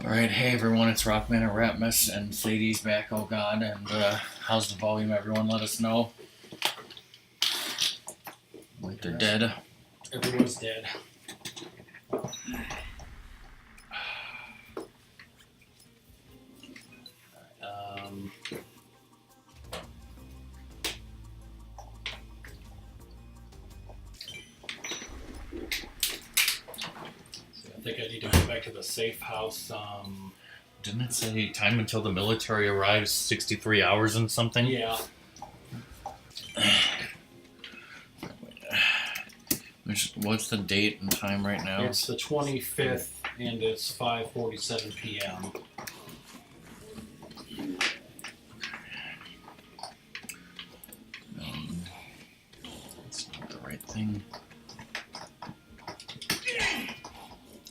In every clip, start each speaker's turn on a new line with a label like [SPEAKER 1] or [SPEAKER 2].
[SPEAKER 1] Alright, hey everyone, it's RockMan and Ratmus, and Sadie's back, oh god, and how's the volume, everyone? Let us know. Wait, they're dead.
[SPEAKER 2] Everyone's dead. I think I need to go back to the safe house.
[SPEAKER 1] Didn't it say time until the military arrives 63 hours and something?
[SPEAKER 2] Yeah.
[SPEAKER 1] What's the date and time right now?
[SPEAKER 2] It's the 25th, and it's 5:47 p.m.
[SPEAKER 1] That's not the right thing.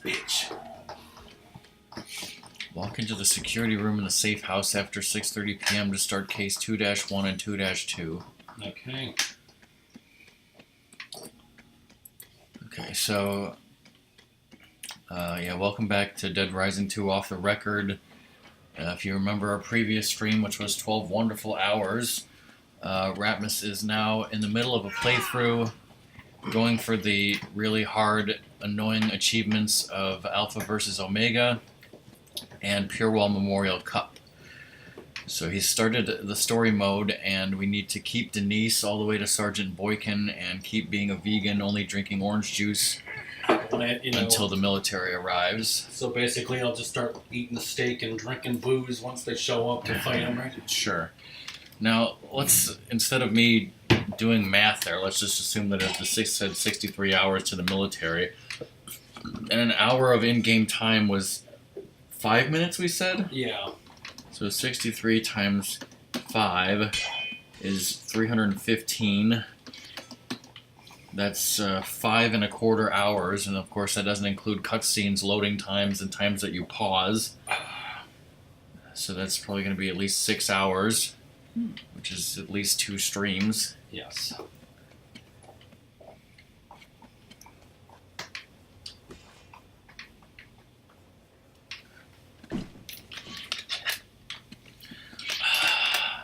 [SPEAKER 2] Bitch.
[SPEAKER 1] Walk into the security room in the safe house after 6:30 p.m. to start case 2-1 and 2-2.
[SPEAKER 2] Okay.
[SPEAKER 1] Okay, so welcome back to Dead Rising 2 Off the Record. If you remember our previous stream, which was 12 wonderful hours, Ratmus is now in the middle of a playthrough, going for the really hard, annoying achievements of Alpha versus Omega and Pure Wall Memorial Cup. So he started the story mode, and we need to keep Denise all the way to Sergeant Boykin and keep being a vegan, only drinking orange juice until the military arrives.
[SPEAKER 2] So basically, I'll just start eating the steak and drinking booze once they show up to fight them, right?
[SPEAKER 1] Sure. Now, let's, instead of me doing math there, let's just assume that if the 6 said 63 hours to the military, and an hour of in-game time was 5 minutes, we said?
[SPEAKER 2] Yeah.
[SPEAKER 1] So 63 times 5 is 315. That's 5 1/4 hours, and of course that doesn't include cutscenes, loading times, and times that you pause. So that's probably going to be at least 6 hours, which is at least 2 streams.
[SPEAKER 2] Yes.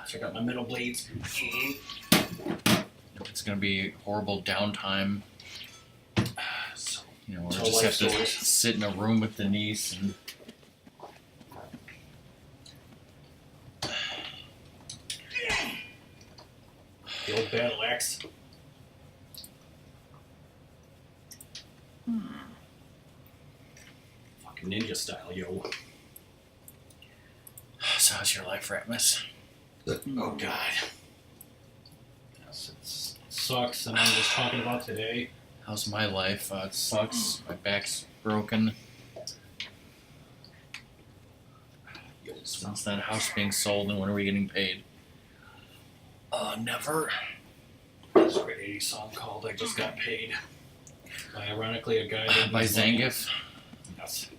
[SPEAKER 2] Check out my middle blades.
[SPEAKER 1] It's going to be horrible downtime.
[SPEAKER 2] So,
[SPEAKER 1] we'll just have to sit in a room with Denise and...
[SPEAKER 2] The old battle axe. Fucking ninja style, yo.
[SPEAKER 1] So how's your life, Ratmus?
[SPEAKER 2] Oh, God. Yes, it sucks, and I'm just talking about today.
[SPEAKER 1] How's my life? It sucks. My back's broken. Since that house being sold, and when are we getting paid? Never.
[SPEAKER 2] There's a great 80s song called I Just Got Paid. Ironically, a guy...
[SPEAKER 1] By Zangief?
[SPEAKER 2] Yes.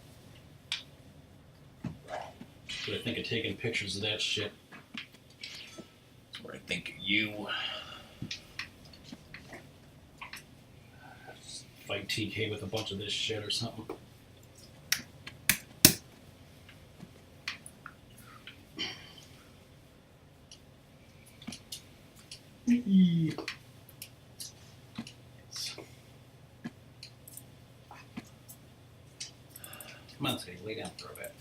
[SPEAKER 2] But I think of taking pictures of that shit.
[SPEAKER 1] That's what I think of you.
[SPEAKER 2] Fight TK with a bunch of this shit or something. Come on, Sadie, lay down for a bit.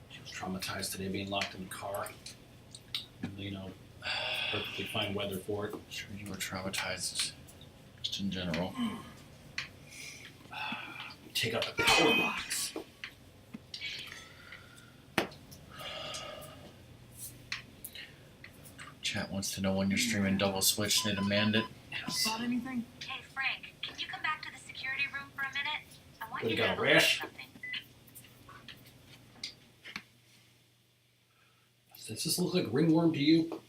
[SPEAKER 2] She was traumatized today being locked in the car. And, perfectly fine weather for it.
[SPEAKER 1] Sure, you were traumatized, just in general.
[SPEAKER 2] Take out the power box.
[SPEAKER 1] Chat wants to know when you're streaming Double Switch. They demand it.
[SPEAKER 2] Yes.
[SPEAKER 3] Got anything? Hey Frank, can you come back to the security room for a minute? I want
[SPEAKER 2] What,
[SPEAKER 3] you
[SPEAKER 2] you
[SPEAKER 3] to
[SPEAKER 2] got a
[SPEAKER 3] look at
[SPEAKER 2] rash?
[SPEAKER 3] something.
[SPEAKER 2] Does this look like ringworm to you?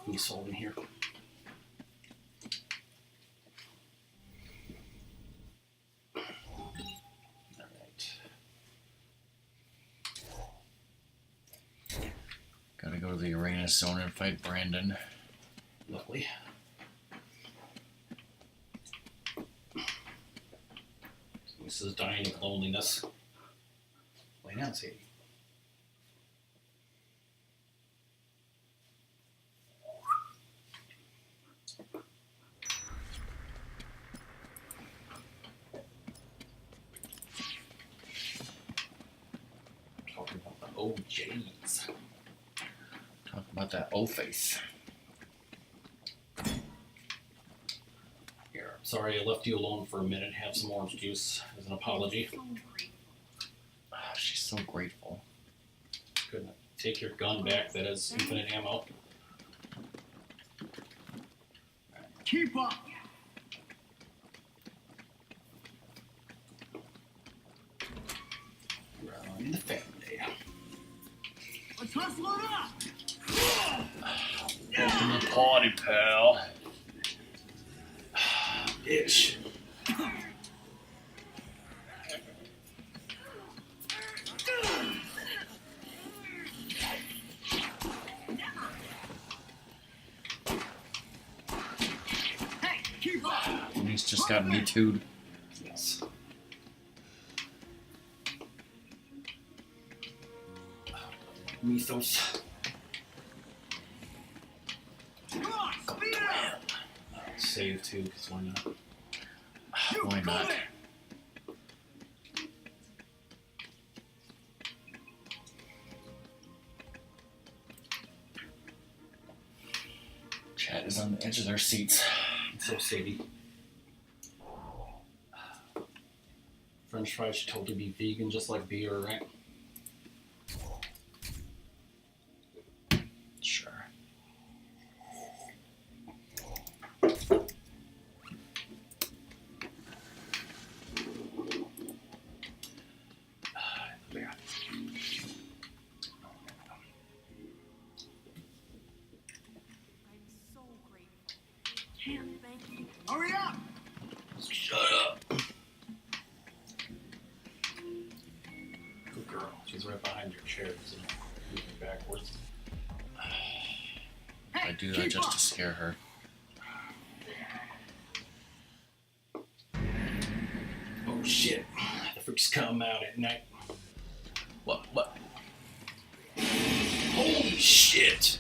[SPEAKER 2] You sold in here.
[SPEAKER 1] Gotta go to the arena zone and fight Brandon.
[SPEAKER 2] Lovely. This is dying of loneliness. Lay down, Sadie. Talking about the OJs.
[SPEAKER 1] Talk about that O-face.
[SPEAKER 2] Here, I'm sorry I left you alone for a minute. Have some orange juice as an apology.
[SPEAKER 1] Oh, she's so grateful.
[SPEAKER 2] Couldn't take your gun back that has infinite ammo.
[SPEAKER 4] Keep up!
[SPEAKER 2] Around the family.
[SPEAKER 4] Let's hustle it up!
[SPEAKER 1] Welcome to the party, pal.
[SPEAKER 2] Ish.
[SPEAKER 4] Hey, keep up!
[SPEAKER 1] And he's just got Me Too'd.
[SPEAKER 2] Yes. Mythos.
[SPEAKER 4] Come on, speed it up!
[SPEAKER 2] Save too, because why not?
[SPEAKER 1] Why
[SPEAKER 4] Go
[SPEAKER 1] not?
[SPEAKER 4] there.
[SPEAKER 1] Chat is on the edge of their seats.
[SPEAKER 2] So Sadie. French fries should totally be vegan, just like beer, right?
[SPEAKER 1] Sure.
[SPEAKER 2] Yeah.
[SPEAKER 5] I'm so grateful. Can't thank you.
[SPEAKER 4] Hurry up!
[SPEAKER 1] Shut up.
[SPEAKER 2] Good girl. She's right behind your chair, so moving backwards.
[SPEAKER 1] I do that just to scare her.
[SPEAKER 2] Oh shit. The freaks come out at night.
[SPEAKER 1] What?
[SPEAKER 2] Holy shit!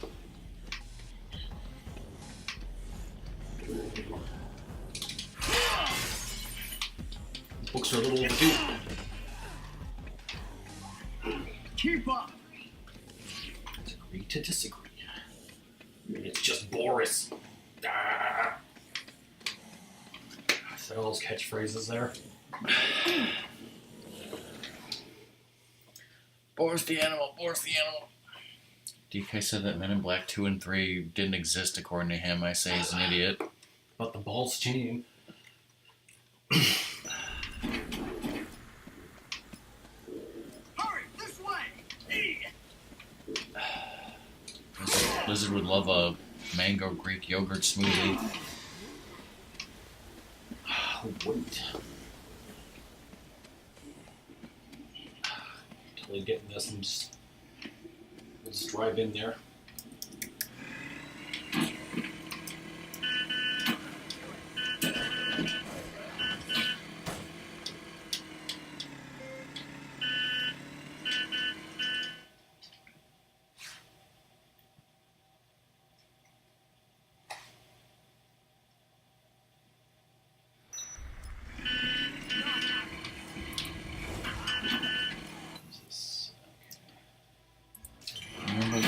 [SPEAKER 2] Books are a little overdue.
[SPEAKER 4] Keep up!
[SPEAKER 2] Agree to disagree. I mean, it's just Boris. Ah. Is that all those catchphrases there?
[SPEAKER 1] Boris the animal, Boris the animal. DK said that Men in Black 2 and 3 didn't exist according to him. I say he's an idiot.
[SPEAKER 2] But the ball's team.
[SPEAKER 4] Hurry, this way!
[SPEAKER 1] Lizard would love a mango Greek yogurt smoothie.
[SPEAKER 2] Who wouldn't? Totally getting this and just we'll just drive in there.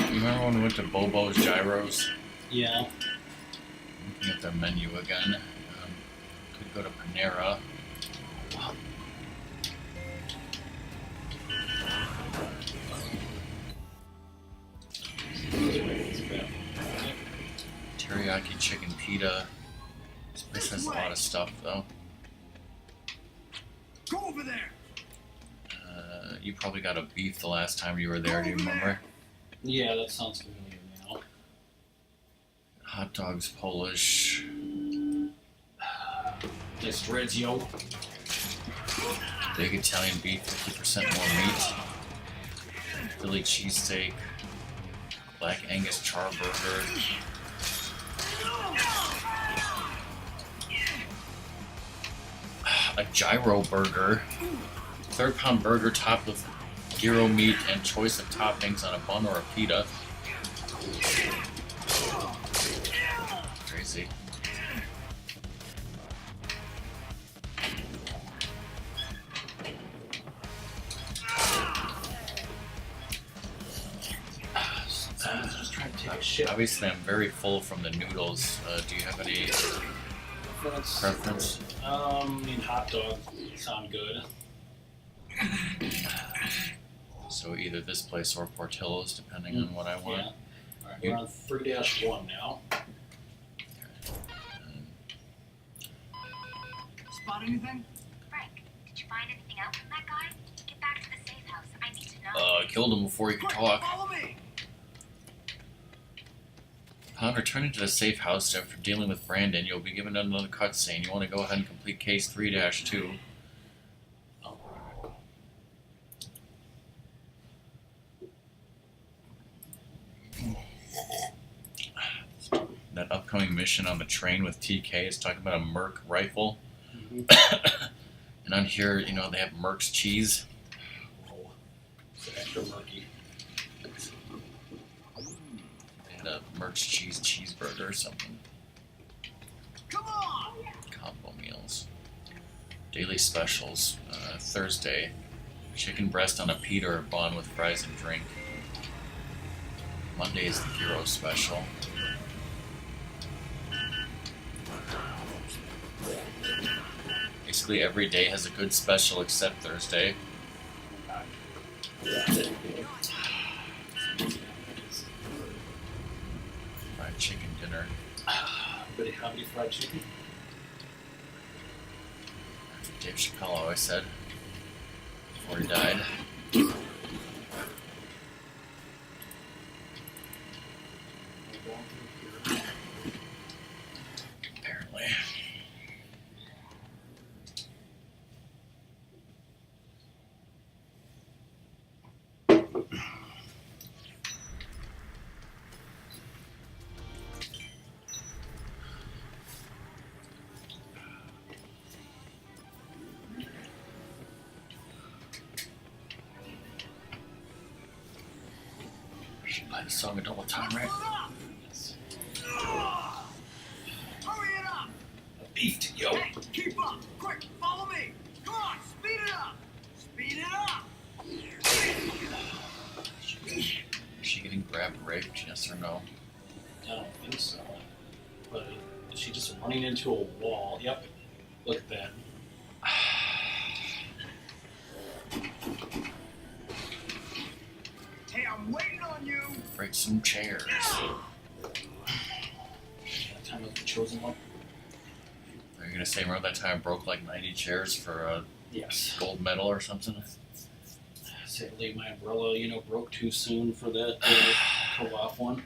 [SPEAKER 1] Remember when we went to Bobo's Gyros?
[SPEAKER 2] Yeah.
[SPEAKER 1] Looking at their menu again. Could go to Panera. Teriyaki chicken pita. This place has a lot of stuff though.
[SPEAKER 4] Go over there!
[SPEAKER 1] You probably got a beef the last time you were there, do you remember?
[SPEAKER 2] Yeah, that sounds familiar now.
[SPEAKER 1] Hot dogs, Polish.
[SPEAKER 2] Nice reds, yo.
[SPEAKER 1] Big Italian beef, 50% more meat. Philly cheesesteak. Black Angus charburger. A gyro burger. 3rd-pound burger topped with gyro meat and choice of toppings on a bun or a pita. Crazy.
[SPEAKER 2] Someone's just trying to take a shit.
[SPEAKER 1] Obviously, I'm very full from the noodles. Do you have any preference?
[SPEAKER 2] I mean, hot dog sound good.
[SPEAKER 1] So either this place or Portillo's, depending on what I want.
[SPEAKER 2] Yeah. Alright, we're on 3-1 now.
[SPEAKER 4] Spot anything?
[SPEAKER 3] Frank, did you find anything out from that guy? Get back to the safe house. I need to know.
[SPEAKER 1] I killed him before he could
[SPEAKER 4] Quick,
[SPEAKER 1] talk.
[SPEAKER 4] follow me.
[SPEAKER 1] Upon returning to the safe house after dealing with Brandon, you'll be given another cutscene. You want to go ahead and complete case 3-2.
[SPEAKER 2] Oh.
[SPEAKER 1] That upcoming mission on the train with TK is talking about a Merc rifle.
[SPEAKER 2] Mm-hmm.
[SPEAKER 1] And on here, you know, they have Merc's cheese.
[SPEAKER 2] Oh. It's extra murky.
[SPEAKER 1] They had a Merc's cheese cheeseburger or something.
[SPEAKER 4] Come on.
[SPEAKER 1] Combo meals. Daily specials. Thursday. Chicken breast on a pita or bun with fries and drink. Monday is the gyro special. Basically every day has a good special except Thursday. Fried chicken dinner.
[SPEAKER 2] Buddy, how many fried chicken?
[SPEAKER 1] Dave Chappelle always said before he died. Apparently. Should play the song a double time, right?
[SPEAKER 4] Hurry it up.
[SPEAKER 2] Beefed, yo.
[SPEAKER 4] Hey, keep up. Quick, follow me. Come on, speed it up. Speed it up.
[SPEAKER 1] Is she getting grabbed, raped? Yes or no?
[SPEAKER 2] I don't think so. But is she just running into a wall? Yep. Look at that.
[SPEAKER 4] Hey, I'm waiting on you.
[SPEAKER 1] Break some chairs.
[SPEAKER 2] That time of the chosen one?
[SPEAKER 1] Are you gonna say remember that time I broke like 90 chairs for a
[SPEAKER 2] Yes.
[SPEAKER 1] gold medal or something?
[SPEAKER 2] Sadly, my umbrella, broke too soon for that co-op one.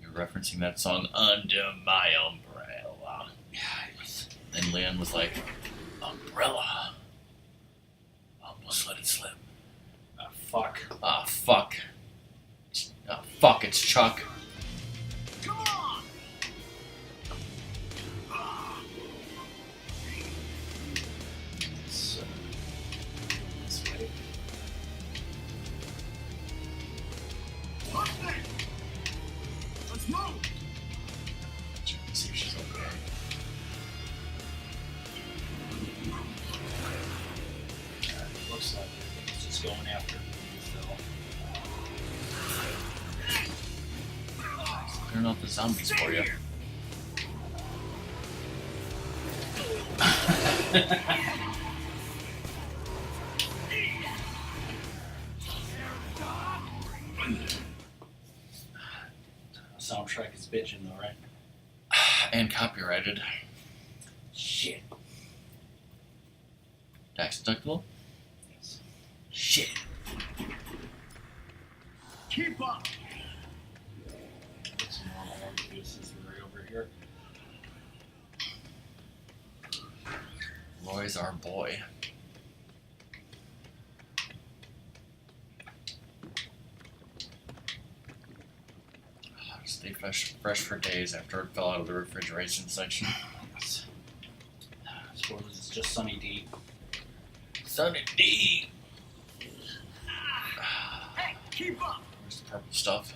[SPEAKER 1] You're referencing that song Under My Umbrella. Then Leon was like, umbrella. Almost let it slip.
[SPEAKER 2] Ah, fuck.
[SPEAKER 1] Ah, fuck. Ah, fuck, it's Chuck.
[SPEAKER 4] Come on.
[SPEAKER 2] So, this way.
[SPEAKER 4] What's this? Let's move.
[SPEAKER 1] Check and see if she's okay.
[SPEAKER 2] Looks like it's just going after me, so.
[SPEAKER 1] Clearing out the zombies for you.
[SPEAKER 2] Soundtrack is bitching though, right?
[SPEAKER 1] And copyrighted.
[SPEAKER 2] Shit.
[SPEAKER 1] Tax deductible?
[SPEAKER 2] Yes.
[SPEAKER 1] Shit.
[SPEAKER 4] Keep up.
[SPEAKER 2] It's normal one to do since we're right over here.
[SPEAKER 1] Roy's our boy. Stay fresh for days after it fell out of the refrigeration section.
[SPEAKER 2] Yes. So what was this just Sunny D.
[SPEAKER 1] Sunny D.
[SPEAKER 4] Hey, keep up!
[SPEAKER 1] Where's the purple stuff?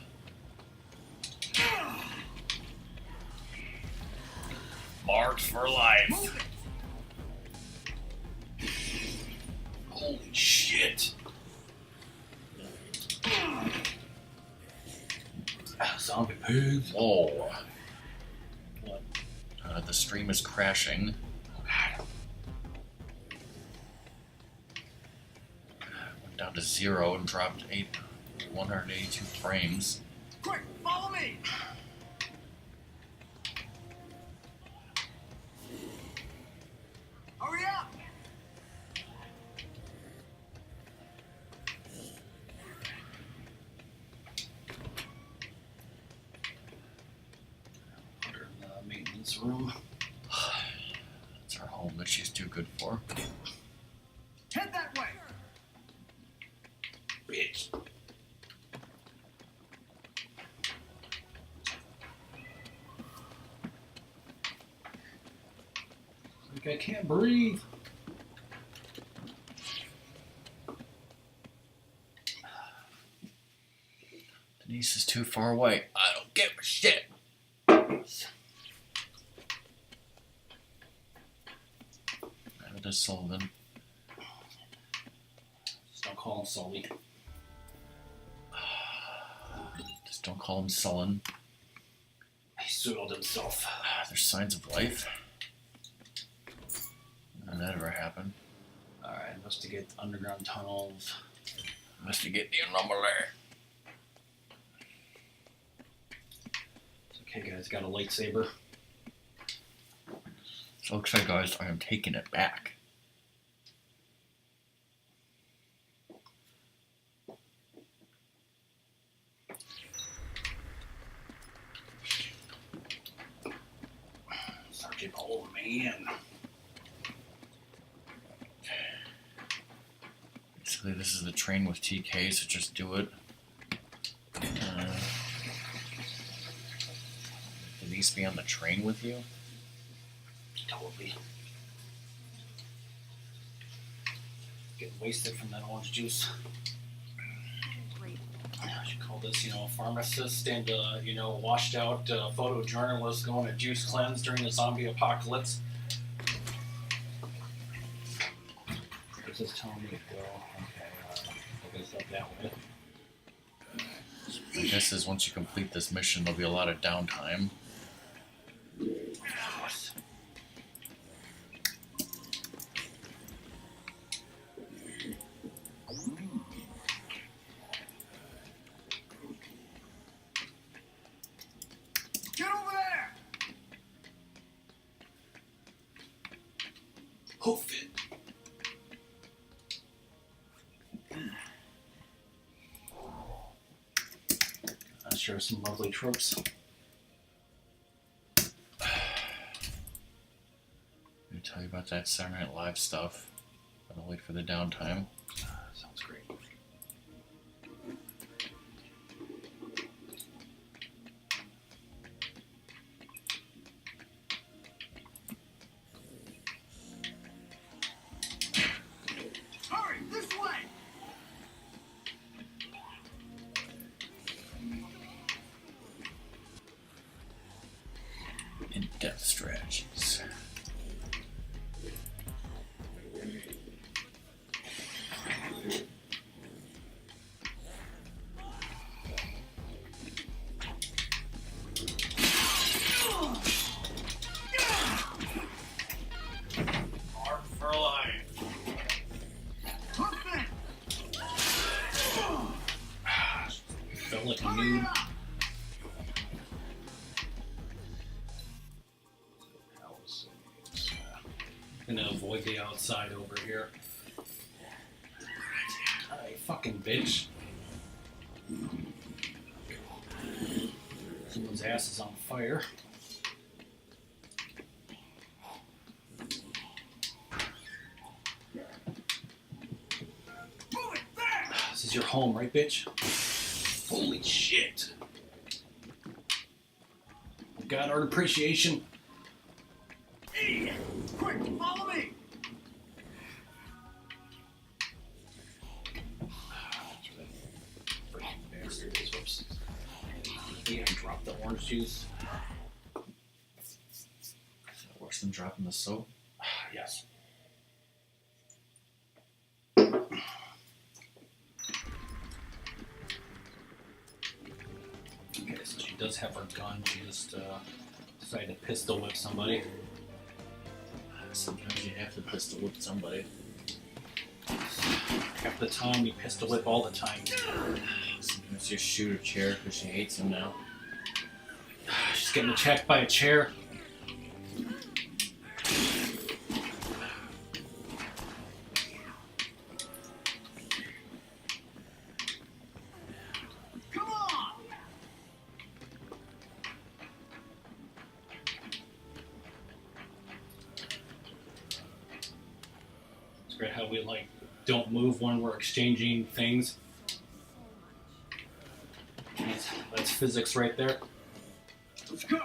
[SPEAKER 1] Marked for life.
[SPEAKER 4] Move it!
[SPEAKER 1] Holy shit.
[SPEAKER 2] Zombie pigs.
[SPEAKER 1] Whoa.
[SPEAKER 2] What?
[SPEAKER 1] The stream is crashing.
[SPEAKER 2] Oh god.
[SPEAKER 1] Went down to 0 and dropped 182 frames.
[SPEAKER 4] Quick, follow me! Hurry up!
[SPEAKER 2] Put her in the maintenance room.
[SPEAKER 1] It's her home that she's too good for.
[SPEAKER 4] Head that way!
[SPEAKER 2] Bitch. Like I can't breathe.
[SPEAKER 1] Denise is too far away. I don't give a shit. That is Sullivan.
[SPEAKER 2] Just don't call him Sully.
[SPEAKER 1] Just don't call him Sullen.
[SPEAKER 2] He soiled himself.
[SPEAKER 1] There's signs of life. None of that ever happened.
[SPEAKER 2] Alright, investigate the underground tunnels.
[SPEAKER 1] Investigate the anomaly.
[SPEAKER 2] Okay, guys, got a lightsaber.
[SPEAKER 1] So looks like, guys, I am taking it back.
[SPEAKER 2] Sergeant Old Man.
[SPEAKER 1] Basically, this is the train with TK, so just do it. Denise be on the train with you?
[SPEAKER 2] Totally. Getting wasted from that orange juice.
[SPEAKER 5] Great.
[SPEAKER 2] I should call this, a pharmacist and, washed out photojournalist going to juice cleanse during the zombie apocalypse. This is telling me to go. Okay, I guess up that way.
[SPEAKER 1] My guess is once you complete this mission, there'll be a lot of downtime.
[SPEAKER 4] Get over there!
[SPEAKER 2] Hoof it. Sure, some lovely tropes.
[SPEAKER 1] Let me tell you about that Saturday Night Live stuff. I'll wait for the downtime.
[SPEAKER 2] Sounds great.
[SPEAKER 4] Hurry, this way!
[SPEAKER 1] In-depth strategies. Mark for life.
[SPEAKER 4] Hoof it!
[SPEAKER 2] Felt like a
[SPEAKER 4] Hurry
[SPEAKER 2] noob.
[SPEAKER 4] up!
[SPEAKER 2] I'm gonna avoid the outside over here. Hey, fucking bitch. Someone's ass is on fire.
[SPEAKER 4] Move it there!
[SPEAKER 2] This is your home, right, bitch? Holy shit! Got art appreciation.
[SPEAKER 4] Idiot! Quick, follow me!
[SPEAKER 2] orange juice.
[SPEAKER 1] Is that worse than dropping the soap?
[SPEAKER 2] Yes. Okay, so she does have her gun. She just decided to pistol whip somebody.
[SPEAKER 1] Sometimes you have to pistol whip somebody.
[SPEAKER 2] Half the time, you pistol whip all the time.
[SPEAKER 1] Sometimes you shoot a chair because she hates him now.
[SPEAKER 2] She's getting attacked by a chair.
[SPEAKER 4] Come on!
[SPEAKER 2] It's great how we don't move when we're exchanging things. That's physics right there.
[SPEAKER 4] Let's go!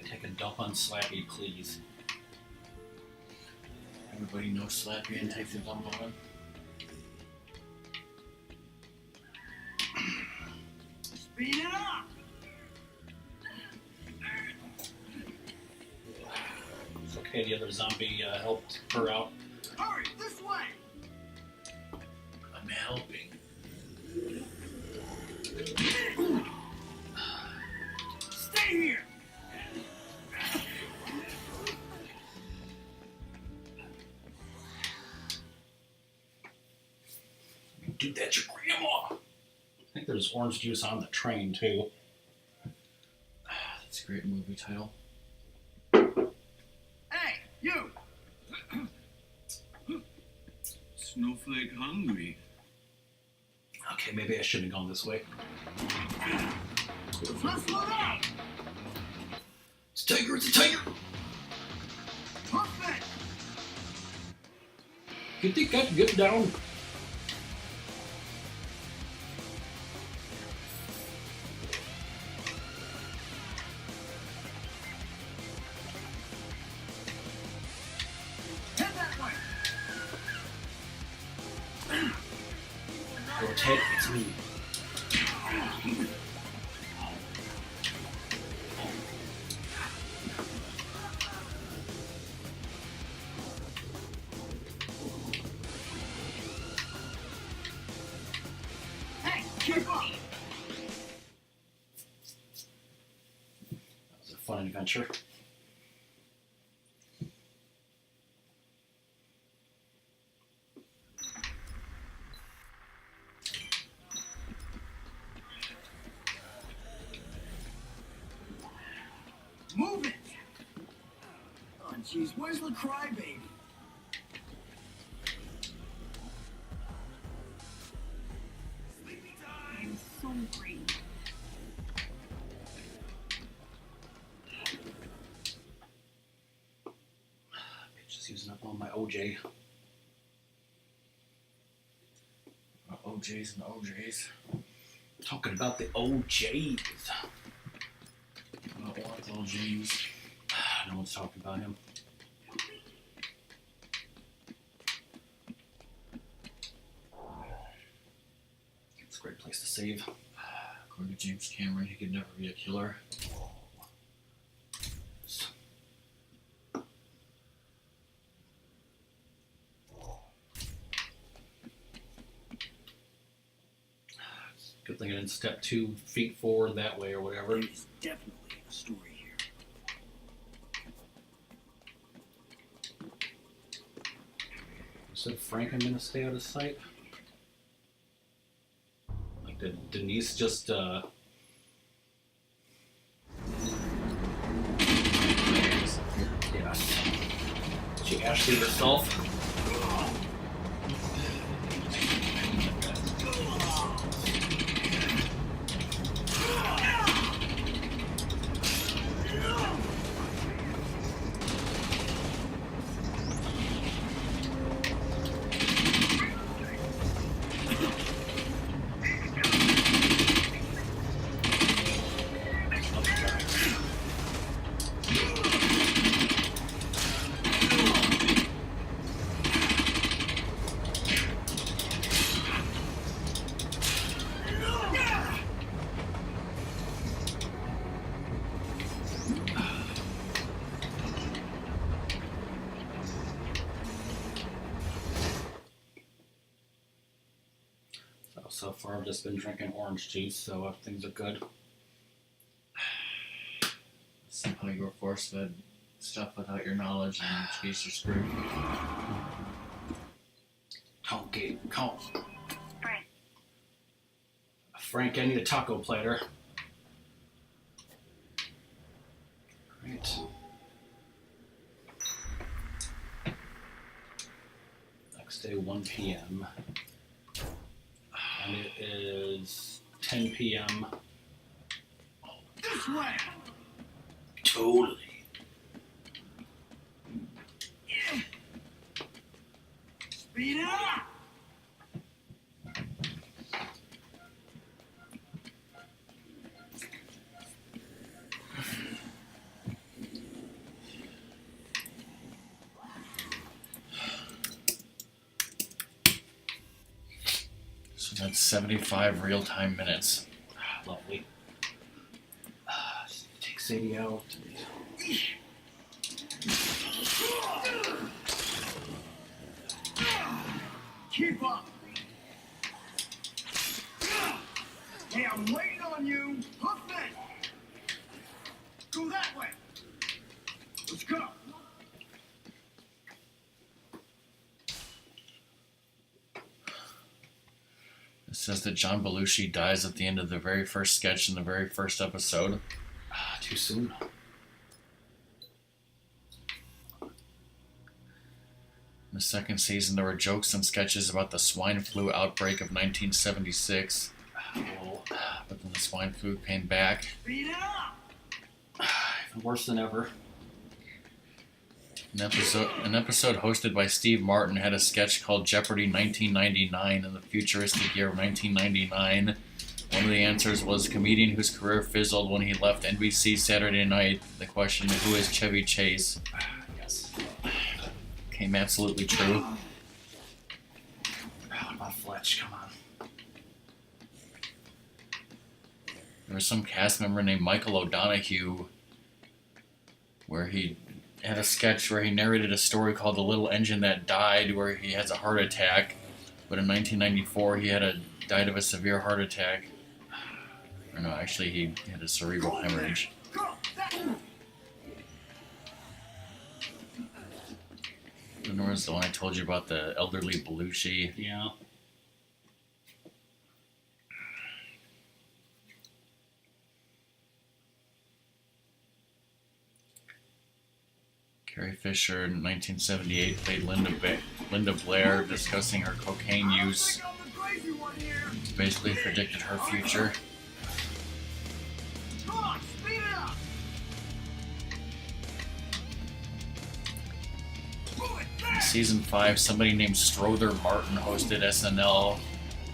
[SPEAKER 2] Take a dump on Slappy, please.
[SPEAKER 1] Everybody knows Slappy and takes a dump on him.
[SPEAKER 4] Speed it up!
[SPEAKER 2] It's okay, the other zombie helped her out.
[SPEAKER 4] Hurry, this way!
[SPEAKER 1] I'm helping.
[SPEAKER 4] Stay here!
[SPEAKER 2] Dude, that's your grandma! I think there's orange juice on the train, too.
[SPEAKER 1] That's a great movie title.
[SPEAKER 4] Hey, you!
[SPEAKER 6] Snowflake hungry.
[SPEAKER 2] Okay, maybe I shouldn't have gone this way.
[SPEAKER 4] Let's load up!
[SPEAKER 2] It's a tiger, it's a tiger!
[SPEAKER 4] Perfect!
[SPEAKER 2] Get the cat, get down!
[SPEAKER 4] Head that way!
[SPEAKER 2] Go Ted, it's me.
[SPEAKER 4] Hey, keep up!
[SPEAKER 2] That was a fun adventure.
[SPEAKER 4] Move it! Oh, jeez, where's the crybaby? Sleepy time!
[SPEAKER 5] I'm so great.
[SPEAKER 2] Just using up all my OJ.
[SPEAKER 1] OJs and OJs.
[SPEAKER 2] Talking about the OJs.
[SPEAKER 1] Orthol James.
[SPEAKER 2] No one's talking about him. It's a great place to save.
[SPEAKER 1] According to James Cameron, he could never be a killer.
[SPEAKER 2] Good thing I didn't step 2 feet forward that way or whatever.
[SPEAKER 4] There's definitely a story here.
[SPEAKER 2] Said Frank, I'm gonna stay out of sight. Like, did Denise just Yes. She Ashley herself. So far, I've just been drinking orange juice, so things are good.
[SPEAKER 1] Somehow you were force-fed stuff without your knowledge, and in which case you're screwed.
[SPEAKER 2] Call Gabe. Call.
[SPEAKER 3] Frank.
[SPEAKER 2] Frank, I need a taco platter. Great. Next day, 1 p.m. And it is 10 p.m.
[SPEAKER 4] This way!
[SPEAKER 2] Totally.
[SPEAKER 4] Speed it up!
[SPEAKER 1] So that's 75 real-time minutes.
[SPEAKER 2] Lovely. Take Sadie out.
[SPEAKER 4] Keep up! Hey, I'm waiting on you! Hoof it! Go that way! Let's go!
[SPEAKER 1] It says that John Belushi dies at the end of the very first sketch in the very first episode.
[SPEAKER 2] Too soon.
[SPEAKER 1] In the second season, there were jokes and sketches about the swine flu outbreak of 1976.
[SPEAKER 2] Well,
[SPEAKER 1] But then the swine flu came back.
[SPEAKER 4] Speed it up!
[SPEAKER 2] even worse than ever.
[SPEAKER 1] An episode hosted by Steve Martin had a sketch called Jeopardy 1999 in the futuristic year of 1999. One of the answers was comedian whose career fizzled when he left NBC Saturday Night. The question, who is Chevy Chase?
[SPEAKER 2] Yes.
[SPEAKER 1] Came absolutely true.
[SPEAKER 2] What about Fletch? Come on.
[SPEAKER 1] There was some cast member named Michael O'Donoghue where he had a sketch where he narrated a story called The Little Engine That Died, where he has a heart attack. But in 1994, he died of a severe heart attack. Or no, actually, he had a cerebral hemorrhage.
[SPEAKER 4] Go! That way!
[SPEAKER 1] Then there was the one I told you about, the elderly Belushi.
[SPEAKER 2] Yeah.
[SPEAKER 1] Carrie Fisher in 1978 played Linda Blair, discussing her cocaine use.
[SPEAKER 4] I think I'm the crazy one here!
[SPEAKER 1] Basically predicted her future.
[SPEAKER 4] Come on, speed it up! Move it
[SPEAKER 1] In
[SPEAKER 4] back!
[SPEAKER 1] season 5, somebody named Strother Martin hosted SNL.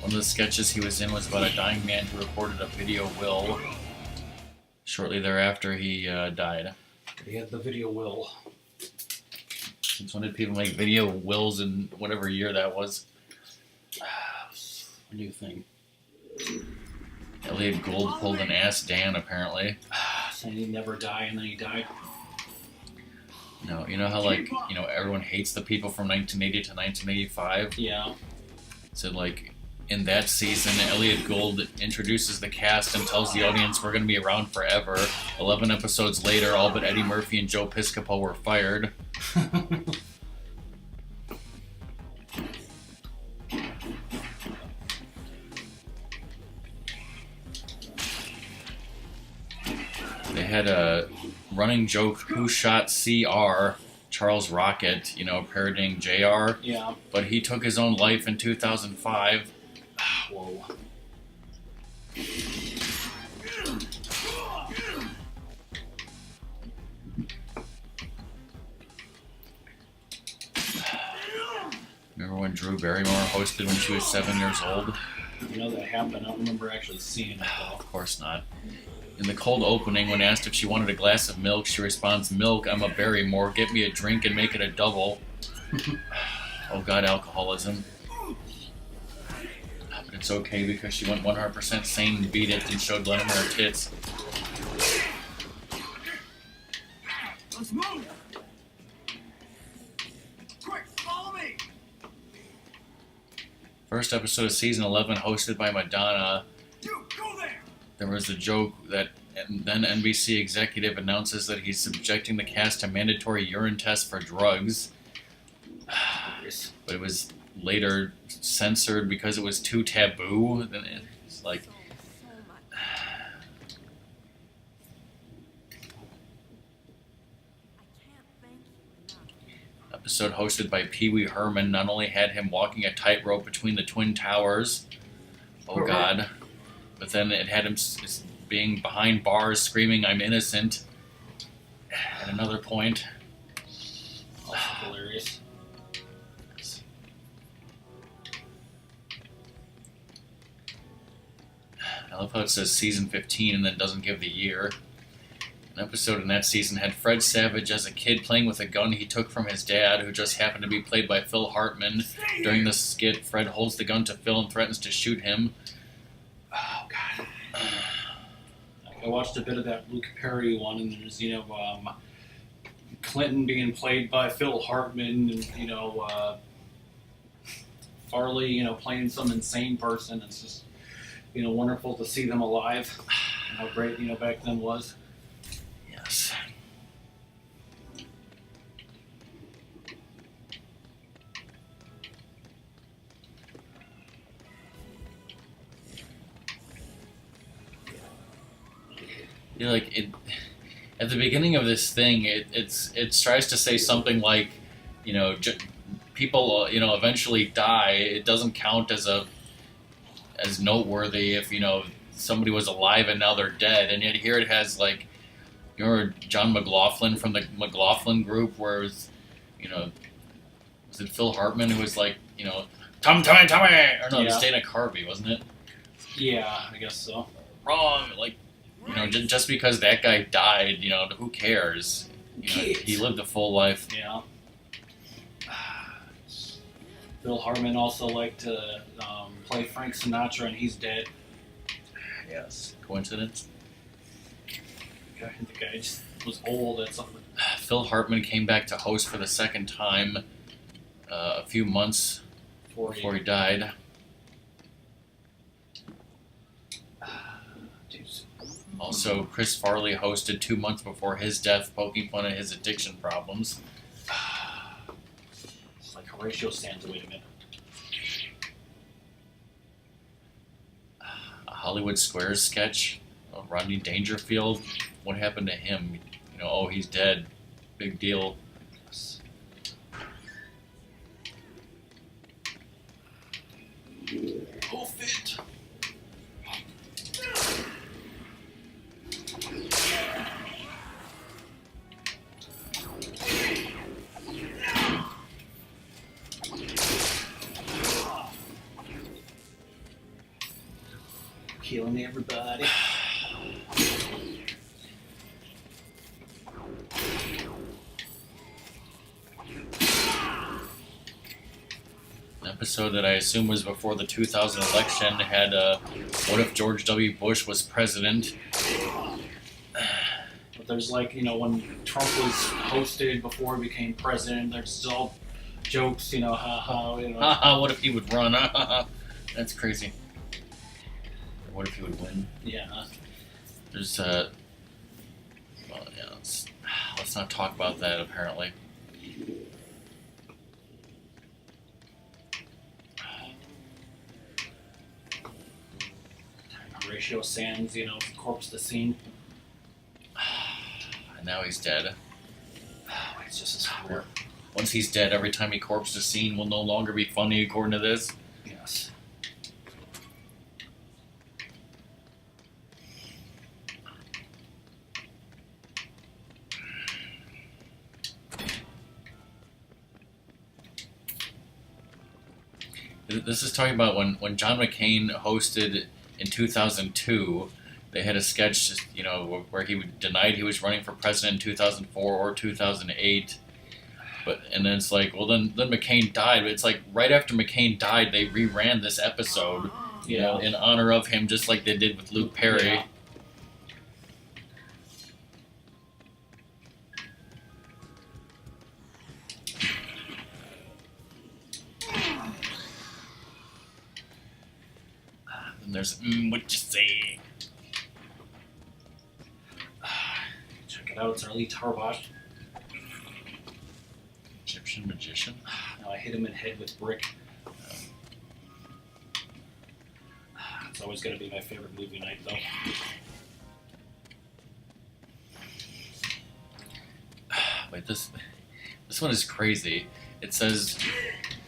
[SPEAKER 1] One of the sketches he was in was about a dying man who recorded a video will. Shortly thereafter, he died.
[SPEAKER 2] He had the video will.
[SPEAKER 1] Since when did people make video wills in whatever year that was?
[SPEAKER 2] A new thing.
[SPEAKER 1] Elliot Gould pulled an ass Dan, apparently.
[SPEAKER 2] Saying he'd never die, and then he died.
[SPEAKER 1] No, you know how, like, you know, everyone hates the people from 1980 to 1985?
[SPEAKER 2] Yeah.
[SPEAKER 1] So, like, in that season, Elliot Gould introduces the cast and tells the audience we're going to be around forever. 11 episodes later, all but Eddie Murphy and Joe Piscopo were fired. They had a running joke, who shot CR, Charles Rocket, you know, parodying JR,
[SPEAKER 2] Yeah.
[SPEAKER 1] but he took his own life in 2005.
[SPEAKER 2] Whoa.
[SPEAKER 1] Remember when Drew Barrymore hosted when she was 7 years old?
[SPEAKER 2] You know that happened. I don't remember actually seeing it though.
[SPEAKER 1] Of course not. In the cold opening, when asked if she wanted a glass of milk, she responds, "Milk, I'm a Barrymore. Get me a drink and make it a double." Oh God, alcoholism. But it's okay because she went 100% sane and beat it and showed Lennon her tits.
[SPEAKER 4] Let's move! Quick, follow me!
[SPEAKER 1] First episode of season 11, hosted by Madonna.
[SPEAKER 4] You go there.
[SPEAKER 1] There was a joke that then NBC executive announces that he's subjecting the cast to mandatory urine tests for drugs. But it was later censored because it was too taboo. Then it's like,
[SPEAKER 5] So much. I can't thank you enough.
[SPEAKER 1] episode hosted by Pee Wee Herman not only had him walking a tightrope between the Twin Towers, oh god, but then it had him being behind bars screaming, "I'm innocent," at another point.
[SPEAKER 2] Also hilarious.
[SPEAKER 1] I love how it says season 15 and then doesn't give the year. An episode in that season had Fred Savage as a kid playing with a gun he took from his dad, who just happened to be played by Phil Hartman. During the skit, Fred holds the gun to Phil and threatens to shoot him.
[SPEAKER 2] Oh god. I watched a bit of that Luke Perry one, and there's Clinton being played by Phil Hartman, and Farley playing some insane person. It's just wonderful to see them alive. And how great back then was.
[SPEAKER 1] Yes. Like it at the beginning of this thing, it tries to say something like, people eventually die. It doesn't count as noteworthy if somebody was alive and now they're dead. And yet here it has like, John McLaughlin from the McLaughlin group, where it was, was it Phil Hartman who was like, Tommy, or no, it was
[SPEAKER 2] Yeah.
[SPEAKER 1] Dana Carvey, wasn't it?
[SPEAKER 2] Yeah, I guess so.
[SPEAKER 1] Wrong, like, just because that guy died, who cares?
[SPEAKER 2] Kids.
[SPEAKER 1] He lived a full life.
[SPEAKER 2] Yeah. Phil Hartman also liked to play Frank Sinatra, and he's dead.
[SPEAKER 1] Yes. Coincidence?
[SPEAKER 2] The guy just was old at something.
[SPEAKER 1] Phil Hartman came back to host for the second time a few months before he died. Also, Chris Farley hosted 2 months before his death, poking fun at his addiction problems.
[SPEAKER 2] It's like Horatio Sands. Wait a minute.
[SPEAKER 1] A Hollywood Squares sketch of Rodney Dangerfield. What happened to him? Oh, he's dead. Big deal.
[SPEAKER 2] Go fit. Killing everybody.
[SPEAKER 1] An episode that I assume was before the 2000 election had what if George W. Bush was president?
[SPEAKER 2] But there's when Trump was hosted before he became president, there's still jokes,
[SPEAKER 1] Haha, what if he would run? That's crazy. What if he would win?
[SPEAKER 2] Yeah.
[SPEAKER 1] There's well, yeah, let's not talk about that, apparently.
[SPEAKER 2] Horatio Sands, corpse the scene.
[SPEAKER 1] And now he's dead.
[SPEAKER 2] It's just a square.
[SPEAKER 1] Once he's dead, every time he corpses a scene will no longer be funny, according to this.
[SPEAKER 2] Yes.
[SPEAKER 1] This is talking about when John McCain hosted in 2002. They had a sketch, where he denied he was running for president in 2004 or 2008. And then it's like, well, then McCain died. But it's like right after McCain died, they reran this episode, in honor of him, just like they did with Luke Perry.
[SPEAKER 2] Yeah.
[SPEAKER 1] And there's what you say.
[SPEAKER 2] Check it out. It's Arlie Tarbosh.
[SPEAKER 1] Egyptian magician.
[SPEAKER 2] Now I hit him in the head with brick. It's always going to be my favorite movie night, though.
[SPEAKER 1] Wait, this one is crazy. It says,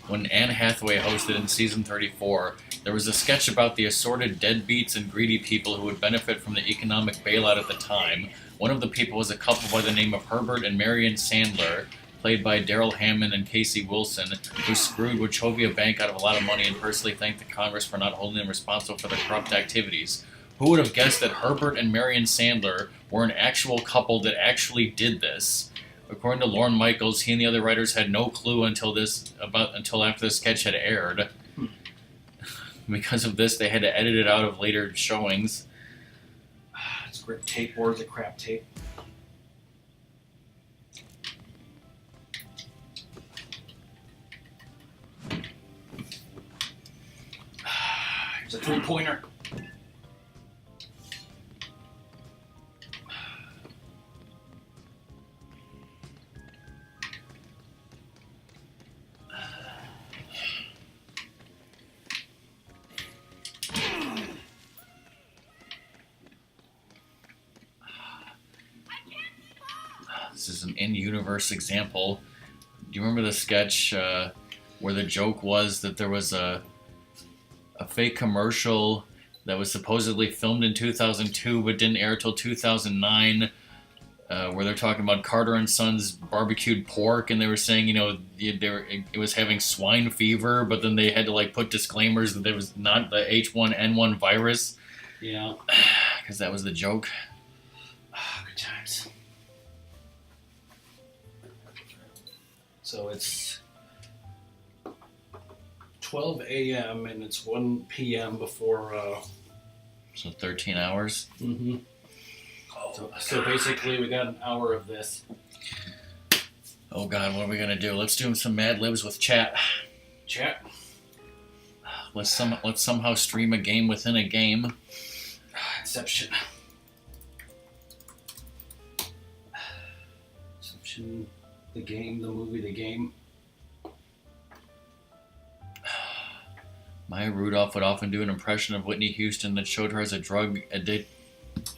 [SPEAKER 1] when Anne Hathaway hosted in season 34, there was a sketch about the assorted deadbeats and greedy people who would benefit from the economic bailout at the time. One of the people was a couple by the name of Herbert and Marion Sandler, played by Daryl Hammond and Casey Wilson, who screwed Wachovia Bank out of a lot of money and personally thanked the Congress for not holding them responsible for their corrupt activities. Who would have guessed that Herbert and Marion Sandler were an actual couple that actually did this? According to Lorne Michaels, he and the other writers had no clue until after the sketch had aired. Because of this, they had to edit it out of later showings.
[SPEAKER 2] It's grip tape, or is it crap tape? It's a 3-pointer.
[SPEAKER 1] This is an in-universe example. Do you remember the sketch where the joke was that there was a fake commercial that was supposedly filmed in 2002 but didn't air till 2009, where they're talking about Carter and Son's barbecued pork, and they were saying, it was having swine fever, but then they had to like put disclaimers that there was not the H1N1 virus.
[SPEAKER 2] Yeah.
[SPEAKER 1] Because that was the joke.
[SPEAKER 2] Good times. So it's 12 a.m. and it's 1 p.m. before.
[SPEAKER 1] So 13 hours.
[SPEAKER 2] Mm-hmm. So basically, we got an hour of this.
[SPEAKER 1] Oh God, what are we gonna do? Let's do some Mad Libs with chat.
[SPEAKER 2] Chat.
[SPEAKER 1] Let's somehow stream a game within a game.
[SPEAKER 2] Inception. Inception. The game, the movie, the game.
[SPEAKER 1] Maya Rudolph would often do an impression of Whitney Houston that showed her as a drug addict.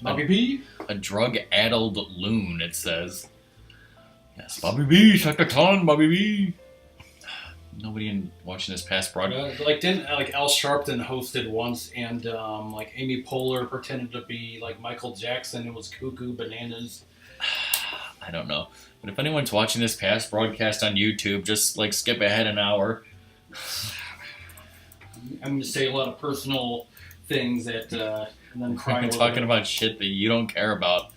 [SPEAKER 2] Bobby B.
[SPEAKER 1] A drug-addled loon, it says. Yes, Bobby B, suck the con, Bobby B. Nobody in watching this past broadcast.
[SPEAKER 2] Didn't Al Sharpton hosted once, and Amy Poehler pretended to be like Michael Jackson. It was cuckoo bananas.
[SPEAKER 1] I don't know, but if anyone's watching this past broadcast on YouTube, just like skip ahead an hour.
[SPEAKER 2] I'm going to say a lot of personal things that, and then cry.
[SPEAKER 1] I'm talking about shit that you don't care about.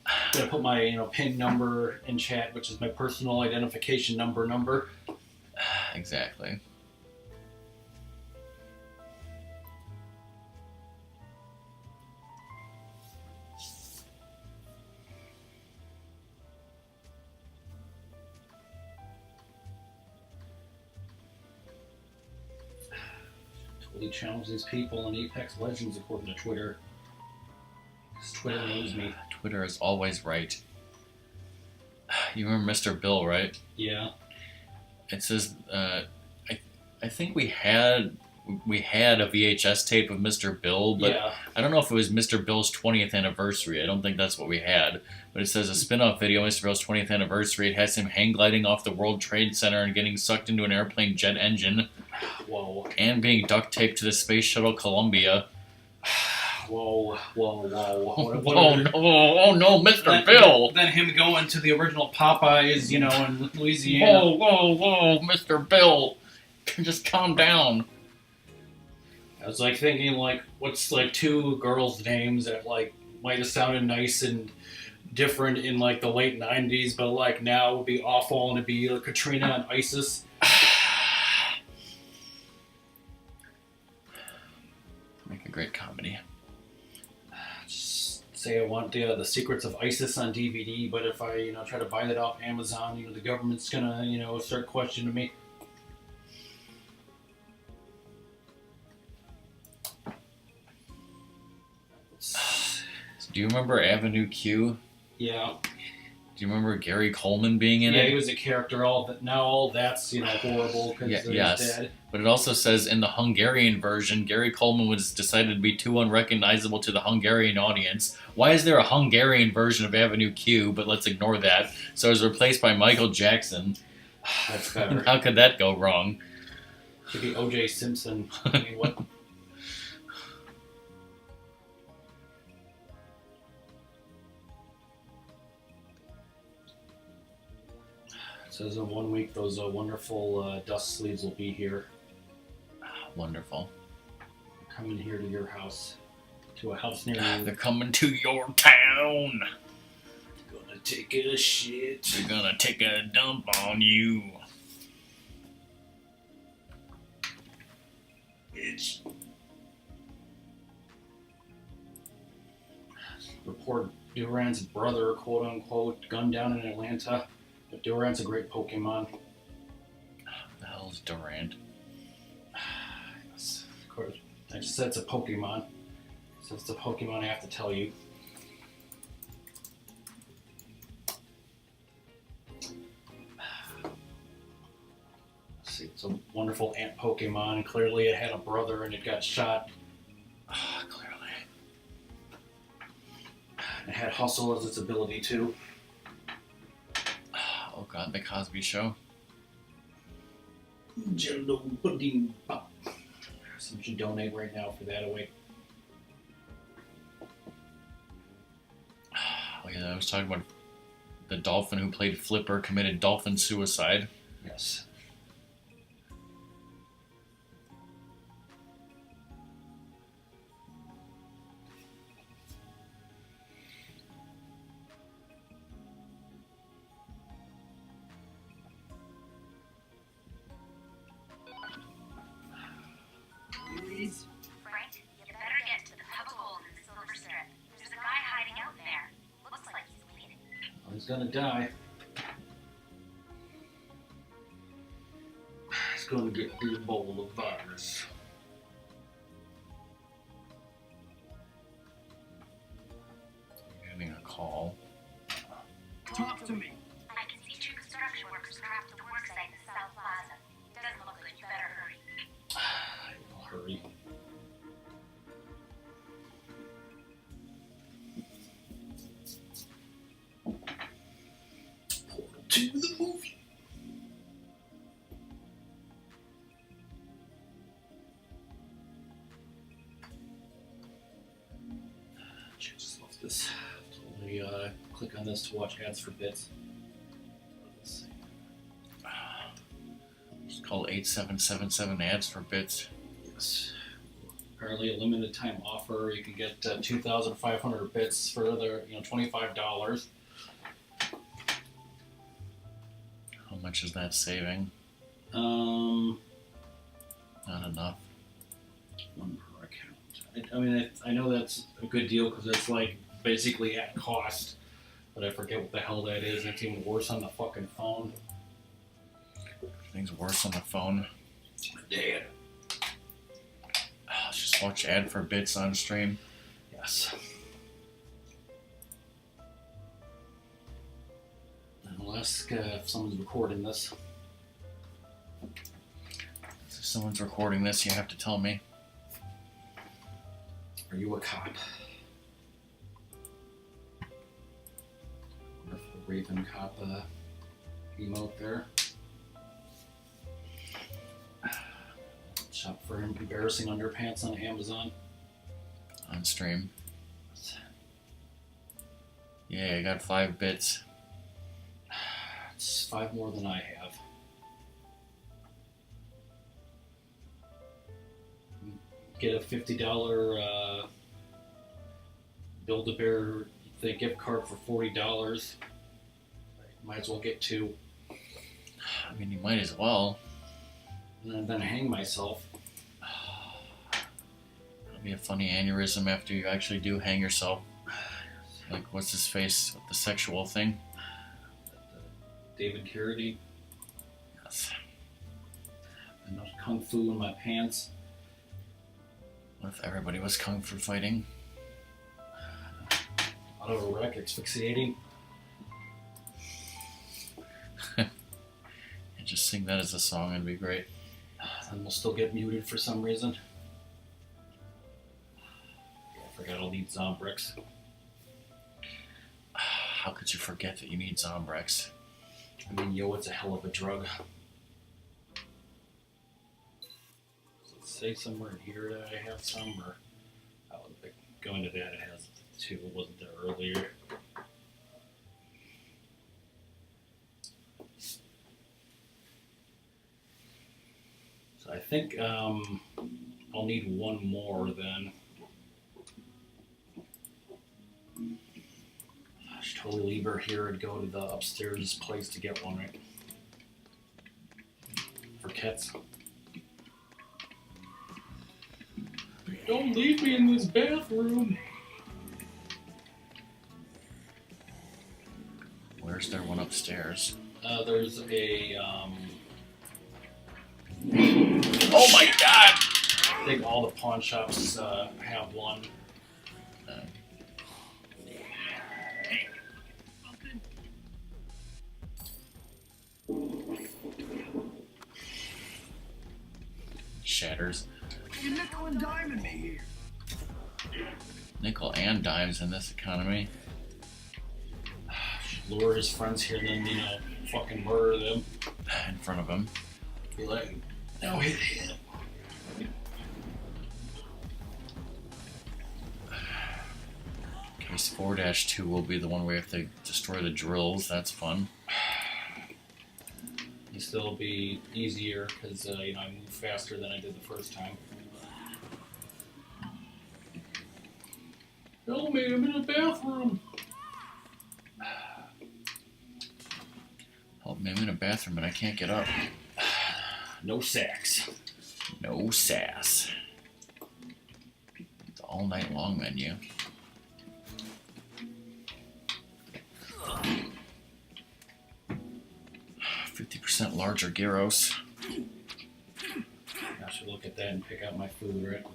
[SPEAKER 2] I'm going to put my PIN number in chat, which is my personal identification number.
[SPEAKER 1] Exactly.
[SPEAKER 2] Totally challenge these people in Apex Legends according to Twitter. Because Twitter knows me.
[SPEAKER 1] Twitter is always right. You remember Mr. Bill, right?
[SPEAKER 2] Yeah.
[SPEAKER 1] It says, I think we had a VHS tape of Mr. Bill, but
[SPEAKER 2] Yeah.
[SPEAKER 1] I don't know if it was Mr. Bill's 20th anniversary. I don't think that's what we had. But it says a spin-off video, Mr. Bill's 20th anniversary. It has him hang gliding off the World Trade Center and getting sucked into an airplane jet engine.
[SPEAKER 2] Whoa.
[SPEAKER 1] And being duct taped to the Space Shuttle Columbia.
[SPEAKER 2] Whoa.
[SPEAKER 1] Oh no, Mr. Bill!
[SPEAKER 2] Then him going to the original Popeyes, in Louisiana.
[SPEAKER 1] Whoa, Mr. Bill! Just calm down.
[SPEAKER 2] I was thinking what's two girls' names that might have sounded nice and different in the late 90s, but now would be awful, and it'd be Katrina and ISIS.
[SPEAKER 1] Make a great comedy.
[SPEAKER 2] Just say I want the Secrets of ISIS on DVD, but if I try to buy that off Amazon, the government's gonna start questioning me.
[SPEAKER 1] Do you remember Avenue Q?
[SPEAKER 2] Yeah.
[SPEAKER 1] Do you remember Gary Coleman being in
[SPEAKER 2] Yeah,
[SPEAKER 1] it?
[SPEAKER 2] he was a character. All that's horrible because he's
[SPEAKER 1] yes.
[SPEAKER 2] dead.
[SPEAKER 1] But it also says in the Hungarian version, Gary Coleman was decided to be too unrecognizable to the Hungarian audience. Why is there a Hungarian version of Avenue Q? But let's ignore that. So it was replaced by Michael Jackson.
[SPEAKER 2] That's better.
[SPEAKER 1] How could that go wrong?
[SPEAKER 2] Should be O.J. Simpson. I mean, what? It says in 1 week those wonderful dust sleeves will be here.
[SPEAKER 1] Wonderful.
[SPEAKER 2] Coming here to your house. To a house near you.
[SPEAKER 1] They're coming to your town.
[SPEAKER 2] Gonna take a shit.
[SPEAKER 1] They're gonna take a dump on you.
[SPEAKER 2] Bitch. Report Duran's brother, quote unquote, gunned down in Atlanta. But Duran's a great Pokemon.
[SPEAKER 1] What the hell is Durant?
[SPEAKER 2] Yes, of course. I just said it's a Pokemon. So it's a Pokemon I have to tell you. Let's see, it's a wonderful ant Pokemon, and clearly it had a brother and it got shot.
[SPEAKER 1] Clearly.
[SPEAKER 2] It had hustle as its ability too.
[SPEAKER 1] Oh god, the Cosby Show.
[SPEAKER 2] Jello pudding pop. Someone should donate right now for that away.
[SPEAKER 1] Oh yeah, I was talking about the dolphin who played Flipper committed dolphin suicide.
[SPEAKER 2] Yes.
[SPEAKER 3] Frank, you better get to the pebble hole in the silver strip. There's a guy hiding out there. Looks like he's bleeding.
[SPEAKER 2] Well, he's gonna die. He's gonna get the Ebola virus.
[SPEAKER 1] Getting a call.
[SPEAKER 4] Talk to me.
[SPEAKER 3] I can see two construction workers trapped at the worksite in the South Plaza. Doesn't look good. You better hurry.
[SPEAKER 2] I'll hurry. Portal to the movie. Just love this. Totally click on this to watch ads for bits. Let's see.
[SPEAKER 1] Just call 8777 ads for bits.
[SPEAKER 2] Yes. Apparently, a limited time offer. You can get 2,500 bits for the $25.
[SPEAKER 1] How much is that saving?
[SPEAKER 2] Not
[SPEAKER 1] Not enough.
[SPEAKER 2] one per account. I know that's a good deal because it's like basically at cost, but I forget what the hell that is. It's even worse on the fucking phone.
[SPEAKER 1] Things worse on the phone.
[SPEAKER 2] Dad.
[SPEAKER 1] Let's just watch ad for bits on stream.
[SPEAKER 2] Yes. I'll ask if someone's recording this.
[SPEAKER 1] If someone's recording this, you have to tell me.
[SPEAKER 2] Are you a cop? Wonderful Raven cop emote there. Shop for embarrassing underpants on Amazon.
[SPEAKER 1] On stream. Yeah, I got 5 bits.
[SPEAKER 2] It's 5 more than I have. Get a $50 Build-A-Bear gift card for $40. Might as well get 2.
[SPEAKER 1] I mean, you might as well.
[SPEAKER 2] And then hang myself.
[SPEAKER 1] It'll be a funny aneurysm after you actually do hang yourself. Like, what's his face with the sexual thing?
[SPEAKER 2] David Carradine.
[SPEAKER 1] Yes.
[SPEAKER 2] Enough kung fu in my pants.
[SPEAKER 1] What if everybody was kung fu fighting?
[SPEAKER 2] Auto-erect, asphyxiating.
[SPEAKER 1] And just sing that as a song, it'd be great.
[SPEAKER 2] Then we'll still get muted for some reason. Yeah, I forgot I'll need Zombrix.
[SPEAKER 1] How could you forget that you need Zombrex?
[SPEAKER 2] I mean, yo, it's a hell of a drug. Does it say somewhere in here that I have some, or going to that, it has two. It wasn't there earlier. So I think I'll need one more then. I should totally leave her here and go to the upstairs place to get one, right? For Kets. Don't leave me in this bathroom.
[SPEAKER 1] Where's there one upstairs?
[SPEAKER 2] There's a
[SPEAKER 1] Oh my god!
[SPEAKER 2] I think all the pawn shops have one.
[SPEAKER 1] Shatters.
[SPEAKER 4] You nickel and diming me here.
[SPEAKER 1] Nickel and dimes in this economy.
[SPEAKER 2] Lure his friends here, then fucking murder them.
[SPEAKER 1] In front of him.
[SPEAKER 2] Be like, no, hit him.
[SPEAKER 1] Case 4-2 will be the one where if they destroy the drills, that's fun.
[SPEAKER 2] This will be easier because I move faster than I did the first time. Help me! I'm in a bathroom.
[SPEAKER 1] Help me, I'm in a bathroom and I can't get up.
[SPEAKER 2] No sex.
[SPEAKER 1] No sass. The all night long menu. %larger gyros.
[SPEAKER 2] I should look at that and pick out my food, right?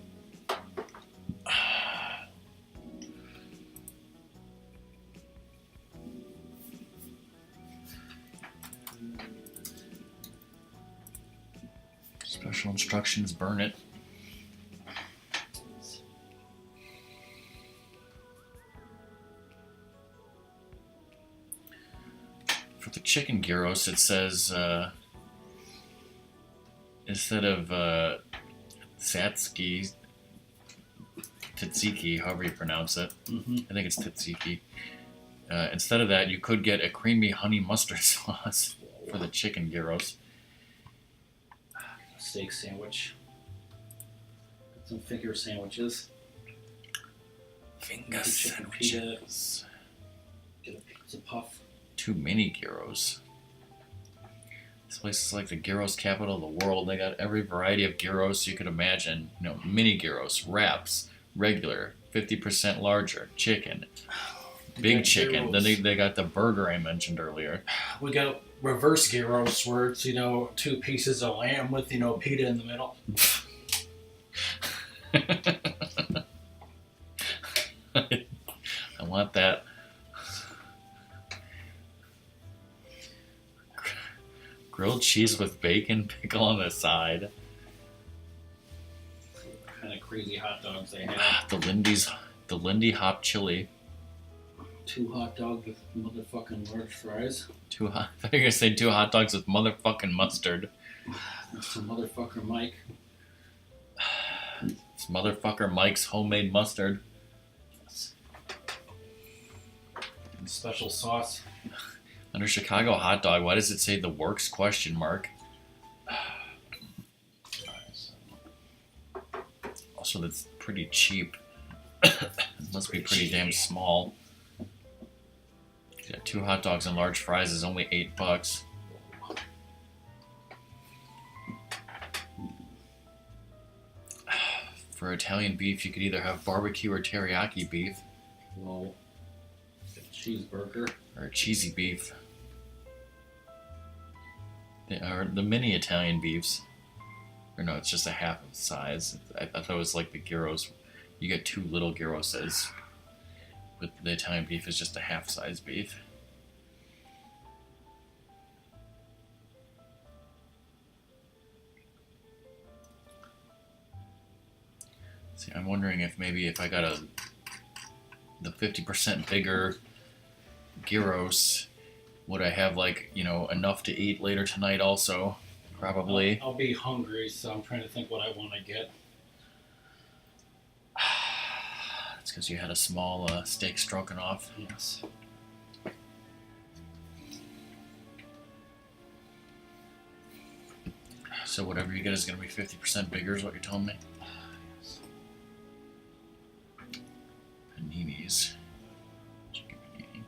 [SPEAKER 1] Special instructions, burn it. For the chicken gyros, it says instead of Satsuki, Tzatziki, however you pronounce it, I think it's Tzatziki. Instead of that, you could get a creamy honey mustard sauce for the chicken gyros.
[SPEAKER 2] Steak sandwich. Some finger sandwiches.
[SPEAKER 1] Finger
[SPEAKER 2] Chicken
[SPEAKER 1] sandwiches.
[SPEAKER 2] Get a pizza puff.
[SPEAKER 1] 2 mini gyros. This place is like the gyros capital of the world. They got every variety of gyros you could imagine. Mini gyros, wraps, regular, 50% larger, chicken, big chicken.
[SPEAKER 2] Gyros.
[SPEAKER 1] Then they got the burger I mentioned earlier.
[SPEAKER 2] We got reverse gyros where it's 2 pieces of lamb with pita in the middle.
[SPEAKER 1] I want that. Grilled cheese with bacon, pickle on the side.
[SPEAKER 2] What kind of crazy hot dogs they have.
[SPEAKER 1] The Lindy hot chili.
[SPEAKER 2] 2 hot dogs with motherfucking large fries.
[SPEAKER 1] I thought you were gonna say 2 hot dogs with motherfucking mustard.
[SPEAKER 2] That's a motherfucker Mike.
[SPEAKER 1] It's motherfucker Mike's homemade mustard.
[SPEAKER 2] And special sauce.
[SPEAKER 1] Under Chicago hot dog, why does it say the works ? Also, that's pretty cheap. It must be pretty damn small. Yeah, 2 hot dogs and large fries is only $8. For Italian beef, you could either have barbecue or teriyaki beef,
[SPEAKER 2] Well, cheeseburger.
[SPEAKER 1] or a cheesy beef. They are the mini Italian beefs. Or no, it's just a half of the size. I thought it was like the gyros. You get 2 little gyroses. with the Italian beef is just a half-size beef. See, I'm wondering if maybe if I got the 50% bigger gyros, would I have like, you know, enough to eat later tonight also? Probably.
[SPEAKER 2] I'll be hungry, so I'm trying to think what I want to get.
[SPEAKER 1] It's because you had a small steak stroganoff.
[SPEAKER 2] Yes.
[SPEAKER 1] So whatever you get is going to be 50% bigger is what you're telling me? Paninis. Chicken panini.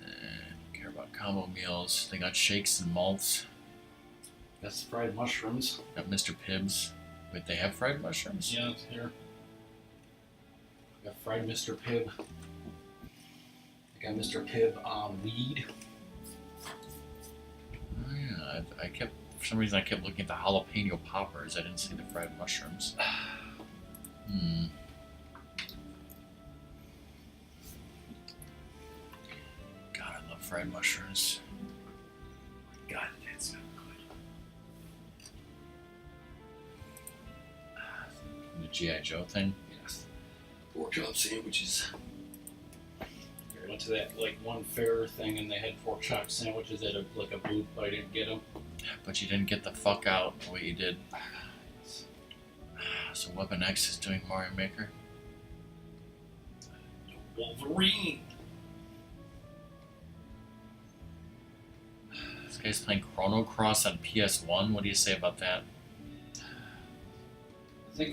[SPEAKER 1] And care about combo meals. They got shakes and malts.
[SPEAKER 2] That's fried mushrooms.
[SPEAKER 1] Got Mr. Pibbs. Wait, they have fried mushrooms?
[SPEAKER 2] Yeah, it's here. I got fried Mr. Pibb. I got Mr. Pibb on weed.
[SPEAKER 1] Oh yeah, I kept, for some reason I kept looking at the jalapeno poppers. I didn't see the fried mushrooms. God, I love fried mushrooms.
[SPEAKER 2] God, that's so good.
[SPEAKER 1] The G.I. Joe thing.
[SPEAKER 2] Yes. Pork chop sandwiches. I went to that like one fair thing and they had pork chop sandwiches at a booth, but I didn't get them.
[SPEAKER 1] But you didn't get the fuck out the way you did. So Weapon X is doing Mario Maker.
[SPEAKER 2] Wolverine.
[SPEAKER 1] This guy's playing Chrono Cross on PS1. What do you say about that?
[SPEAKER 2] I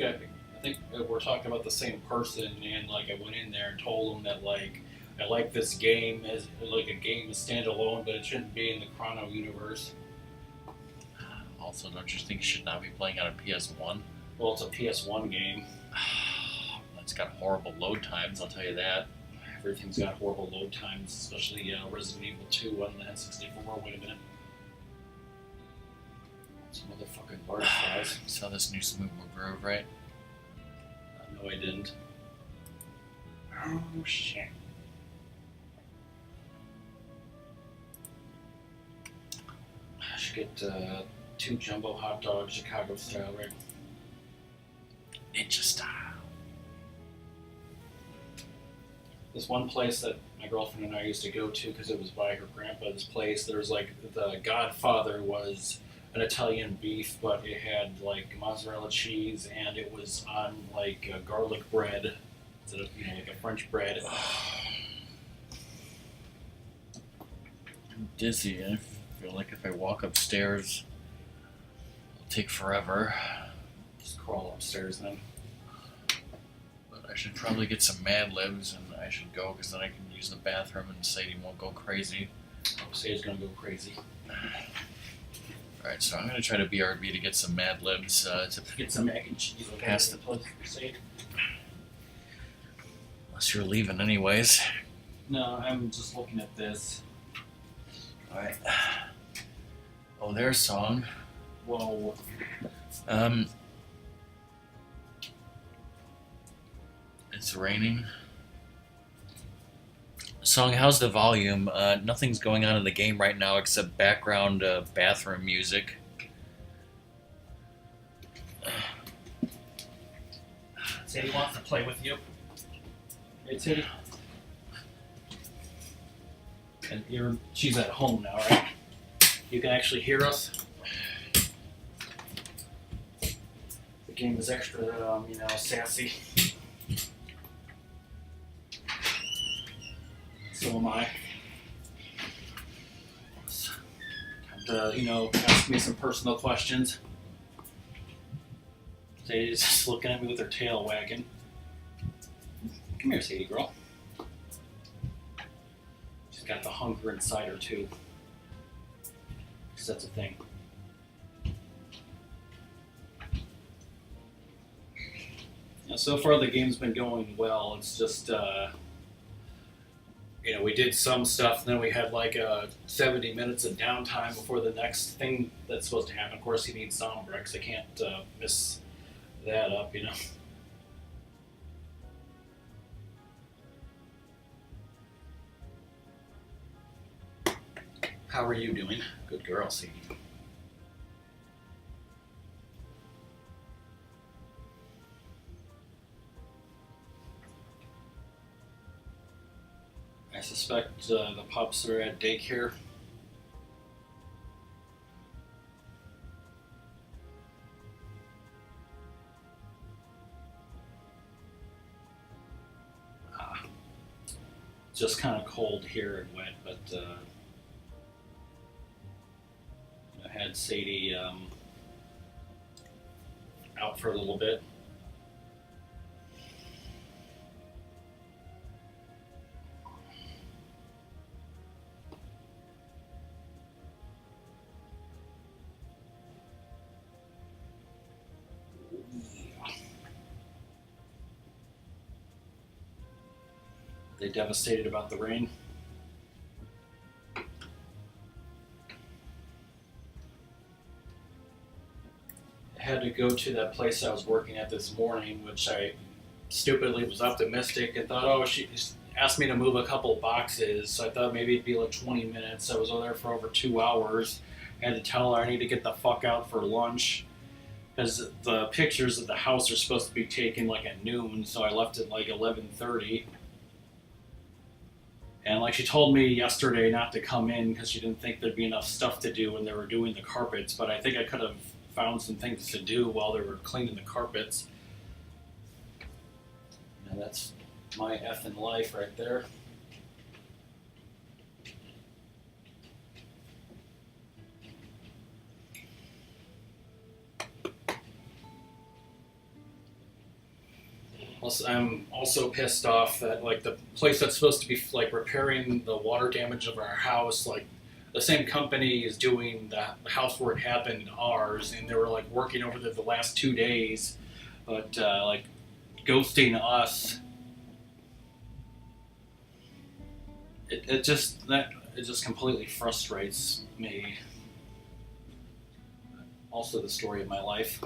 [SPEAKER 2] think we're talking about the same person, and like I went in there and told him that like I like this game as like a game is standalone, but it shouldn't be in the Chrono universe.
[SPEAKER 1] Also, don't you think you should not be playing on a PS1?
[SPEAKER 2] Well, it's a PS1 game.
[SPEAKER 1] It's got horrible load times, I'll tell you that.
[SPEAKER 2] Everything's got horrible load times, especially Resident Evil 2 on the N64. Wait a minute. Some motherfucking butterflies.
[SPEAKER 1] You saw this new Smooth Groove, right?
[SPEAKER 2] No, I didn't. Oh, shit. I should get 2 jumbo hot dogs, Chicago style, right?
[SPEAKER 1] Ninja style.
[SPEAKER 2] This one place that my girlfriend and I used to go to because it was by her grandpa's place, there was like the Godfather was an Italian beef, but it had like mozzarella cheese and it was on like garlic bread instead of like a French bread.
[SPEAKER 1] I'm dizzy. I feel like if I walk upstairs, it'll take forever.
[SPEAKER 2] Just crawl upstairs then.
[SPEAKER 1] But I should probably get some Mad Libs and I should go because then I can use the bathroom and Sadie won't go crazy.
[SPEAKER 2] Sadie's gonna go crazy.
[SPEAKER 1] Alright, so I'm going to try to BRB to get some Mad Libs to
[SPEAKER 2] Get some mac and cheese. Okay?
[SPEAKER 1] Pass the-
[SPEAKER 2] Sadie.
[SPEAKER 1] unless you're leaving anyways.
[SPEAKER 2] No, I'm just looking at this.
[SPEAKER 1] Alright. Oh, there's a song.
[SPEAKER 2] Whoa.
[SPEAKER 1] It's raining. Song, how's the volume? Nothing's going on in the game right now except background bathroom music.
[SPEAKER 2] Sadie wants to play with you. Hey, Sadie. And she's at home now, right? You can actually hear us. The game is extra, sassy. So am I. Time to, ask me some personal questions. Sadie's just looking at me with her tail wagging. Come here, Sadie girl. She's got the hunger inside her, too. Because that's a thing. Yeah, so far the game's been going well. It's just, we did some stuff, and then we had like 70 minutes of downtime before the next thing that's supposed to happen. Of course, you need sound breaks. I can't miss that up, How are you doing? Good girl, Sadie. I suspect the pups are at daycare. Just kind of cold here and wet, but I had Sadie out for a little bit. They devastated about the rain. I had to go to that place I was working at this morning, which I stupidly was optimistic and thought, oh, she asked me to move a couple boxes, so I thought maybe it'd be like 20 minutes. I was over there for over 2 hours. I had to tell her I need to get the fuck out for lunch because the pictures of the house are supposed to be taken like at noon, so I left at like 11:30. And like she told me yesterday not to come in because she didn't think there'd be enough stuff to do when they were doing the carpets, but I think I could have found some things to do while they were cleaning the carpets. And that's my effing life right there. I'm also pissed off that like the place that's supposed to be like repairing the water damage of our house, like the same company is doing the house where it happened, ours, and they were like working over there the last 2 days, but like ghosting us. It just completely frustrates me. Also, the story of my life.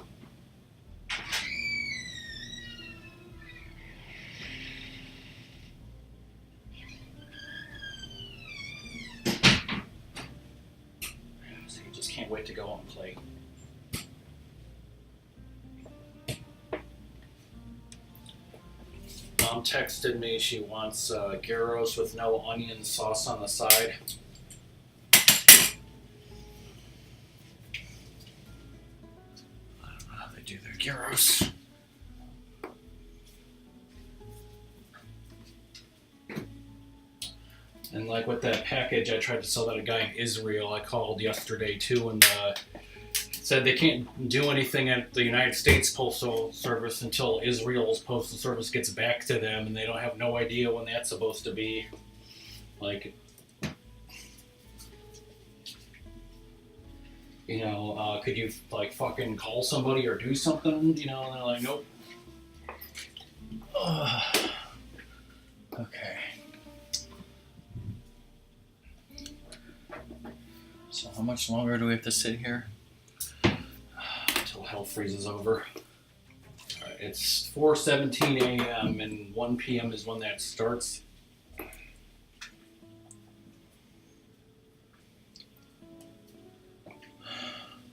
[SPEAKER 2] Can't wait to go out and play. Mom texted me she wants gyros with no onion sauce on the side.
[SPEAKER 1] I don't know how they do their gyros.
[SPEAKER 2] And like with that package I tried to sell that a guy in Israel, I called yesterday too, and said they can't do anything at the United States Postal Service until Israel's Postal Service gets back to them, and they don't have no idea when that's supposed to be. Like, you know, could you like fucking call somebody or do something? You know, and they're like, nope.
[SPEAKER 1] Okay. So how much longer do we have to sit here?
[SPEAKER 2] Until hell freezes over. It's 4:17 a.m. and 1 p.m. is when that starts.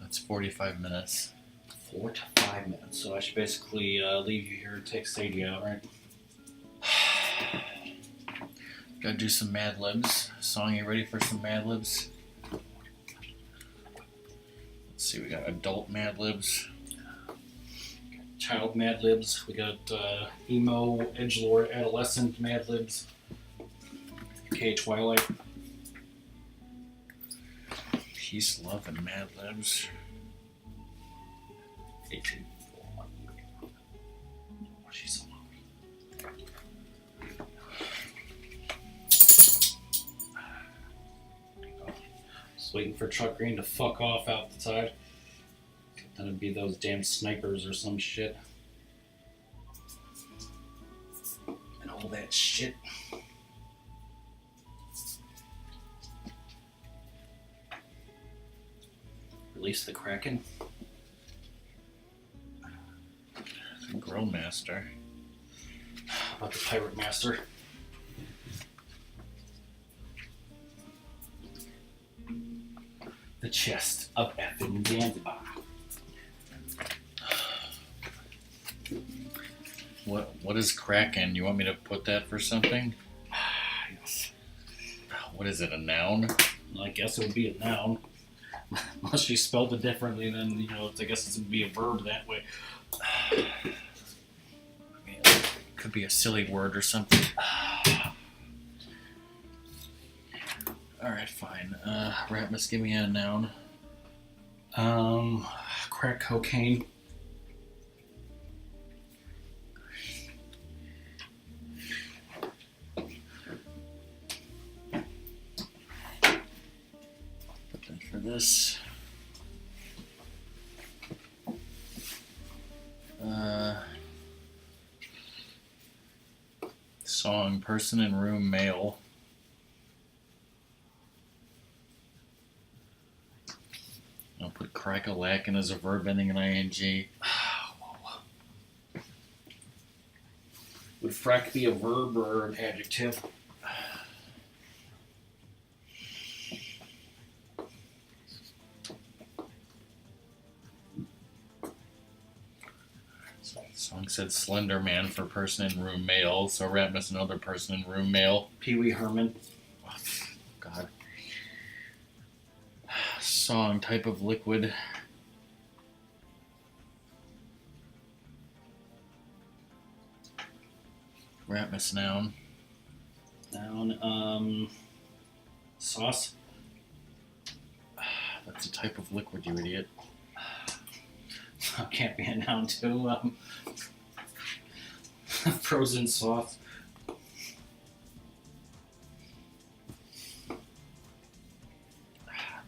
[SPEAKER 1] That's 45 minutes.
[SPEAKER 2] 4 to 5 minutes. So I should basically leave you here and take Sadie out, right?
[SPEAKER 1] Gotta do some Mad Libs. Song, you ready for some Mad Libs? Let's see, we got adult Mad Libs.
[SPEAKER 2] Child Mad Libs. We got emo, edgelord, adolescent Mad Libs. Okay, Twilight.
[SPEAKER 1] Peace, love, and Mad Libs.
[SPEAKER 2] 18. Oh, she's so hungry. Just waiting for Chuck Green to fuck off out the side. Then it'd be those damn snipers or some shit. And all that shit. Release the Kraken.
[SPEAKER 1] Grill Master.
[SPEAKER 2] How about the Pirate Master? The chest of effing Zanzibar.
[SPEAKER 1] What is Kraken? You want me to put that for something?
[SPEAKER 2] Yes.
[SPEAKER 1] What is it, a noun?
[SPEAKER 2] I guess it would be a noun. Unless she spelled it differently, then, I guess it would be a verb that way.
[SPEAKER 1] Could be a silly word or something. Alright, fine. Ratmus, give me a noun.
[SPEAKER 2] Crack cocaine.
[SPEAKER 1] Put that for this. Song, person in room, male. I'll put crack-a-lackin' as a verb ending in ing.
[SPEAKER 2] Would frack be a verb or an adjective?
[SPEAKER 1] Song said Slender Man for person in room, male. So Ratmus, another person in room, male.
[SPEAKER 2] Pee Wee Herman.
[SPEAKER 1] Oh, God. Song, type of liquid. Ratmus, noun.
[SPEAKER 2] Noun, sauce.
[SPEAKER 1] That's a type of liquid, you idiot.
[SPEAKER 2] Can't be a noun too. Frozen sauce.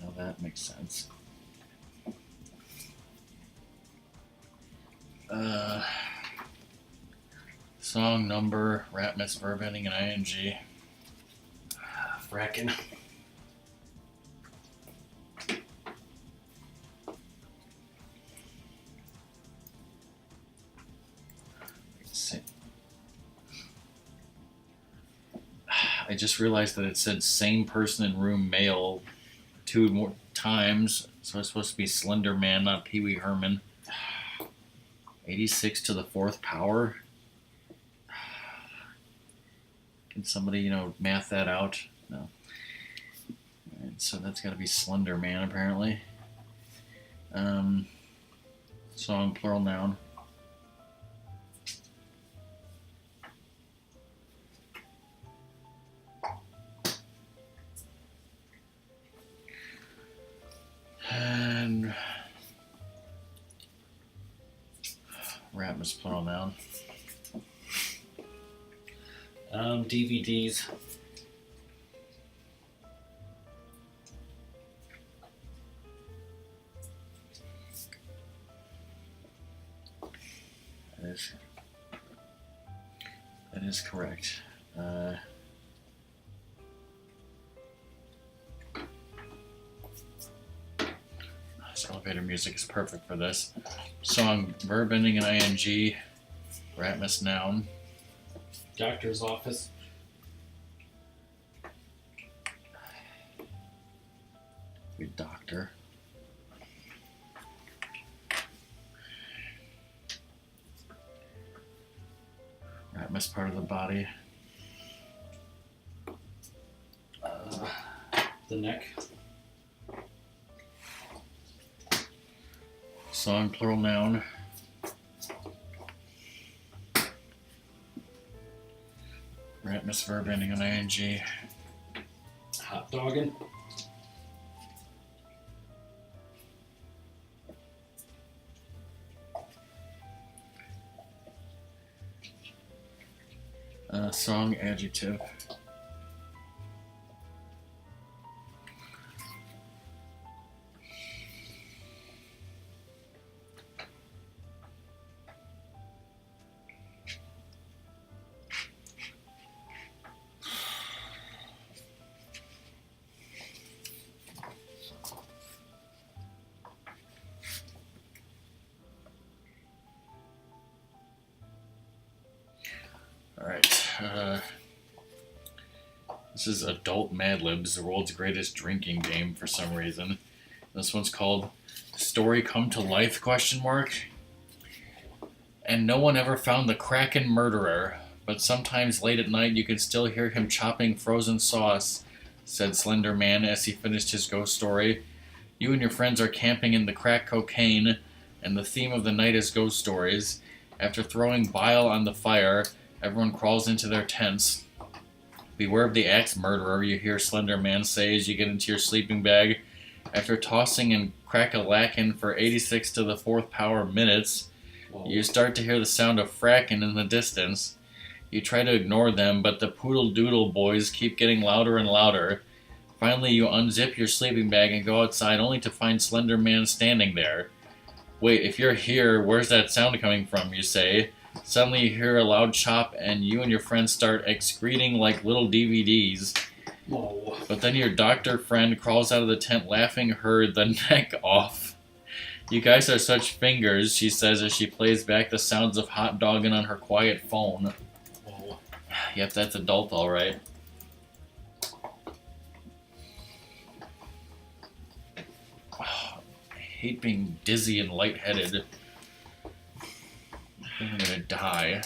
[SPEAKER 1] No, that makes sense. Song, number, Ratmus, verb ending in ing.
[SPEAKER 2] Frackin'.
[SPEAKER 1] I just realized that it said same person in room, male, 2 more times. So it's supposed to be Slender Man, not Pee Wee Herman. 86 to the 4th power. Can somebody, math that out? No. Alright, so that's got to be Slender Man, apparently. Song, plural noun. And Ratmus, plural noun.
[SPEAKER 2] DVDs.
[SPEAKER 1] That is correct. This elevator music is perfect for this. Song, verb ending in ing. Ratmus, noun.
[SPEAKER 2] Doctor's office.
[SPEAKER 1] Good doctor. Ratmus, part of the body.
[SPEAKER 2] The neck.
[SPEAKER 1] Song, plural noun. Ratmus, verb ending in ing.
[SPEAKER 2] Hot dogging.
[SPEAKER 1] Song, adjective. Alright, this is Adult Mad Libs, the world's greatest drinking game for some reason. This one's called Story Come to Life, question mark. And no one ever found the Kraken murderer, but sometimes late at night you can still hear him chopping frozen sauce, said Slender Man as he finished his ghost story. You and your friends are camping in the crack cocaine, and the theme of the night is ghost stories. After throwing bile on the fire, everyone crawls into their tents. Beware of the axe murderer, you hear Slender Man say as you get into your sleeping bag. After tossing and crack-a-lackin' for 86 to the 4th power minutes, you start to hear the sound of frackin' in the distance. You try to ignore them, but the Poodle Doodle boys keep getting louder and louder. Finally, you unzip your sleeping bag and go outside only to find Slender Man standing there. Wait, if you're here, where's that sound coming from, you say. Suddenly you hear a loud chop and you and your friends start excreting like little DVDs.
[SPEAKER 2] Whoa.
[SPEAKER 1] But then your doctor friend crawls out of the tent laughing her the neck off. You guys are such fingers, she says as she plays back the sounds of hot dogging on her quiet phone.
[SPEAKER 2] Whoa.
[SPEAKER 1] Yep, that's adult alright. I hate being dizzy and lightheaded. I think I'm gonna die.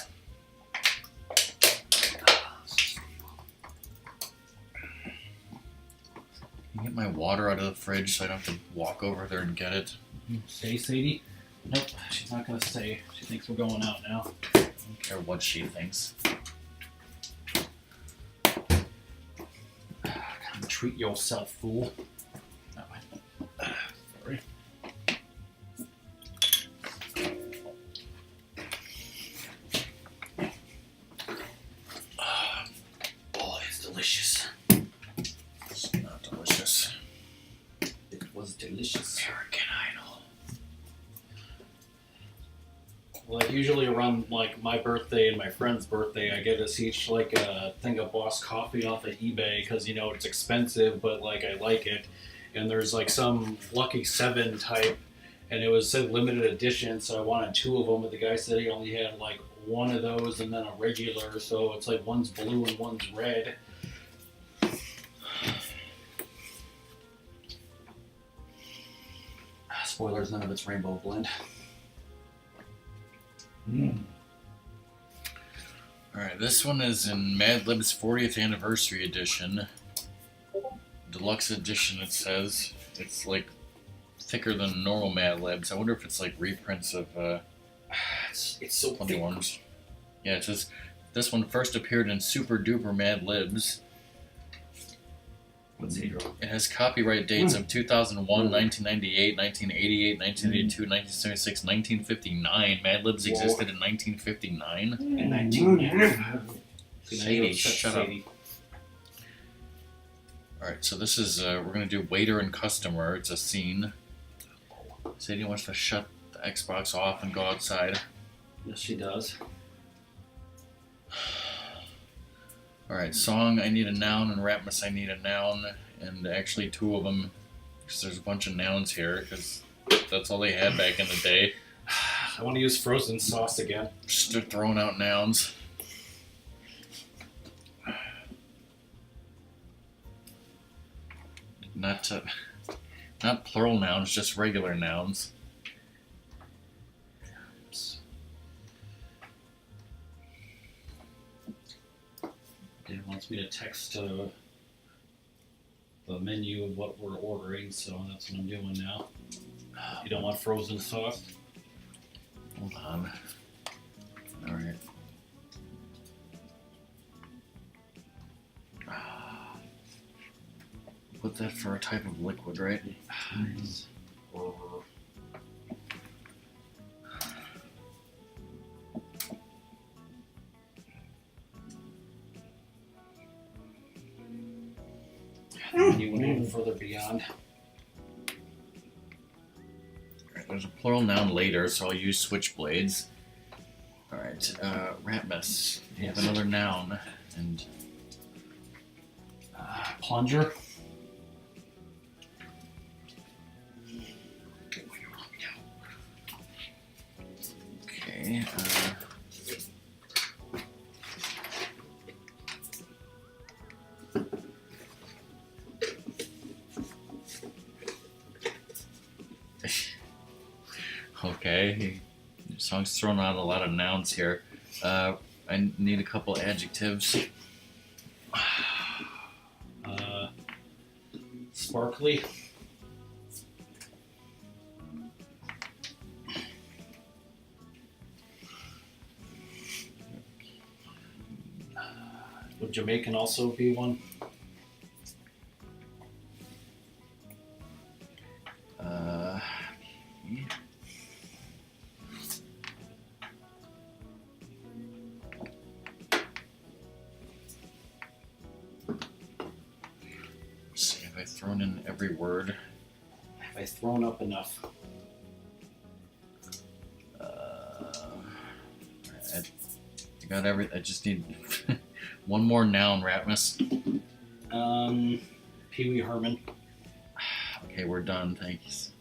[SPEAKER 1] Can you get my water out of the fridge so I don't have to walk over there and get it?
[SPEAKER 2] Stay, Sadie? Nope, she's not gonna stay. She thinks we're going out now.
[SPEAKER 1] I don't care what she thinks.
[SPEAKER 2] Come treat yourself, fool. Sorry. Oh, it's delicious.
[SPEAKER 1] It's not delicious.
[SPEAKER 2] It was delicious.
[SPEAKER 1] American Idol.
[SPEAKER 2] Like usually around like my birthday and my friend's birthday, I get us each like a thing of Boss coffee off of eBay because you know it's expensive, but like I like it. And there's like some Lucky 7 type, and it was said limited edition, so I wanted 2 of them. But the guy said he only had like 1 of those and then a regular, so it's like one's blue and one's red. Spoilers, none of it's rainbow blend.
[SPEAKER 1] Alright, this one is in Mad Lib's 40th anniversary edition. Deluxe edition, it says. It's like thicker than normal Mad Libs. I wonder if it's like reprints of
[SPEAKER 2] It's so
[SPEAKER 1] plenty
[SPEAKER 2] thick.
[SPEAKER 1] ones. Yeah, it says this one first appeared in Super Duper Mad Libs.
[SPEAKER 2] Let's see.
[SPEAKER 1] It has copyright dates of 2001, 1998, 1988, 1982, 1976, 1959. Mad Libs existed in 1959.
[SPEAKER 2] In 1995.
[SPEAKER 1] Sadie, shut up. Alright, so this is, we're going to do waiter and customer. It's a scene. Sadie wants to shut the Xbox off and go outside.
[SPEAKER 2] Yes, she does.
[SPEAKER 1] Alright, song, I need a noun, and Ratmus, I need a noun. And actually 2 of them, because there's a bunch of nouns here, because that's all they had back in the day.
[SPEAKER 2] I want to use frozen sauce again.
[SPEAKER 1] Just throwing out nouns. Not plural nouns, just regular nouns.
[SPEAKER 2] It wants me to text the menu of what we're ordering, so that's what I'm doing now. You don't want frozen sauce?
[SPEAKER 1] Hold on. Alright. Put that for a type of liquid, right?
[SPEAKER 2] Nice. You went even further beyond.
[SPEAKER 1] Alright, there's a plural noun later, so I'll use switchblades. Alright, Ratmus. You have another noun, and
[SPEAKER 2] Plunger.
[SPEAKER 1] okay, Okay. The song's throwing out a lot of nouns here. I need a couple adjectives.
[SPEAKER 2] Sparkly. Would Jamaican also be one?
[SPEAKER 1] Let's see, have I thrown in every word?
[SPEAKER 2] Have I thrown up enough?
[SPEAKER 1] I got I just need one more noun, Ratmus.
[SPEAKER 2] Pee Wee Herman.
[SPEAKER 1] Okay, we're done. Thanks.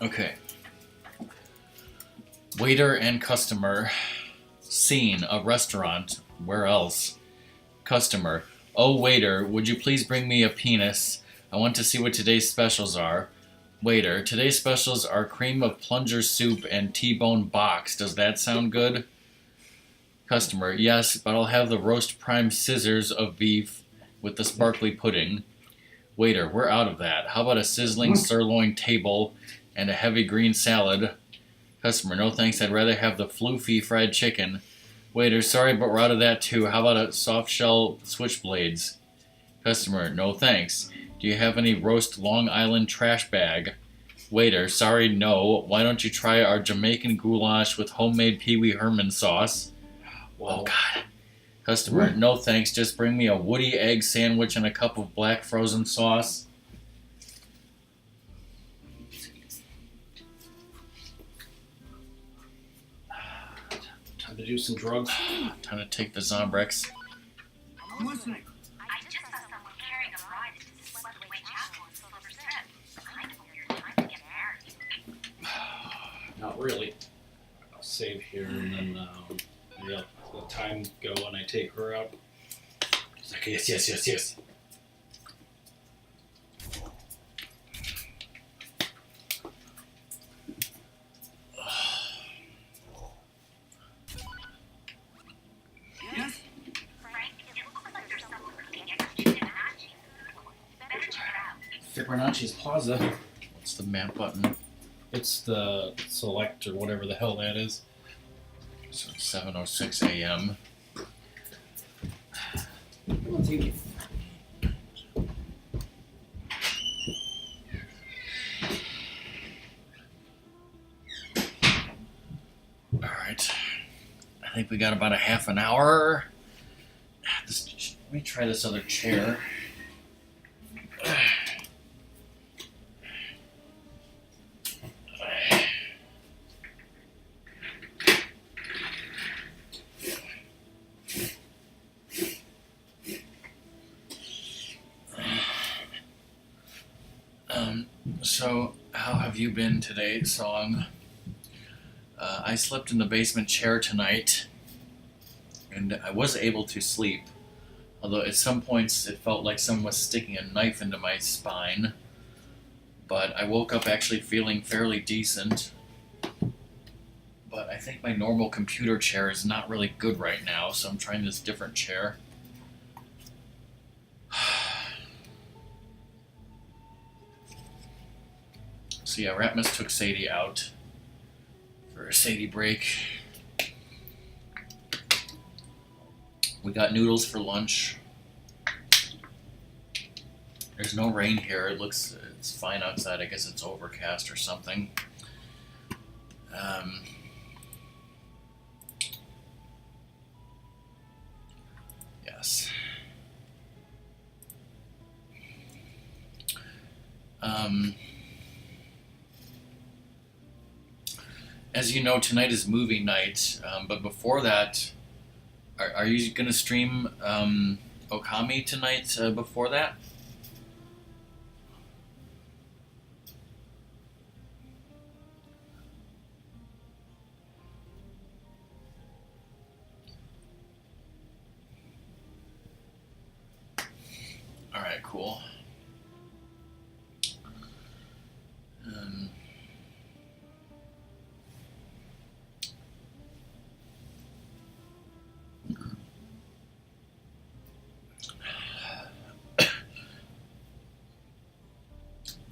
[SPEAKER 1] Okay. Waiter and customer. Scene, a restaurant. Where else? Customer. Oh, waiter, would you please bring me a penis? I want to see what today's specials are. Waiter, today's specials are cream of plunger soup and T-bone box. Does that sound good? Customer, yes, but I'll have the roast prime scissors of beef with the sparkly pudding. Waiter, we're out of that. How about a sizzling sirloin table and a heavy green salad? Customer, no thanks, I'd rather have the floofy fried chicken. Waiter, sorry, but we're out of that too. How about a soft shell switchblades? Customer, no thanks. Do you have any roast Long Island trash bag? Waiter, sorry, no. Why don't you try our Jamaican goulash with homemade Pee Wee Herman sauce?
[SPEAKER 2] Well,
[SPEAKER 1] Oh, God. Customer, no thanks. Just bring me a woody egg sandwich and a cup of black frozen sauce.
[SPEAKER 2] time to do some drugs.
[SPEAKER 1] Time to take the Zombrex.
[SPEAKER 4] I'm listening.
[SPEAKER 3] I just saw someone carrying a bride into the Sleepaway Chapel in Silver Strip. Kind of a weird time to get married.
[SPEAKER 2] Not really. I'll save here and then let the time go and I take her out. It's like, yes.
[SPEAKER 4] Yes?
[SPEAKER 3] Frank, it looks like there's someone cooking next to Fibonacci. Better check it out.
[SPEAKER 2] Fibonacci's Plaza.
[SPEAKER 1] What's the map button?
[SPEAKER 2] It's the select or whatever the hell that is.
[SPEAKER 1] So it's 7:06 a.m.
[SPEAKER 2] Come on, take it.
[SPEAKER 1] Alright. I think we got about a half an hour. Let me try this other chair. So, how have you been today, Song? I slept in the basement chair tonight, and I was able to sleep. Although at some points it felt like someone was sticking a knife into my spine. But I woke up actually feeling fairly decent. But I think my normal computer chair is not really good right now, so I'm trying this different chair. So yeah, Ratmus took Sadie out for a Sadie break. We got noodles for lunch. There's no rain here. It's fine outside. I guess it's overcast or something. Yes. As you know, tonight is movie night, but before that, are you going to stream Okami tonight before that? Alright, cool.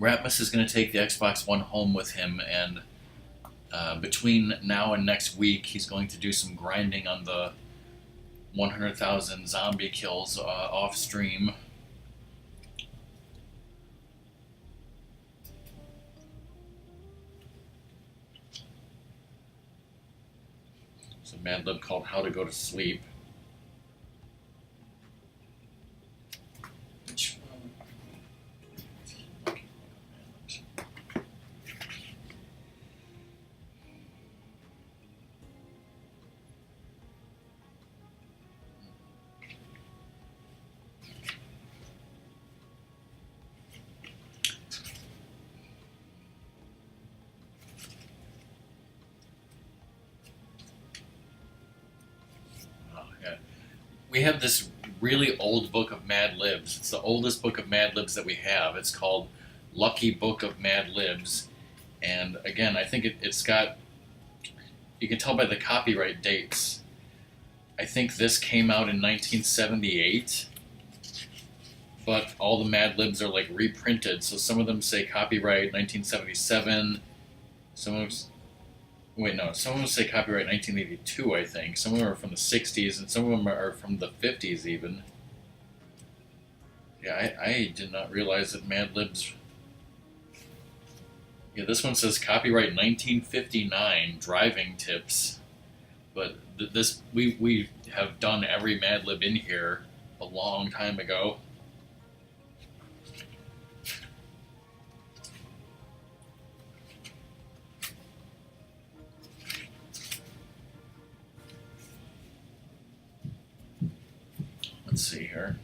[SPEAKER 1] Ratmus is going to take the Xbox One home with him, and between now and next week, he's going to do some grinding on the 100,000 zombie kills off stream. It's a Mad Lib called How to Go to Sleep. Which, we have this really old book of Mad Libs. It's the oldest book of Mad Libs that we have. It's called Lucky Book of Mad Libs. And again, I think it's got, you can tell by the copyright dates. I think this came out in 1978, but all the Mad Libs are like reprinted. So some of them say copyright 1977, some of them say copyright 1982, I think. Some of them are from the 60s, and some of them are from the 50s even. Yeah, I did not realize that Mad Libs... Yeah, this one says copyright 1959, driving tips. But this we have done every Mad Lib in here a long time ago. Let's see here.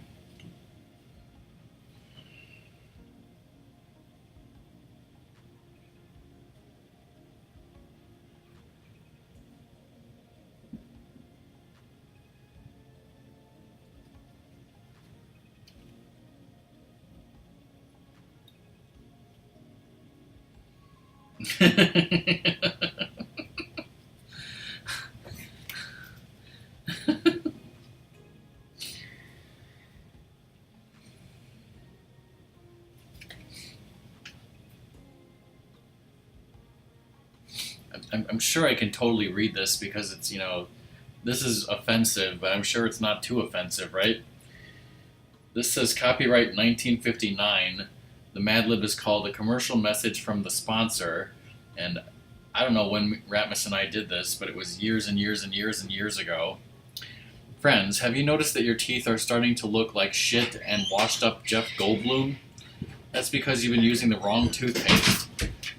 [SPEAKER 1] I'm sure I can totally read this because it's, this is offensive, but I'm sure it's not too offensive, right? This says copyright 1959. The Mad Lib is called A Commercial Message from the Sponsor. And I don't know when Ratmus and I did this, but it was years and years and years and years ago. Friends, have you noticed that your teeth are starting to look like shit and washed up Jeff Goldblum? That's because you've been using the wrong toothpaste.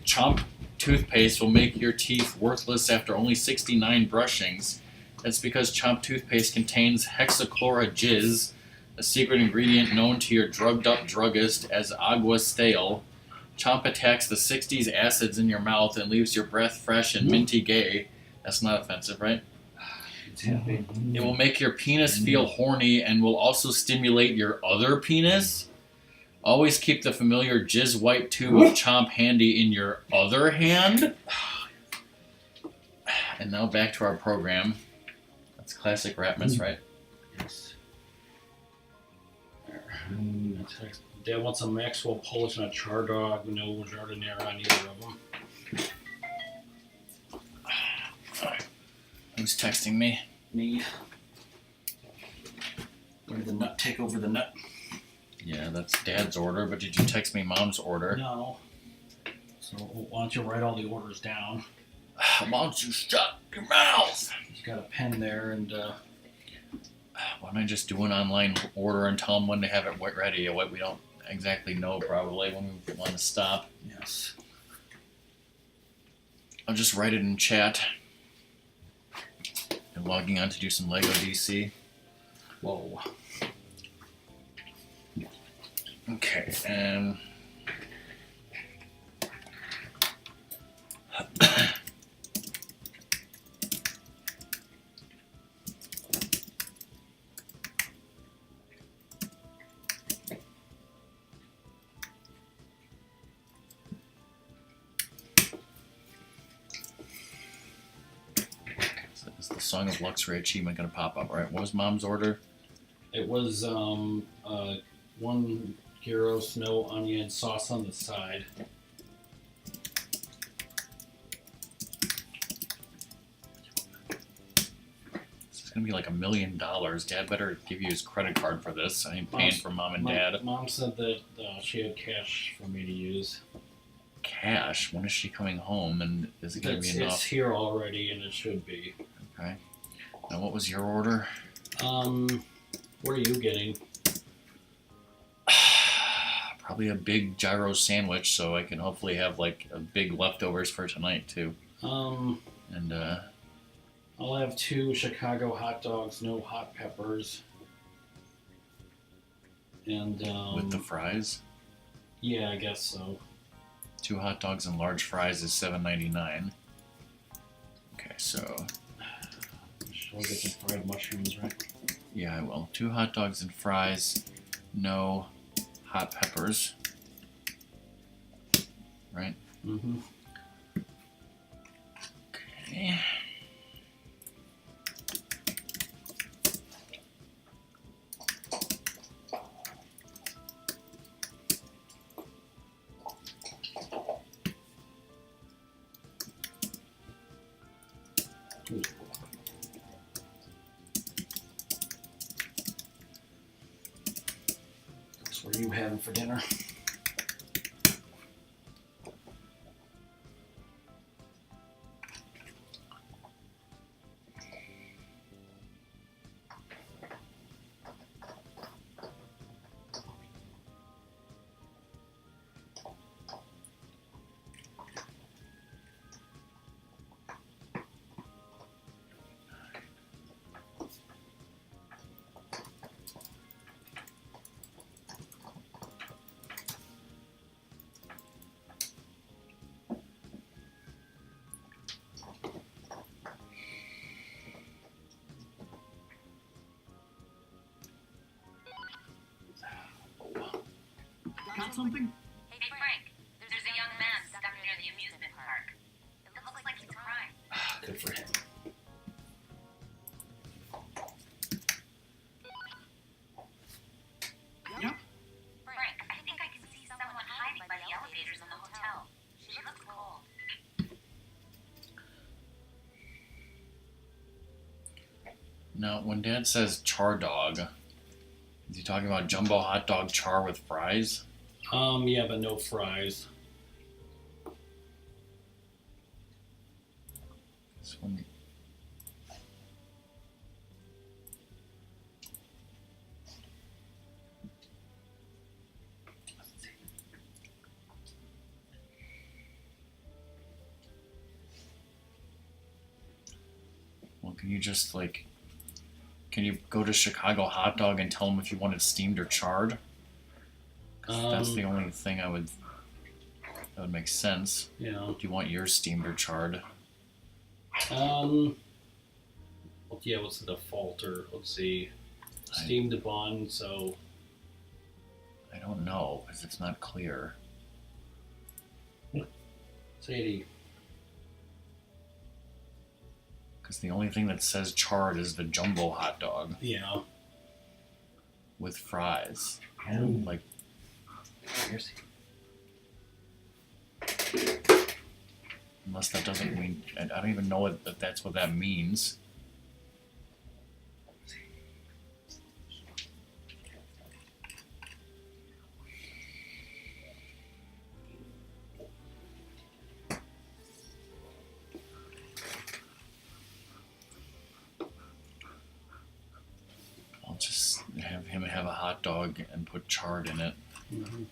[SPEAKER 1] Chomp toothpaste will make your teeth worthless after only 69 brushings. That's because Chomp toothpaste contains hexachlorojizz, a secret ingredient known to your drugged-up druggist as agua stale. Chomp attacks the 60s acids in your mouth and leaves your breath fresh and minty gay. That's not offensive, right?
[SPEAKER 2] It's happy.
[SPEAKER 1] It will make your penis feel horny and will also stimulate your other penis. Always keep the familiar jizz white tube of Chomp handy in your other hand. And now back to our program. That's classic Ratmus, right?
[SPEAKER 2] Yes. Dad wants a Maxwell Polish and a Char Dog. No Jardinier on either of them.
[SPEAKER 1] Who's texting me?
[SPEAKER 2] Me. Where did the nut take over the nut?
[SPEAKER 1] Yeah, that's Dad's order, but did you text me Mom's order?
[SPEAKER 2] No. So why don't you write all the orders down?
[SPEAKER 1] Why don't you shut your mouth?
[SPEAKER 2] He's got a pen there, and
[SPEAKER 1] Why don't I just do an online order and tell them when to have it ready? What we don't exactly know probably when we want to stop.
[SPEAKER 2] yes.
[SPEAKER 1] I'll just write it in chat. And logging on to do some Lego DC.
[SPEAKER 2] Whoa.
[SPEAKER 1] Okay, is the Song of Luxury achievement going to pop up? All right, what was Mom's order?
[SPEAKER 2] It was one gyros, no onion, sauce on the side.
[SPEAKER 1] It's gonna be like $1 million. Dad better give you his credit card for this. I ain't paying for mom and dad.
[SPEAKER 2] Mom said that she had cash for me to use.
[SPEAKER 1] Cash? When is she coming home? And is it gonna be
[SPEAKER 2] It's
[SPEAKER 1] enough?
[SPEAKER 2] here already, and it should be.
[SPEAKER 1] Okay. Now, what was your order?
[SPEAKER 2] What are you getting?
[SPEAKER 1] Probably a big gyro sandwich, so I can hopefully have like a big leftovers for tonight too. And
[SPEAKER 2] I'll have 2 Chicago hot dogs, no hot peppers. And
[SPEAKER 1] with the fries,
[SPEAKER 2] yeah, I guess so.
[SPEAKER 1] 2 hot dogs and large fries is $7.99. Okay, so
[SPEAKER 2] I'll get some fried mushrooms, right?
[SPEAKER 1] yeah, I will. 2 hot dogs and fries, no hot peppers. Right?
[SPEAKER 2] Mm-hmm.
[SPEAKER 1] Okay.
[SPEAKER 2] What are you having for dinner?
[SPEAKER 4] Got something?
[SPEAKER 3] Hey, Frank, there's a young man stuck near the amusement park. It looks like he's crying.
[SPEAKER 2] Good for him.
[SPEAKER 4] Yep.
[SPEAKER 3] Frank, I think I can see someone hiding by the elevators in the hotel. She looks cold.
[SPEAKER 1] Now, when Dad says char dog, is he talking about jumbo hot dog char with fries?
[SPEAKER 2] Yeah, but no fries.
[SPEAKER 1] This one. Well, can you just like, can you go to Chicago Hot Dog and tell them if you want it steamed or charred? 'Cause that's the only thing that would make sense.
[SPEAKER 2] Yeah.
[SPEAKER 1] Do you want yours steamed or charred?
[SPEAKER 2] Well, yeah, what's the default? Or let's see, steamed bun. So
[SPEAKER 1] I don't know because it's not clear.
[SPEAKER 2] Sadie.
[SPEAKER 1] Because the only thing that says charred is the jumbo hot dog
[SPEAKER 2] Yeah.
[SPEAKER 1] with fries. Like, unless that doesn't mean, I don't even know if that's what that means. I'll just have him have a hot dog and put chard in it.
[SPEAKER 2] Mm-hmm.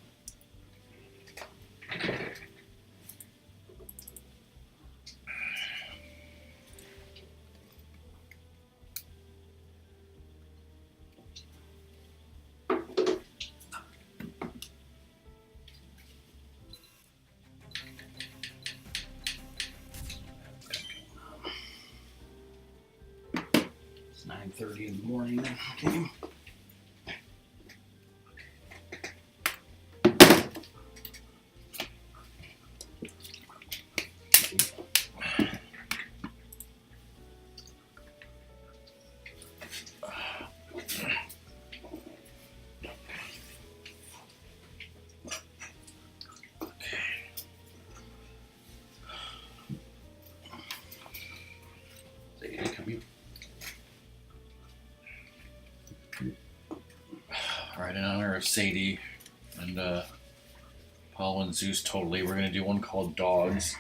[SPEAKER 2] It's 9:30 in the morning now. Okay.
[SPEAKER 1] Sadie and Paul and Zeus totally. We're gonna do one called Dogs,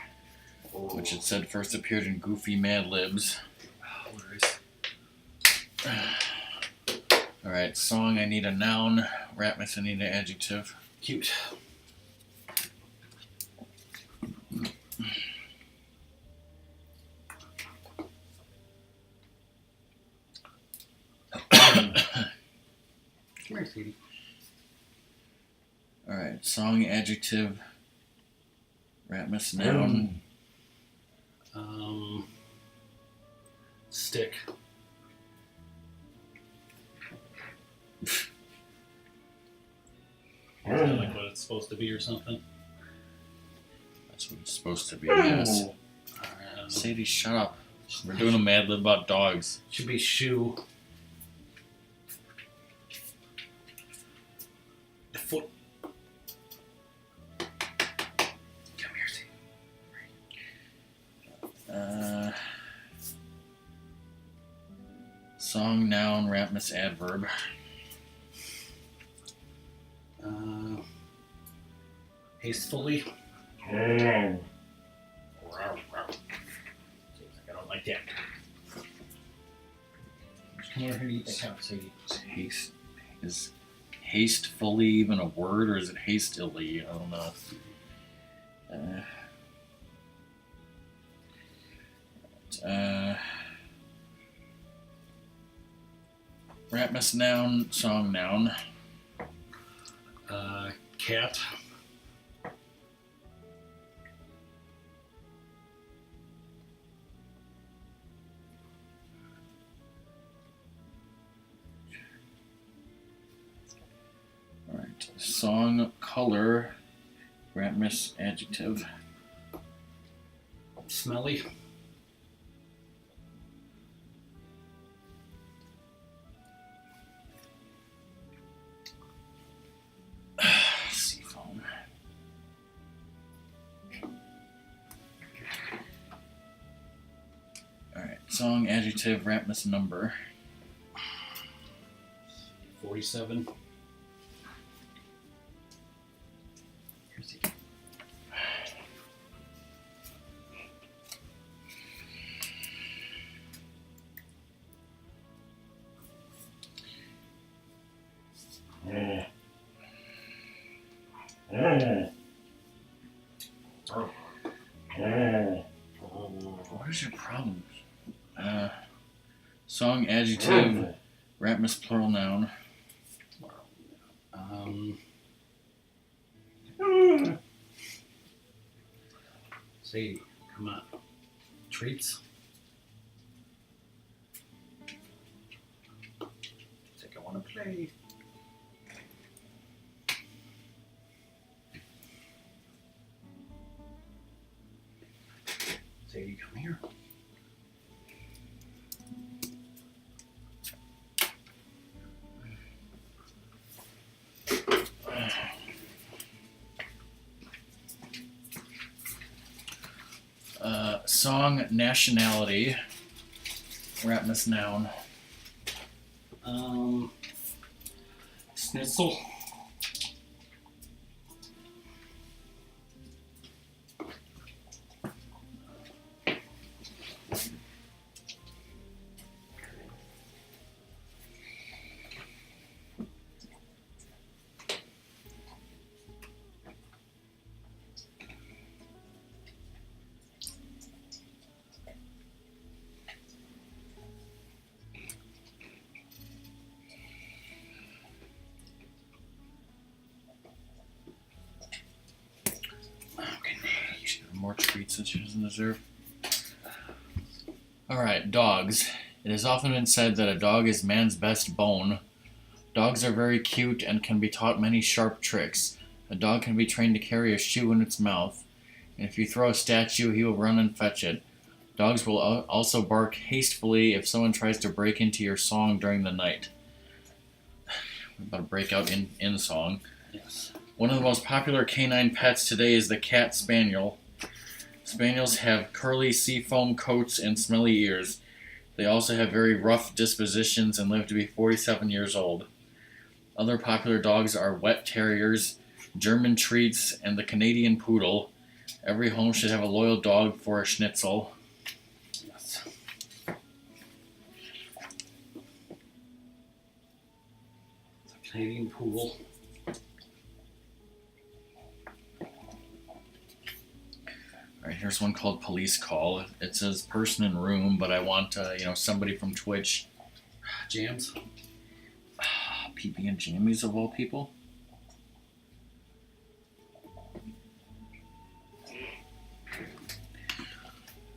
[SPEAKER 1] which it said first appeared in Goofy Mad Libs. Alright, song I need a noun, Ratmus I need an adjective.
[SPEAKER 2] Cute. Come here, Sadie.
[SPEAKER 1] Alright, song adjective, Ratmus noun.
[SPEAKER 2] Stick. Is that like what it's supposed to be or something?
[SPEAKER 1] That's what it's supposed to be, yes. Sadie, shut up. We're doing a Mad Lib about dogs.
[SPEAKER 2] Should be shoe. The foot. Come here, Sadie.
[SPEAKER 1] Song, noun, Ratmus, adverb.
[SPEAKER 2] Hastefully. I don't like that. Come over here and eat that couch, Sadie.
[SPEAKER 1] Is hastefully even a word, or is it hastily? I don't know. Ratmus noun, song noun.
[SPEAKER 2] Cat.
[SPEAKER 1] Alright, song, color, Ratmus, adjective.
[SPEAKER 2] Smelly.
[SPEAKER 1] Seafoam. Alright, song, adjective, Ratmus, number.
[SPEAKER 2] 47. Here's the
[SPEAKER 1] What is your problem? Song, adjective, Ratmus, plural noun.
[SPEAKER 2] Sadie, come on. Treats. It's like I want to play. Sadie, come here.
[SPEAKER 1] Song, nationality, Ratmus, noun.
[SPEAKER 2] Schnitzel.
[SPEAKER 1] More treats that she doesn't deserve. Alright, dogs. It has often been said that a dog is man's best bone. Dogs are very cute and can be taught many sharp tricks. A dog can be trained to carry a shoe in its mouth, and if you throw a statue, he will run and fetch it. Dogs will also bark hastily if someone tries to break into your song during the night. We're about to break out in song.
[SPEAKER 2] Yes.
[SPEAKER 1] One of the most popular canine pets today is the cat spaniel. Spaniels have curly seafoam coats and smelly ears. They also have very rough dispositions and live to be 47 years old. Other popular dogs are wet terriers, German treats, and the Canadian poodle. Every home should have a loyal dog for a schnitzel.
[SPEAKER 2] Yes. It's a Canadian poodle.
[SPEAKER 1] All right, here's one called Police Call. It says person in room, but I want somebody from Twitch.
[SPEAKER 2] Jams.
[SPEAKER 1] PB and Jammies of all people.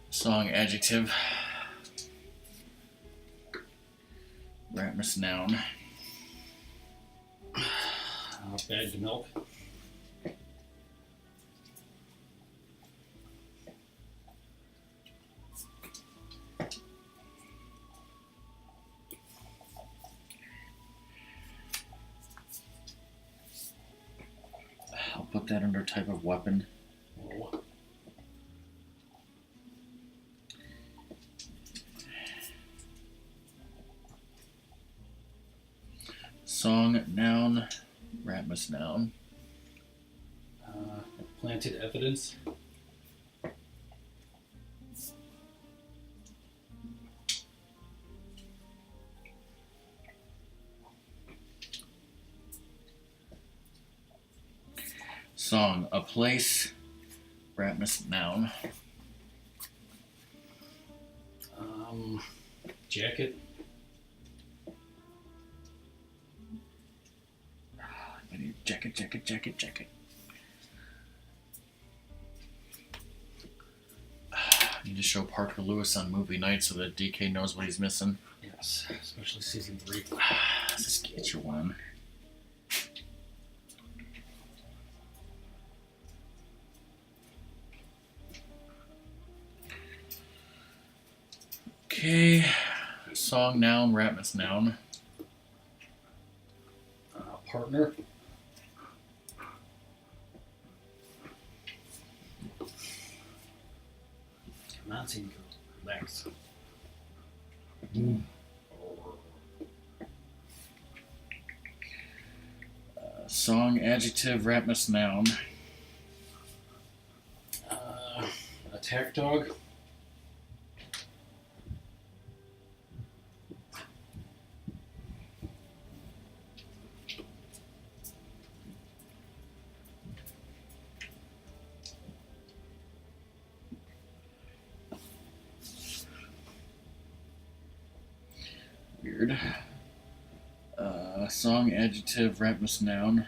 [SPEAKER 1] Song adjective. Ratmus noun.
[SPEAKER 2] Bagged milk.
[SPEAKER 1] I'll put that under type of weapon.
[SPEAKER 2] Oh.
[SPEAKER 1] Song noun. Ratmus noun.
[SPEAKER 2] Planted evidence.
[SPEAKER 1] Song a place. Ratmus noun.
[SPEAKER 2] Jacket.
[SPEAKER 1] I need jacket. I need to show Parker Lewis on movie night so that DK knows what he's missing.
[SPEAKER 2] Yes, especially season 3.
[SPEAKER 1] Saskatchewan. Okay. Song noun, Ratmus noun.
[SPEAKER 2] Partner. Come on, Cinco. Relax.
[SPEAKER 1] Song adjective, Ratmus noun.
[SPEAKER 2] Attack dog.
[SPEAKER 1] Weird. Song adjective, Ratmus noun.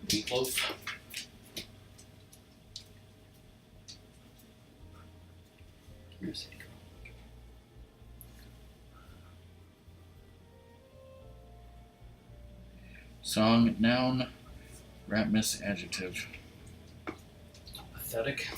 [SPEAKER 2] Meatloaf. Here's Cinco.
[SPEAKER 1] Song noun, Ratmus adjective.
[SPEAKER 2] Pathetic.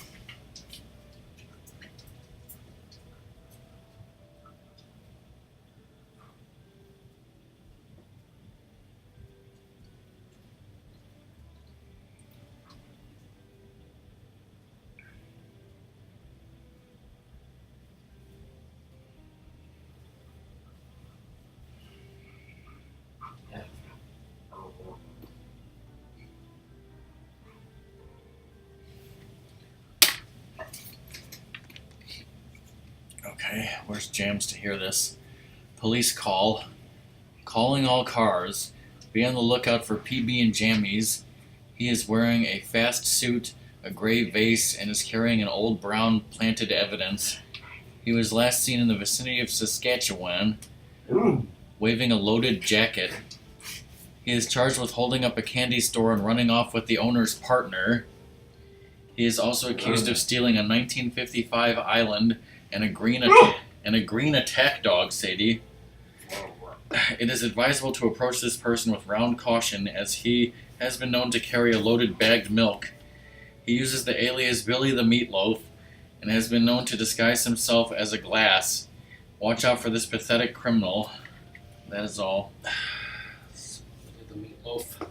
[SPEAKER 1] Okay, where's Jams to hear this? Police call. Calling all cars. Be on the lookout for PB and Jammies. He is wearing a fast suit, a gray vase, and is carrying an old brown planted evidence. He was last seen in the vicinity of Saskatchewan, waving a loaded jacket. He is charged with holding up a candy store and running off with the owner's partner. He is also accused of stealing a 1955 Island and a green attack dog, Sadie. It is advisable to approach this person with round caution, as he has been known to carry a loaded bagged milk. He uses the alias Billy the Meatloaf and has been known to disguise himself as a glass. Watch out for this pathetic criminal. That is all.
[SPEAKER 2] The meatloaf.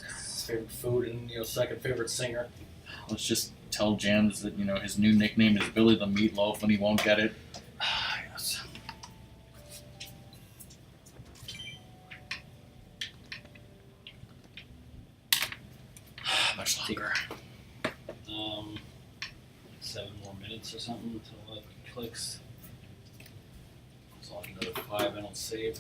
[SPEAKER 2] His favorite food and second favorite singer.
[SPEAKER 1] Let's just tell Jams that his new nickname is Billy the Meatloaf and he won't get it. much longer?
[SPEAKER 2] 7 more minutes or something until it clicks. So I'll another 5 and it'll save.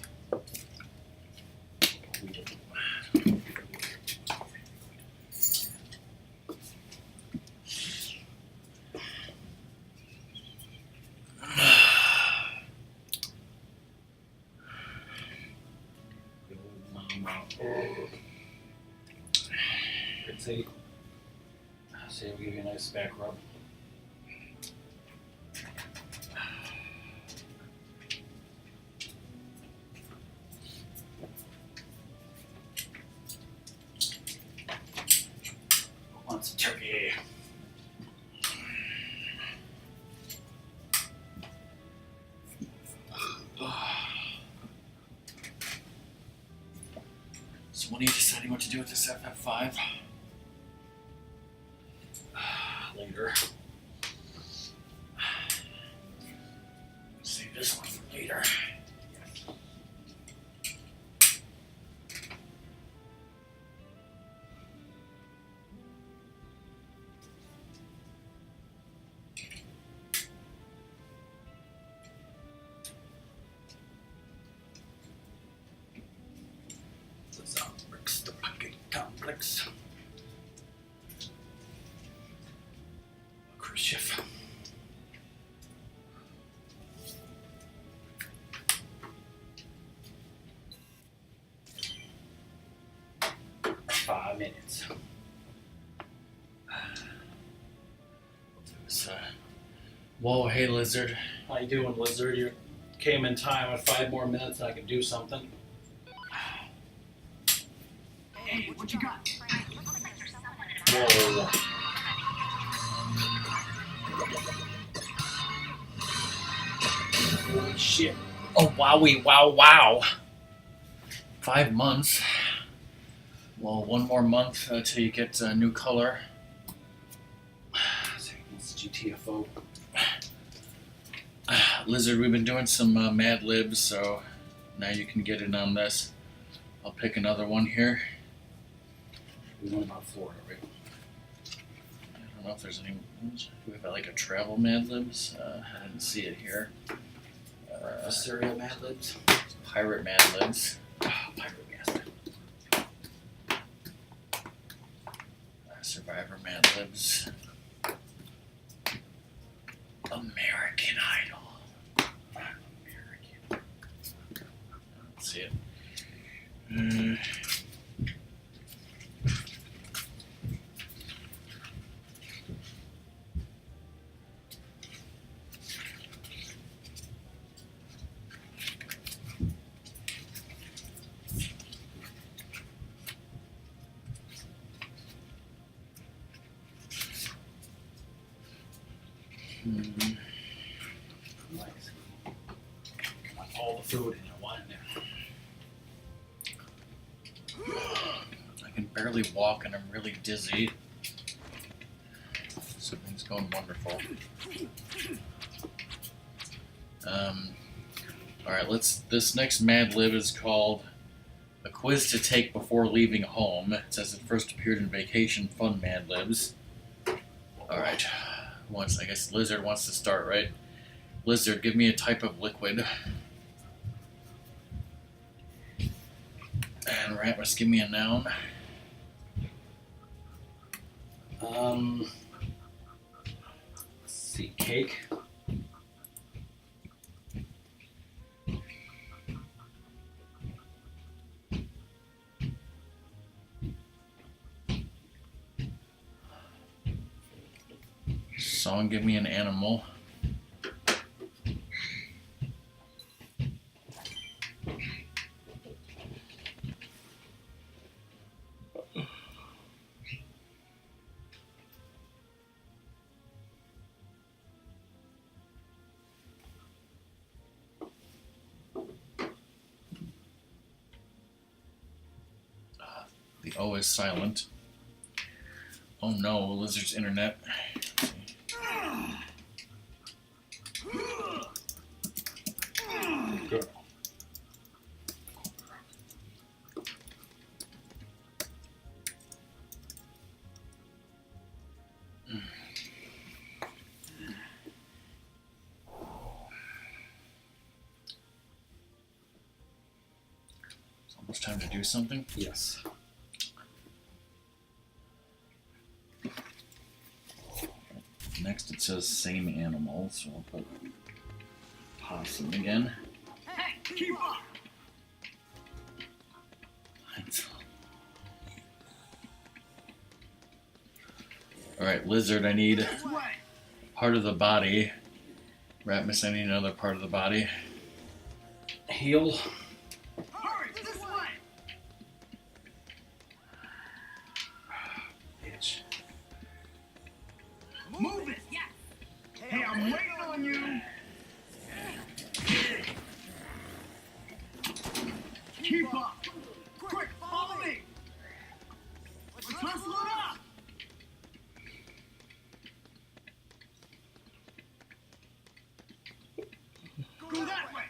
[SPEAKER 2] See, we'll give you a nice back rub. Who wants a turkey?
[SPEAKER 1] So when are you deciding what to do with this FF5?
[SPEAKER 2] Later.
[SPEAKER 1] Save this one for later.
[SPEAKER 2] The pocket complex. Cruise ship. Five minutes.
[SPEAKER 1] Whoa, hey Lizard.
[SPEAKER 2] How you doing, Lizard? You came in time with 5 more minutes and I can do something.
[SPEAKER 4] Hey, what you got?
[SPEAKER 3] Looks like there's someone in a
[SPEAKER 2] Whoa. Holy shit.
[SPEAKER 1] Oh, wowie, wow. 5 months. Well, 1 more month till you get a new color.
[SPEAKER 2] It's GTFO.
[SPEAKER 1] Lizard, we've been doing some Mad Libs, so now you can get in on this. I'll pick another one here.
[SPEAKER 2] We know about Florida, right?
[SPEAKER 1] I don't know if there's any. Do we have like a travel Mad Libs? I didn't see it here.
[SPEAKER 2] Cereal Mad Libs.
[SPEAKER 1] Pirate Mad Libs.
[SPEAKER 2] Pirate Master.
[SPEAKER 1] Survivor Mad Libs. American Idol.
[SPEAKER 2] American.
[SPEAKER 1] Let's see it.
[SPEAKER 2] Nice. Got all the food in I want in there.
[SPEAKER 1] I can barely walk and I'm really dizzy. So everything's going wonderful. Alright, this next Mad Lib is called A Quiz to Take Before Leaving Home. It says it first appeared in Vacation Fun Mad Libs. Alright. I guess Lizard wants to start, right? Lizard, give me a type of liquid. And Ratmus, give me a noun.
[SPEAKER 2] Let's see, cake.
[SPEAKER 1] Song, give me an animal. The O is silent. Oh no, Lizard's internet.
[SPEAKER 2] Girl.
[SPEAKER 1] time to do something?
[SPEAKER 2] Yes.
[SPEAKER 1] Next it says same animal, so I'll put possum again.
[SPEAKER 4] Hey, keep up!
[SPEAKER 1] Alright, lizard, I need
[SPEAKER 4] This way!
[SPEAKER 1] part of the body. Ratmus, I need another part of the body.
[SPEAKER 2] Heal.
[SPEAKER 4] Hurry, this way!
[SPEAKER 2] Bitch.
[SPEAKER 4] Move it! Yes! Hey, I'm waiting on you! Keep up! Quick, follow me! Let's hustle it up! Go that way!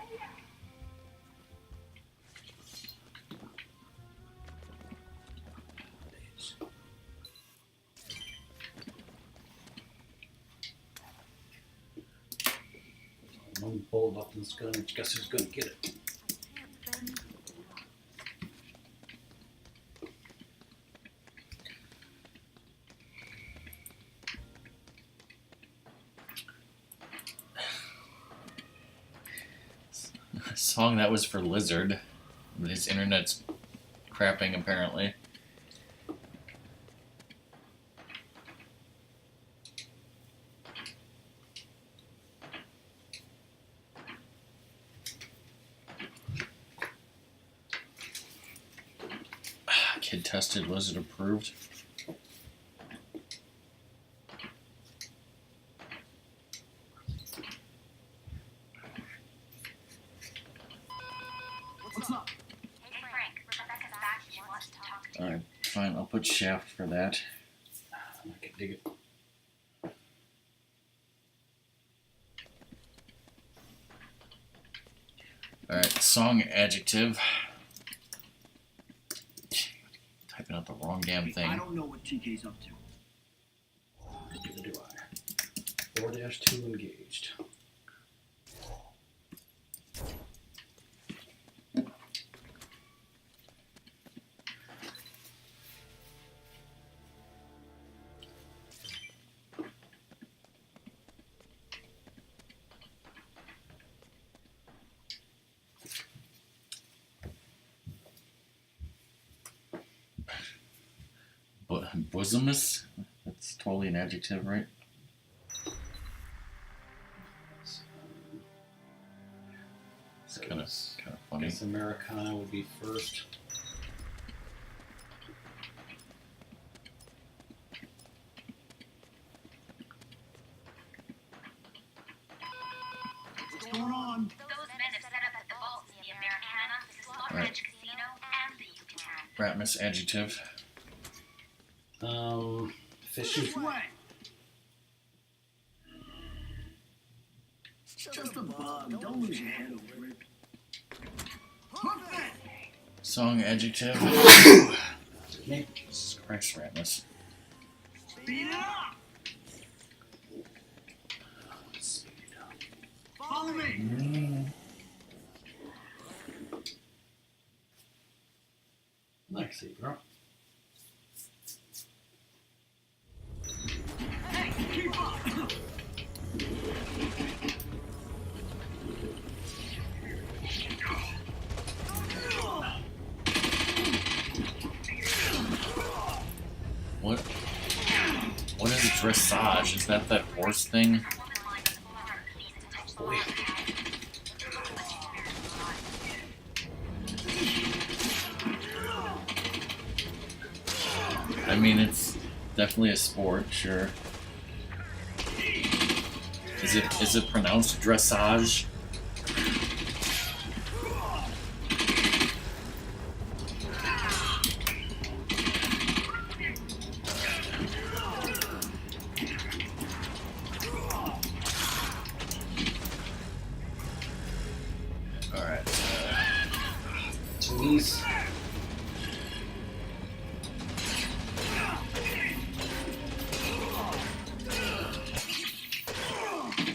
[SPEAKER 2] One bullet up in this gun. Guess who's gonna get it?
[SPEAKER 5] I can't thank you enough.
[SPEAKER 1] Song that was for Lizard. His internet's crapping apparently. Kid tested, Lizard approved.
[SPEAKER 4] What's up?
[SPEAKER 3] Hey Frank, Rebecca's back. She wants to talk to you.
[SPEAKER 1] Alright, fine, I'll put Shaft for that.
[SPEAKER 2] I can dig it.
[SPEAKER 1] Alright, song adjective. Typing out the wrong damn
[SPEAKER 4] I
[SPEAKER 1] thing.
[SPEAKER 4] don't know what TK's up to.
[SPEAKER 2] Neither do I. 4-2 engaged.
[SPEAKER 1] Bosomous? That's totally an adjective, right? It's kind of
[SPEAKER 2] I
[SPEAKER 1] funny.
[SPEAKER 2] guess Americana would be first.
[SPEAKER 4] What's going on?
[SPEAKER 3] Those men have set up at the vaults in the Americana, the Slot
[SPEAKER 1] Right.
[SPEAKER 3] Ridge Casino, and the Yucatan.
[SPEAKER 1] Ratmus adjective.
[SPEAKER 2] Fishy.
[SPEAKER 4] This way! Just a bug. Don't lose your head over it. Hoof it!
[SPEAKER 1] Song adjective. Jesus Christ, Ratmus.
[SPEAKER 4] Speed it up!
[SPEAKER 2] Speed it up.
[SPEAKER 4] Follow me!
[SPEAKER 2] Nice, bro.
[SPEAKER 4] Hey, keep up!
[SPEAKER 1] What? What is dressage? Is that horse thing?
[SPEAKER 3] A woman lying on the floor needs to touch the log pad.
[SPEAKER 1] I mean, it's definitely a sport, sure. Is it pronounced dressage? Alright.
[SPEAKER 2] Denise.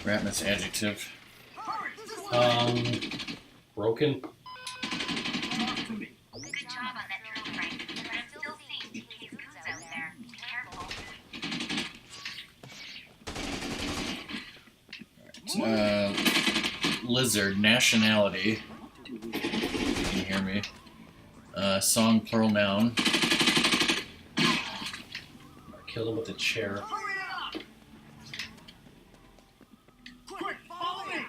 [SPEAKER 1] Ratmus adjective.
[SPEAKER 4] Hurry! This way!
[SPEAKER 2] Broken.
[SPEAKER 4] Talk to me.
[SPEAKER 3] Good job.
[SPEAKER 1] Lizard, nationality. You can hear me. Song, plural noun.
[SPEAKER 2] I killed him with a chair.
[SPEAKER 4] Hurry up! Quick, follow me!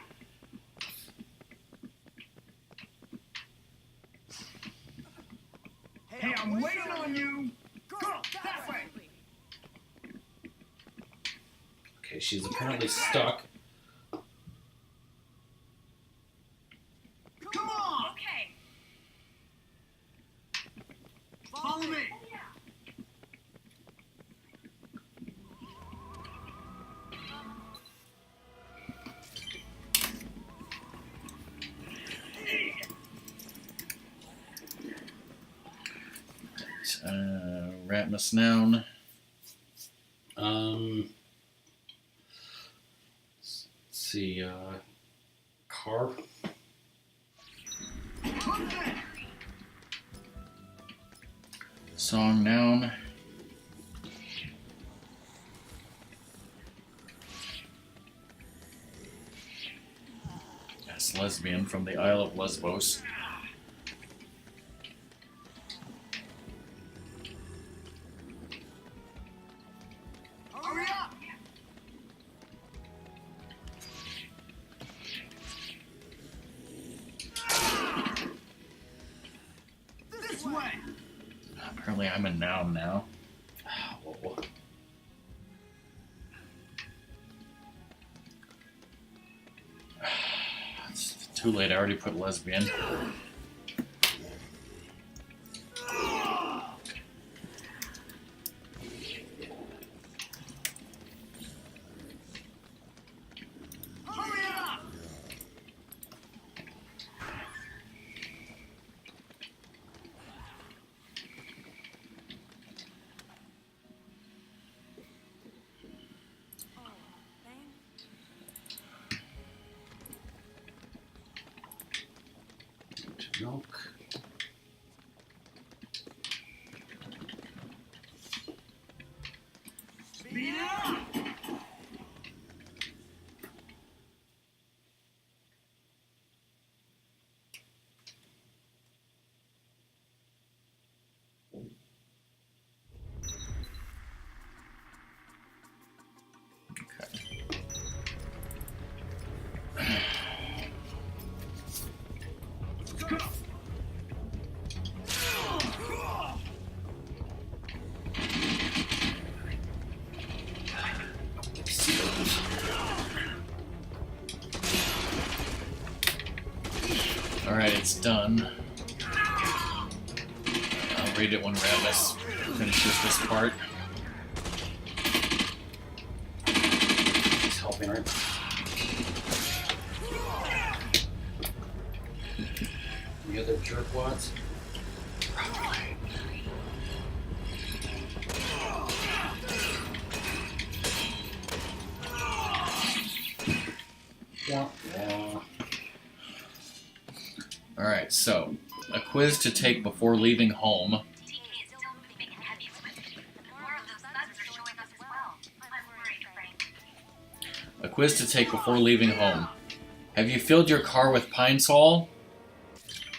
[SPEAKER 4] Hey, I'm waiting on you! Go! That way!
[SPEAKER 2] Okay, she's apparently stuck.
[SPEAKER 4] Come on!
[SPEAKER 3] Okay.
[SPEAKER 4] Follow me!
[SPEAKER 1] Ratmus noun.
[SPEAKER 2] Let's see, car.
[SPEAKER 4] Hook that!
[SPEAKER 1] Song, noun. That's lesbian from the Isle of Lesbos.
[SPEAKER 4] Hurry up! This way!
[SPEAKER 1] Apparently I'm a noun now.
[SPEAKER 2] Whoa.
[SPEAKER 1] It's too late, I already put lesbian.
[SPEAKER 4] Hurry up!
[SPEAKER 5] Oh, thank
[SPEAKER 2] Milk.
[SPEAKER 4] Speed it up!
[SPEAKER 1] Alright, it's done. I'll read it when Ratmus finishes this part.
[SPEAKER 2] He's helping her. The other jerkwads. Wah, wah.
[SPEAKER 1] Alright, so, a quiz to take before leaving home.
[SPEAKER 3] TK is still moving in heavy equipment. More of those thugs are showing us as well. I'm worried, Frank.
[SPEAKER 1] A quiz to take before leaving home. Have you filled your car with pine sol?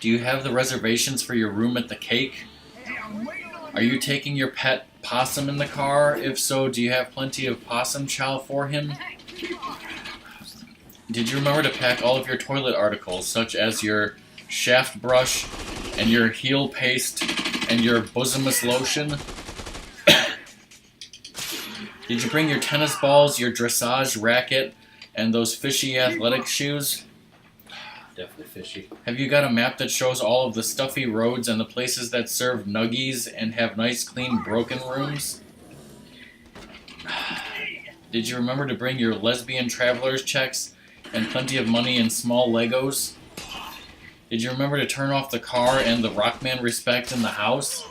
[SPEAKER 1] Do you have the reservations for your room at the Cake?
[SPEAKER 4] Hey, I'm waiting on
[SPEAKER 1] Are you taking your pet possum in the car? If so, do you have plenty of possum chow for him? Did you remember to pack all of your toilet articles, such as your shaft brush, and your heel paste, and your bosomous lotion? Did you bring your tennis balls, your dressage racket, and those fishy athletic shoes?
[SPEAKER 2] Definitely fishy.
[SPEAKER 1] Have you got a map that shows all of the stuffy roads and the places that serve nuggies and have nice, clean, broken rooms? Did you remember to bring your lesbian traveler's checks and plenty of money in small Legos? Did you remember to turn off the car and the RockMan respect in the house?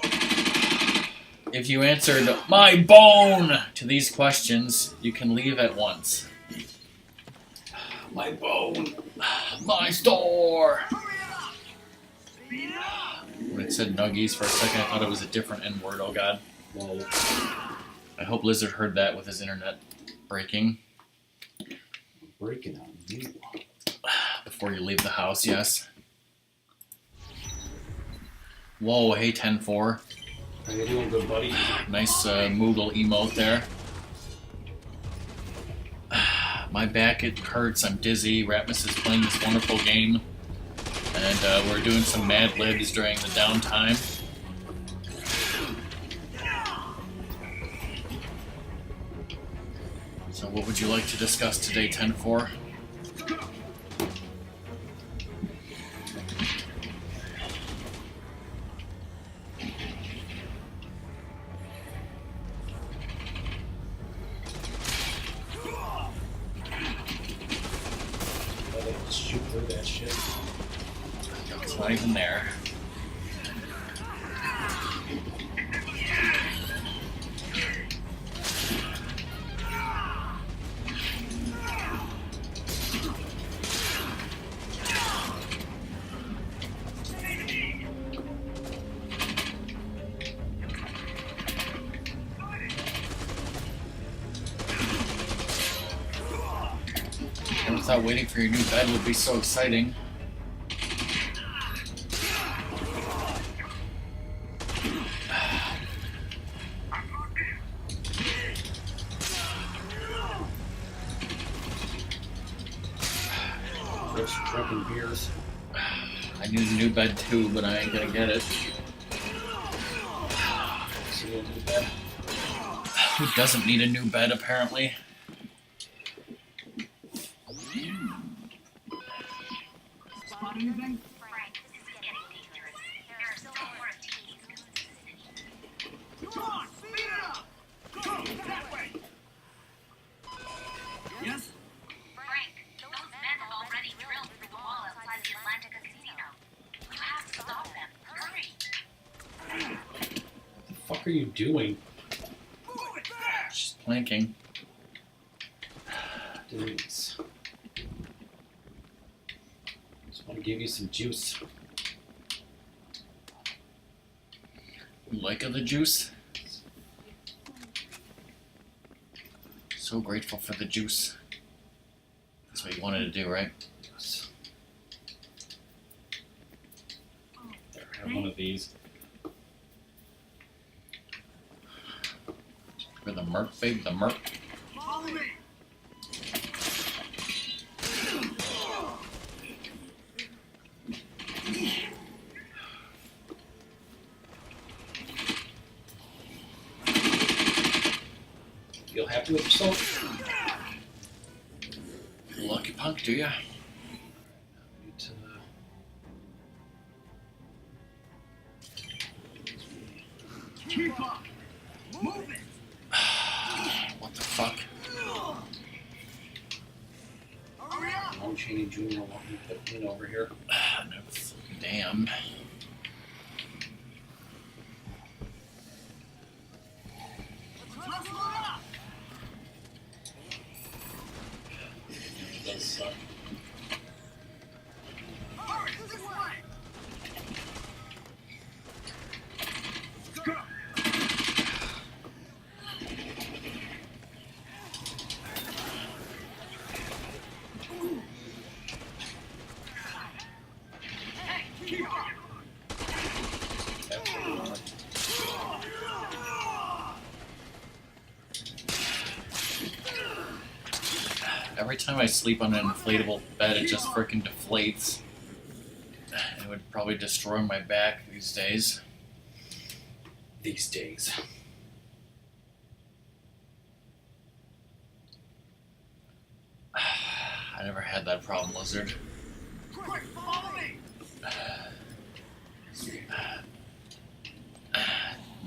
[SPEAKER 1] If you answered, "My bone!" to these questions, you can leave at once. My bone. My store. When it said nuggies for a second, I thought it was a different N-word. Oh god.
[SPEAKER 2] Whoa.
[SPEAKER 1] I hope Lizard heard that with his internet breaking.
[SPEAKER 2] Breaking on you.
[SPEAKER 1] Before you leave the house, yes. Whoa, hey 10-4.
[SPEAKER 2] How you doing, good buddy?
[SPEAKER 1] Nice Moogle emote there. My back, it hurts. I'm dizzy. Ratmus is playing this wonderful game. And we're doing some Mad Libs during the downtime. So what would you like to discuss today, 10-4?
[SPEAKER 2] Shoot through that shit.
[SPEAKER 1] It's not even there. Never thought waiting for your new bed would be so exciting.
[SPEAKER 2] Just drinking beers.
[SPEAKER 1] I need a new bed too, but I ain't gonna get it.
[SPEAKER 2] So you'll do that.
[SPEAKER 1] Who doesn't need a new bed, apparently?
[SPEAKER 4] Spot anything?
[SPEAKER 3] Frank, this is getting dangerous. There are still more of these goons in the city.
[SPEAKER 4] Come on, speed it up! Go that way! Yes?
[SPEAKER 3] Frank, those men have already drilled through the wall outside the Atlantica Casino. You have to stop them. Hurry!
[SPEAKER 2] What the fuck are you doing?
[SPEAKER 4] Move it there!
[SPEAKER 1] She's planking.
[SPEAKER 2] Dudes. Just want to give you some juice.
[SPEAKER 1] You like the juice? So grateful for the juice. That's what you wanted to do, right?
[SPEAKER 2] Yes. There, have one of these.
[SPEAKER 1] For the merc, babe, the merc.
[SPEAKER 4] Follow me!
[SPEAKER 2] Feel happy with yourself?
[SPEAKER 1] Lucky punk, do ya?
[SPEAKER 2] Need to,
[SPEAKER 4] Keep up! Move it!
[SPEAKER 1] What the fuck?
[SPEAKER 4] Hurry up!
[SPEAKER 2] Long Cheney Jr. want me to put in over here.
[SPEAKER 1] No, damn.
[SPEAKER 4] Let's load up!
[SPEAKER 2] It does suck.
[SPEAKER 4] Hurry, this way! Go! Hey, keep up!
[SPEAKER 2] That's what we want.
[SPEAKER 1] Every time I sleep on an inflatable bed, it just freaking deflates. It would probably destroy my back these days.
[SPEAKER 2] These days.
[SPEAKER 1] I never had that problem, Lizard.
[SPEAKER 4] Quick, follow me!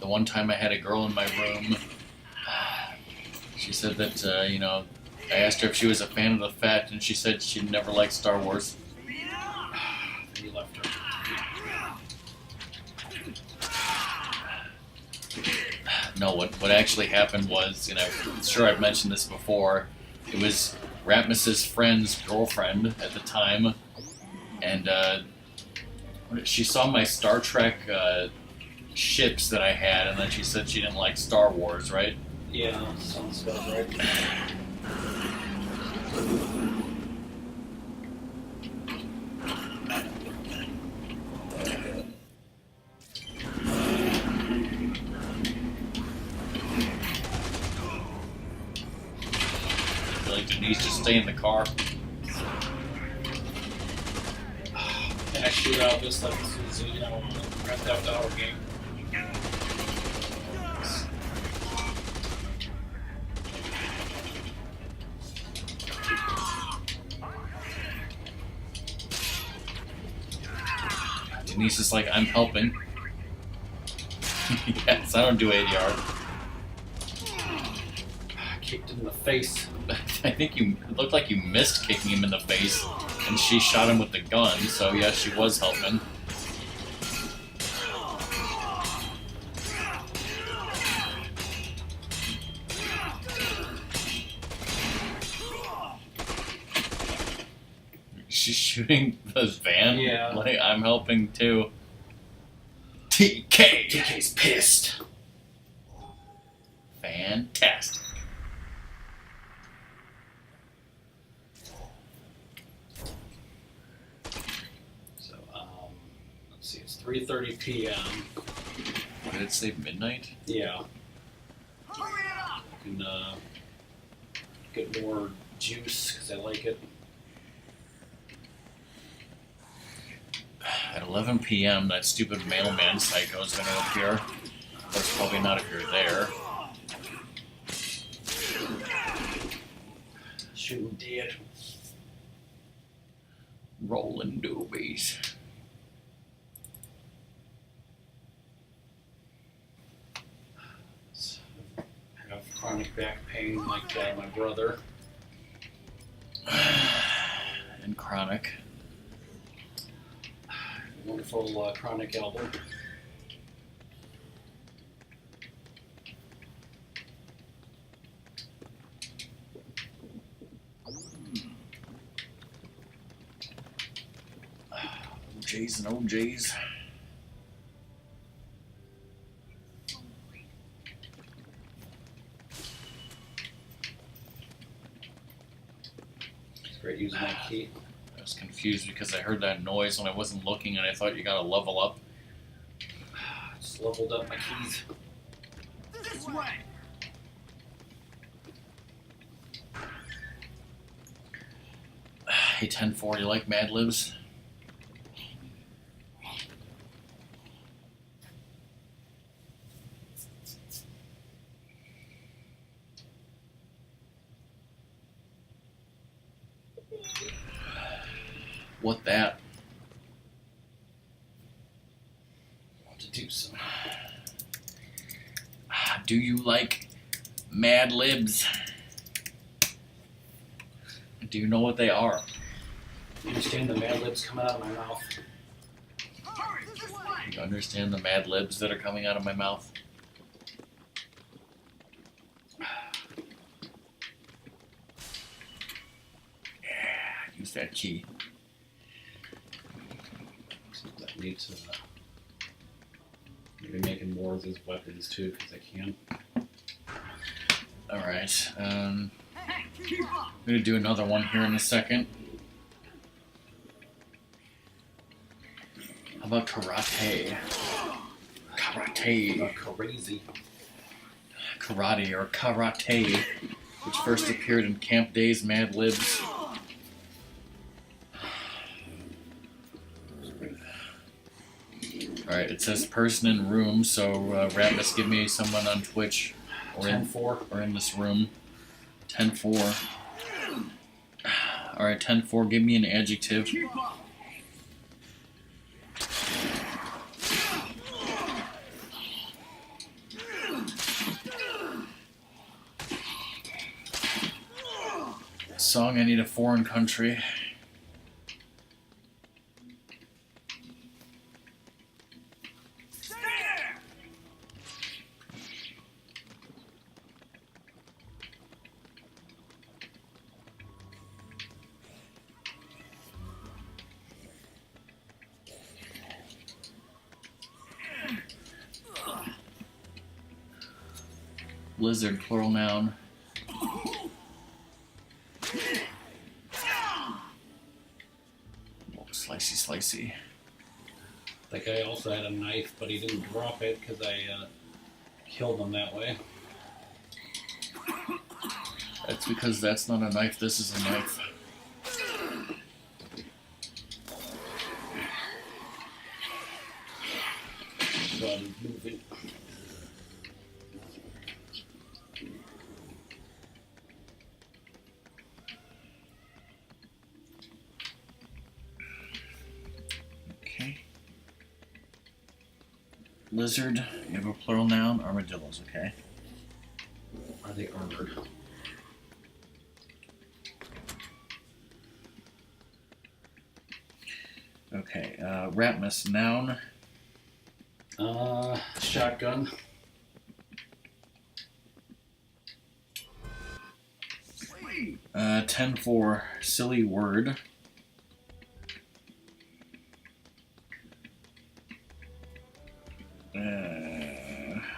[SPEAKER 1] The one time I had a girl in my room, she said that, I asked her if she was a fan of the Fett, and she said she never liked Star Wars.
[SPEAKER 4] Speed it up!
[SPEAKER 2] And you left her.
[SPEAKER 1] No, what actually happened was, I'm sure I've mentioned this before, it was Ratmus's friend's girlfriend at the time, and she saw my Star Trek ships that I had, and then she said she didn't like Star Wars, right?
[SPEAKER 2] Yeah, sounds about right.
[SPEAKER 1] Denise, just stay in the car.
[SPEAKER 2] And I shoot out this like this is, Grand Theft Auto game.
[SPEAKER 1] Denise is like, I'm helping. Yes, I don't do ADR.
[SPEAKER 2] Kicked in the face.
[SPEAKER 1] I think it looked like you missed kicking him in the face, and she shot him with the gun, so yes, she was helping. She's shooting the van?
[SPEAKER 2] Yeah.
[SPEAKER 1] Like, I'm helping too. TK!
[SPEAKER 2] TK's pissed.
[SPEAKER 1] Fantastic.
[SPEAKER 2] So, let's see, it's 3:30 p.m.
[SPEAKER 1] Did it say midnight?
[SPEAKER 2] Yeah.
[SPEAKER 4] Hurry it up!
[SPEAKER 2] And get more juice because I like it.
[SPEAKER 1] At 11 p.m., that stupid mailman psycho is going to appear. That's probably not if you're there.
[SPEAKER 2] Shooting dead.
[SPEAKER 1] Rolling doobies.
[SPEAKER 2] I have chronic back pain like my brother.
[SPEAKER 1] And chronic.
[SPEAKER 2] Wonderful chronic album.
[SPEAKER 1] OJs and OJs.
[SPEAKER 2] It's great using my key.
[SPEAKER 1] I was confused because I heard that noise when I wasn't looking, and I thought you got to level up.
[SPEAKER 2] Just leveled up my keys.
[SPEAKER 4] This way!
[SPEAKER 1] Hey, 10-4, you like Mad Libs? What that?
[SPEAKER 2] Want to do some.
[SPEAKER 1] Do you like Mad Libs? Do you know what they are?
[SPEAKER 2] You understand the Mad Libs coming out of my mouth?
[SPEAKER 4] Hurry! This way!
[SPEAKER 1] Do you understand the Mad Libs that are coming out of my mouth? Yeah, use that key.
[SPEAKER 2] I need to maybe making more of these weapons too, because I can.
[SPEAKER 1] Alright,
[SPEAKER 4] Hey, keep up!
[SPEAKER 1] I'm gonna do another one here in a second. How about karate? Karate.
[SPEAKER 2] Crazy.
[SPEAKER 1] Karate or karate, which first appeared in Camp Day's Mad Libs. Alright, it says person in room, so Ratmus, give me someone on Twitch or
[SPEAKER 2] 10-4.
[SPEAKER 1] or in this room. 10-4. Alright, 10-4, give me an adjective.
[SPEAKER 4] Keep up!
[SPEAKER 1] Song, I need a foreign country.
[SPEAKER 4] Stay there!
[SPEAKER 1] Lizard, plural noun. Oh, slicey, slicey.
[SPEAKER 2] That guy also had a knife, but he didn't drop it because I killed him that way.
[SPEAKER 1] That's because that's not a knife, this is a knife.
[SPEAKER 2] Go ahead and move it.
[SPEAKER 1] Okay. Lizard, you have a plural noun, armadillos, okay.
[SPEAKER 2] Are they armored?
[SPEAKER 1] Okay, Ratmus, noun.
[SPEAKER 2] Shotgun.
[SPEAKER 4] Sweet.
[SPEAKER 1] 10-4, silly word.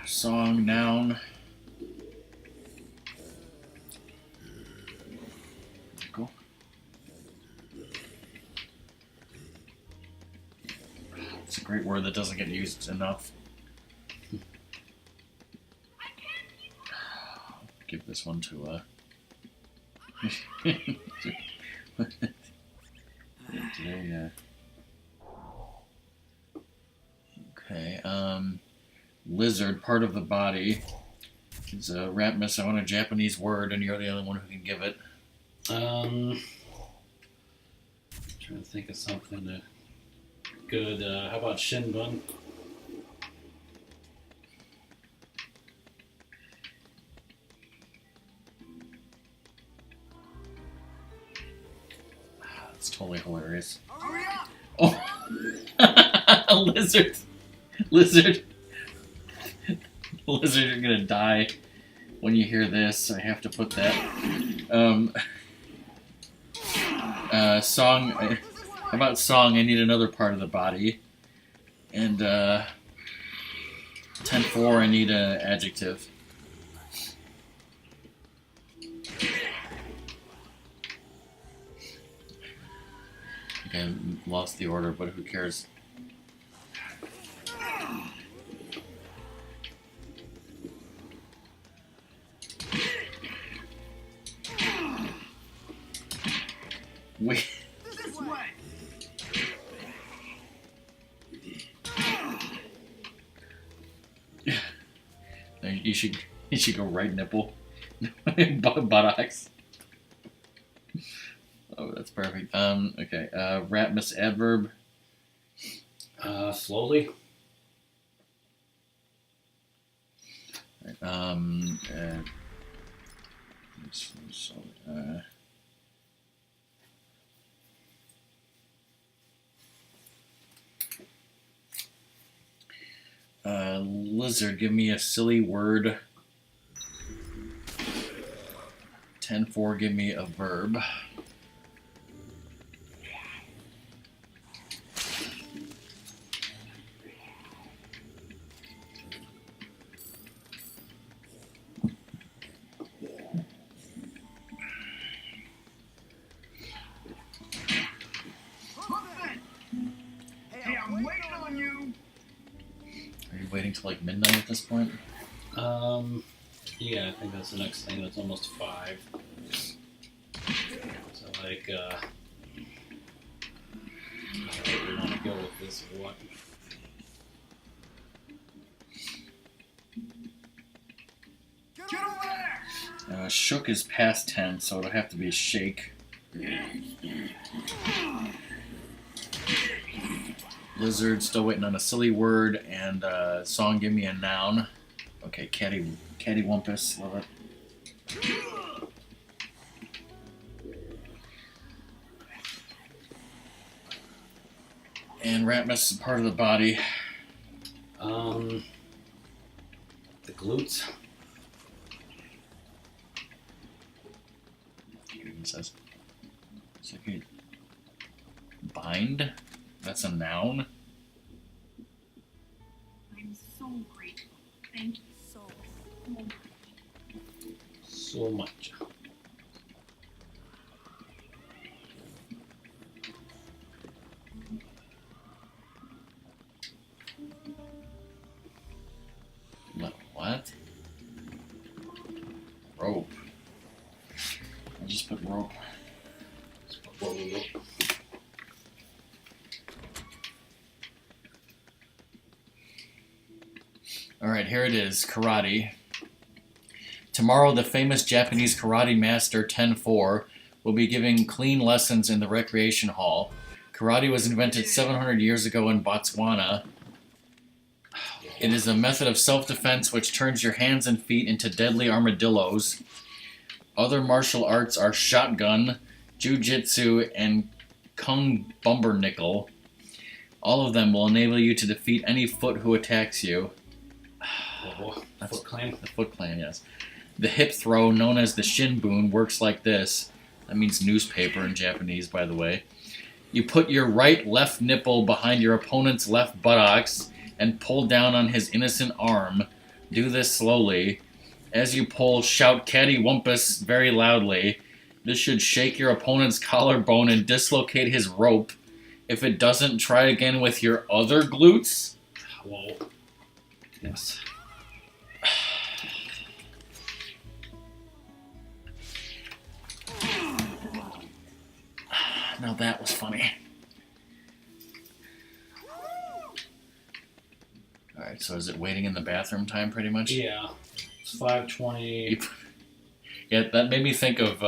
[SPEAKER 1] Song, noun. Go. It's a great word that doesn't get used enough. Give this one to today, okay, lizard, part of the body. It's a Ratmus. I want a Japanese word, and you're the only one who can give it.
[SPEAKER 2] Trying to think of something good. How about shinbun?
[SPEAKER 1] That's totally hilarious.
[SPEAKER 4] Hurry up.
[SPEAKER 1] Oh, lizard, lizard, lizard! You're gonna die when you hear this. I have to put that. Song. How about song? I need another part of the body. And 10-4. I need an adjective. Okay, I lost the order, but who cares? Wait.
[SPEAKER 4] This way.
[SPEAKER 1] You should go right nipple, buttocks. Oh, that's perfect. Okay. Ratmus, adverb.
[SPEAKER 2] Slowly.
[SPEAKER 1] Lizard, give me a silly word. 10-4, give me a verb.
[SPEAKER 4] Hey, I'm waiting on you.
[SPEAKER 1] Are you waiting till like midnight at this point?
[SPEAKER 2] Yeah, I think that's the next thing. That's almost 5. So like, where do we want to go with this? What?
[SPEAKER 4] Get over there.
[SPEAKER 1] Shook is past tense, so it'll have to be shake. Lizard, still waiting on a silly word, and song, give me a noun. Okay, cattywampus, love it. And Ratmus, part of the body.
[SPEAKER 2] The glutes.
[SPEAKER 1] It even says. It's like a bind. That's a noun.
[SPEAKER 3] I'm so grateful. Thank you so much.
[SPEAKER 2] So much.
[SPEAKER 1] What? Rope. rope. Alright, here it is. Karate. Tomorrow, the famous Japanese karate master Ten-4 will be giving clean lessons in the recreation hall. Karate was invented 700 years ago in Botswana. It is a method of self-defense which turns your hands and feet into deadly armadillos. Other martial arts are shotgun, jiu-jitsu, and kung bumpernickel. All of them will enable you to defeat any foot who attacks you.
[SPEAKER 2] That's Foot Clan.
[SPEAKER 1] The Foot Clan, yes. The hip throw, known as the shinbun, works like this. That means newspaper in Japanese, by the way. You put your left nipple behind your opponent's left buttocks and pull down on his innocent arm. Do this slowly. As you pull, shout "Cattywampus" very loudly. This should shake your opponent's collarbone and dislocate his rope. If it doesn't, try again with your other glutes.
[SPEAKER 2] Whoa.
[SPEAKER 1] Yes. Now that was funny. Alright, so is it waiting in the bathroom time pretty much?
[SPEAKER 2] Yeah. It's 5:20.
[SPEAKER 1] Yeah, that made me think of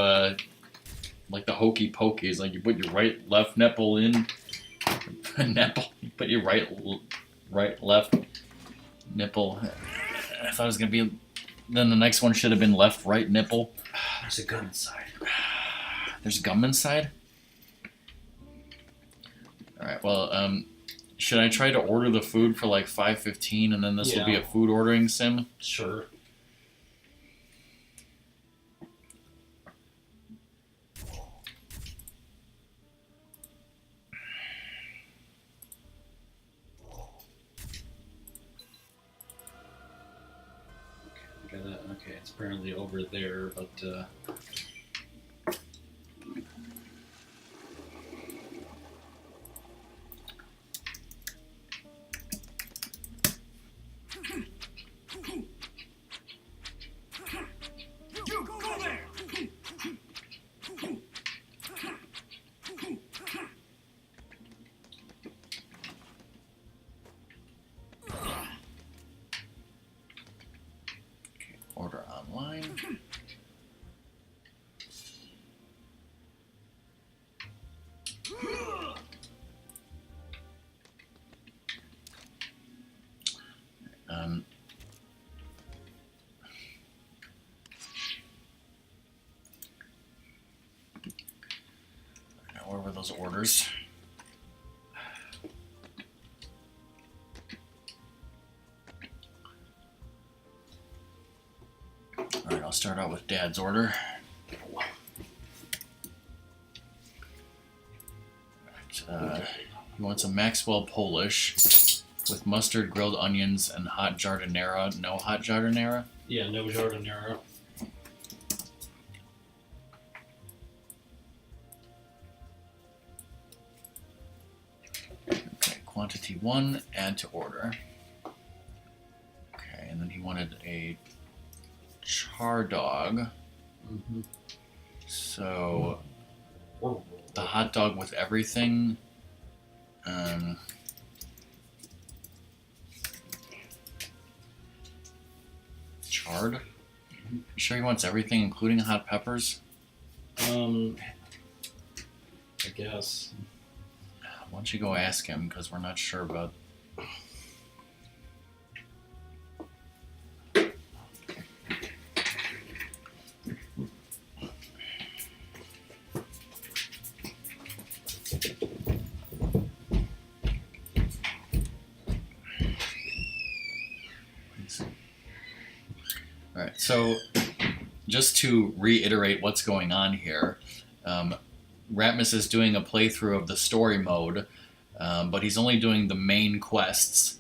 [SPEAKER 1] like the hokey pokeys. Like you put your left nipple in nipple. You put your left nipple. I thought it was gonna be. Then the next one should have been right nipple.
[SPEAKER 2] There's a gun inside.
[SPEAKER 1] There's gum inside. All right. Well, should I try to order the food for like 5:15, and then this will be a food ordering sim?
[SPEAKER 2] Sure. Okay, it's apparently over there, but
[SPEAKER 4] You go there!
[SPEAKER 1] Order online. Where were those orders? Alright, I'll start out with Dad's order. He wants a Maxwell Polish with mustard, grilled onions, and hot jardinera. No hot jardinera?
[SPEAKER 2] yeah, no jardinera.
[SPEAKER 1] Okay, quantity 1, add to order. Okay, and then he wanted a char dog.
[SPEAKER 2] Mm-hmm.
[SPEAKER 1] So the hot dog with everything. Charred? You sure he wants everything, including hot peppers?
[SPEAKER 2] I guess.
[SPEAKER 1] Why don't you go ask him, because we're not sure about... Alright, so just to reiterate what's going on here, Ratmus is doing a playthrough of the story mode, but he's only doing the main quests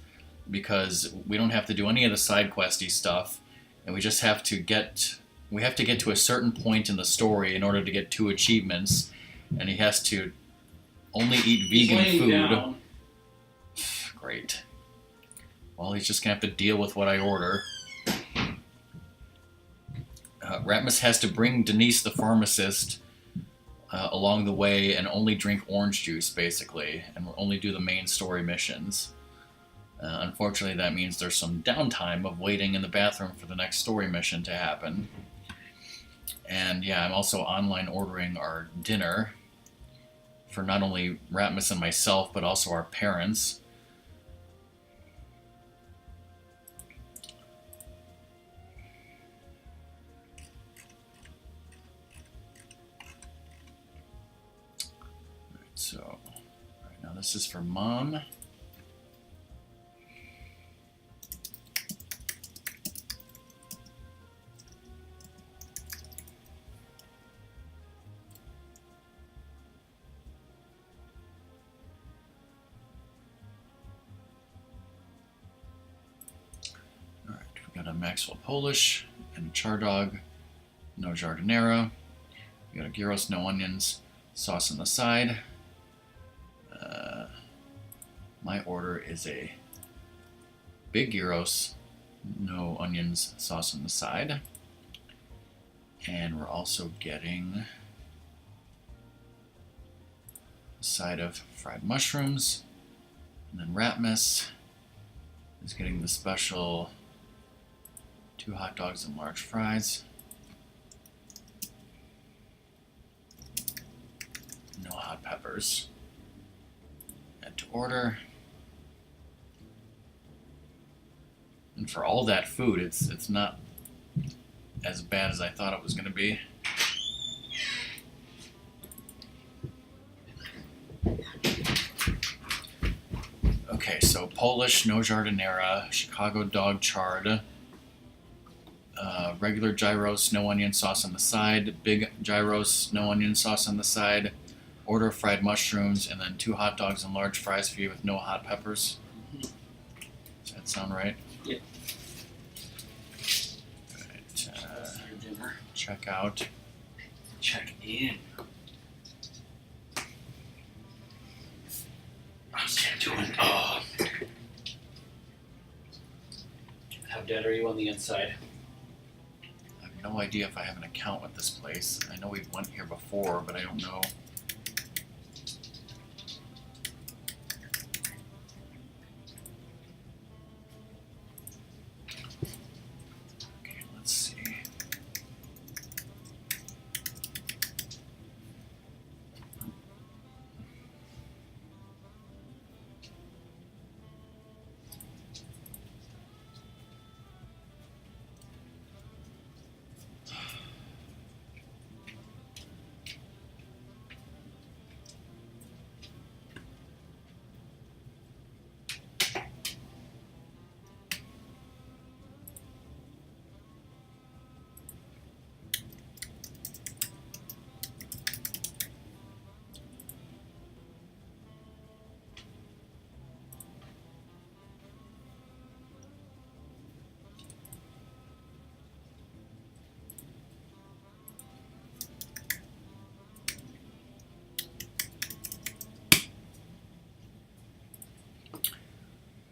[SPEAKER 1] because we don't have to do any of the side questy stuff, and we just have to get to a certain point in the story in order to get 2 achievements, and he has to only eat vegan food.
[SPEAKER 2] Down.
[SPEAKER 1] Great. Well, he's just gonna have to deal with what I order. Ratmus has to bring Denise the pharmacist along the way and only drink orange juice, basically, and we'll only do the main story missions. Unfortunately, that means there's some downtime of waiting in the bathroom for the next story mission to happen. And yeah, I'm also online ordering our dinner for not only Ratmus and myself, but also our parents. So, right now this is for Mom. Alright, we got a Maxwell Polish and a Char Dog, no jardinera. We got a gyros, no onions, sauce on the side. My order is a big gyros, no onions, sauce on the side. And we're also getting a side of fried mushrooms. And then Ratmus is getting the special 2 hot dogs and large fries. No hot peppers. Add to order. And for all that food, it's not as bad as I thought it was going to be. Okay, so Polish, no jardinera, Chicago dog chard, regular gyros, no onion sauce on the side, big gyros, no onion sauce on the side, order fried mushrooms, and then 2 hot dogs and large fries for you with no hot peppers. Does that sound right?
[SPEAKER 2] Yeah.
[SPEAKER 1] Right,
[SPEAKER 2] Your dinner.
[SPEAKER 1] check out.
[SPEAKER 2] Check in. How's that doing? Oh. How dead are you on the inside?
[SPEAKER 1] I have no idea if I have an account with this place. I know we went here before, but I don't know. Okay, let's see.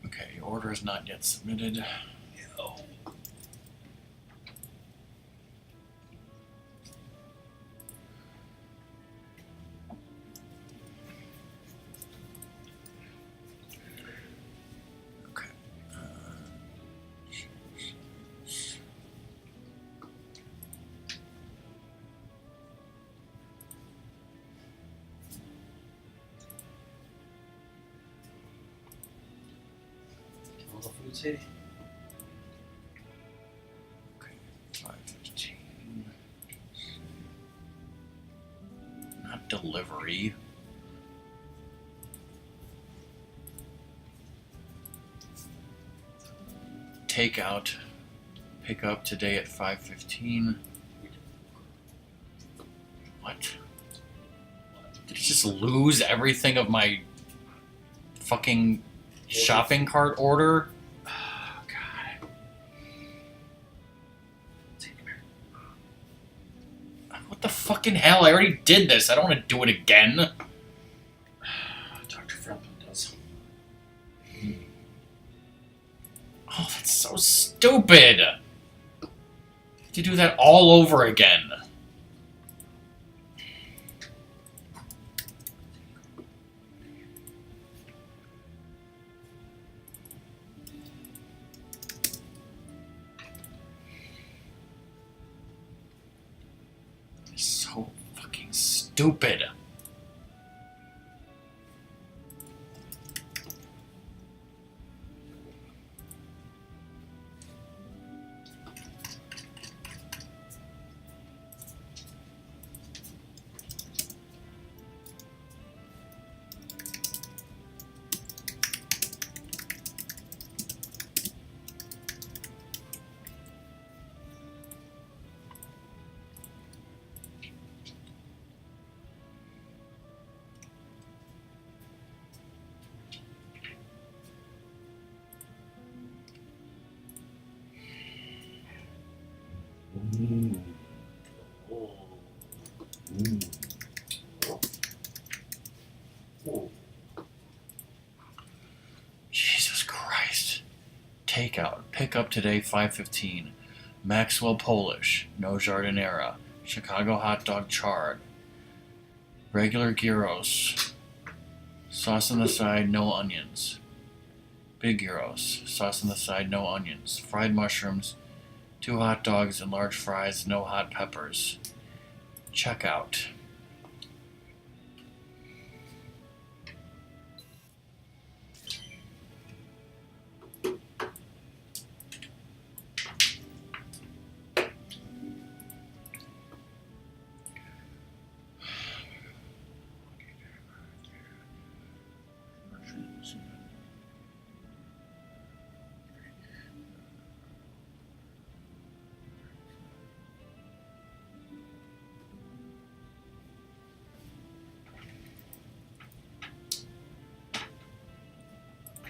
[SPEAKER 1] Okay, your order is not yet submitted. Okay.
[SPEAKER 2] All the food city.
[SPEAKER 1] Okay, 5:15. Not delivery. Takeout. Pick up today at 5:15. What? Did he just lose everything of my fucking shopping cart order?
[SPEAKER 2] Oh, God. Take him here.
[SPEAKER 1] What the fucking hell? I already did this. I don't want to do it again.
[SPEAKER 2] Dr. Frampton does.
[SPEAKER 1] Oh, that's so stupid. To do that all over again. So fucking stupid. Jesus Christ. Takeout. Pick up today, 5:15. Maxwell Polish. No Jardinera. Chicago Hot Dog Charred. Regular gyros. Sauce on the side, no onions. Big gyros. Sauce on the side, no onions. Fried mushrooms. 2 hot dogs and large fries, no hot peppers. Checkout.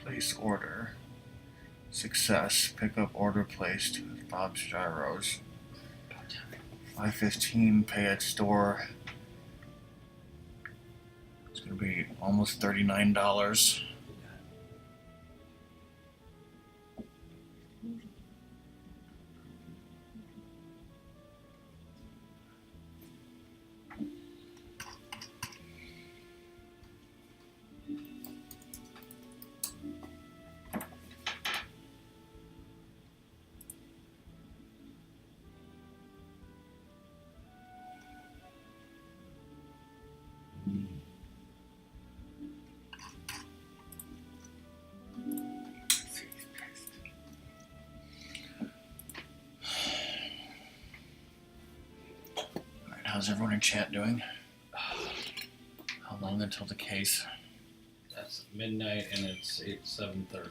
[SPEAKER 1] Place order. Success. Pick up order placed with Bob's Gyros. 5:15. Pay at store. It's gonna be almost $39. Alright, how's everyone in chat doing? How long until the case?
[SPEAKER 2] That's midnight and it's 7:30.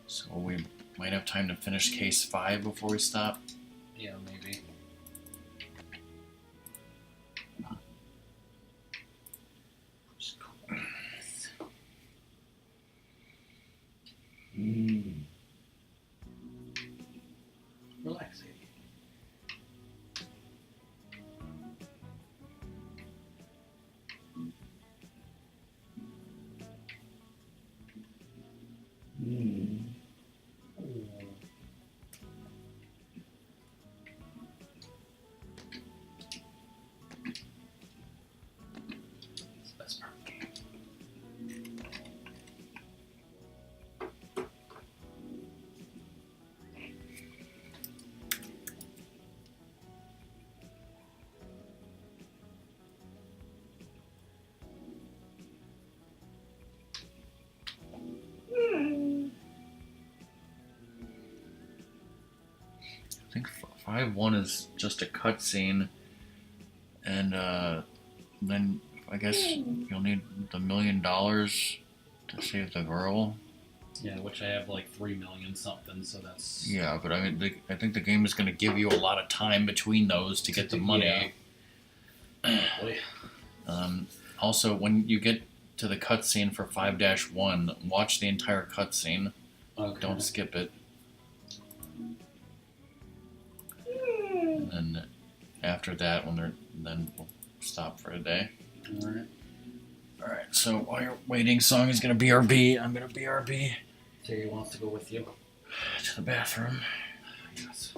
[SPEAKER 1] So we might have time to finish case 5 before we stop.
[SPEAKER 2] Yeah, maybe. Relax, Sadie. It's the best part of the game.
[SPEAKER 1] I think 5-1 is just a cutscene, and then I guess you'll need the $1 million to save the girl.
[SPEAKER 2] Yeah, which I have like 3 million something, so that's
[SPEAKER 1] Yeah, but I mean, I think the game is going to give you a lot of time between those to get the money.
[SPEAKER 2] Boy.
[SPEAKER 1] Also, when you get to the cutscene for 5-1, watch the entire cutscene.
[SPEAKER 2] Okay.
[SPEAKER 1] Don't skip it. And then after that, then we'll stop for a day.
[SPEAKER 2] Alright.
[SPEAKER 1] Alright, so while you're waiting, Song is going to BRB. I'm going to BRB
[SPEAKER 2] Sadie wants to go with you.
[SPEAKER 1] to the bathroom.
[SPEAKER 2] Yes.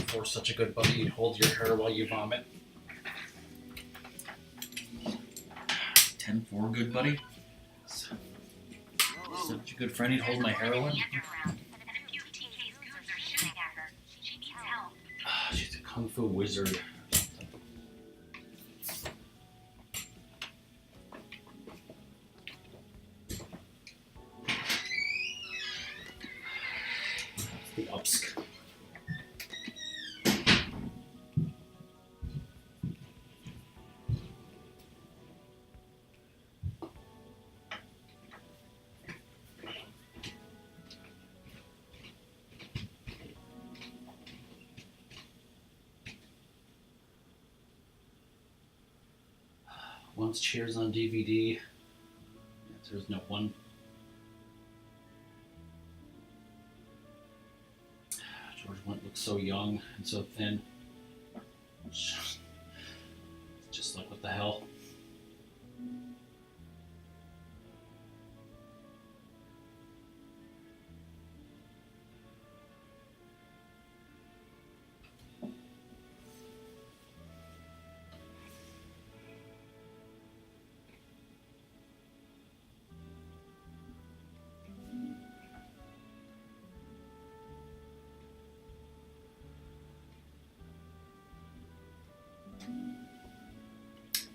[SPEAKER 2] For such a good buddy, he'd hold your hair while you vomit.
[SPEAKER 1] 10-4, good buddy. Such a good friend. He'd hold my heroin.
[SPEAKER 3] And a few TK's goons are shooting at her. She needs help.
[SPEAKER 2] She's a kung fu wizard. The upsk. Once Cheers on DVD. There's no one. George Wendt looks so young and so thin. Just like, what the hell?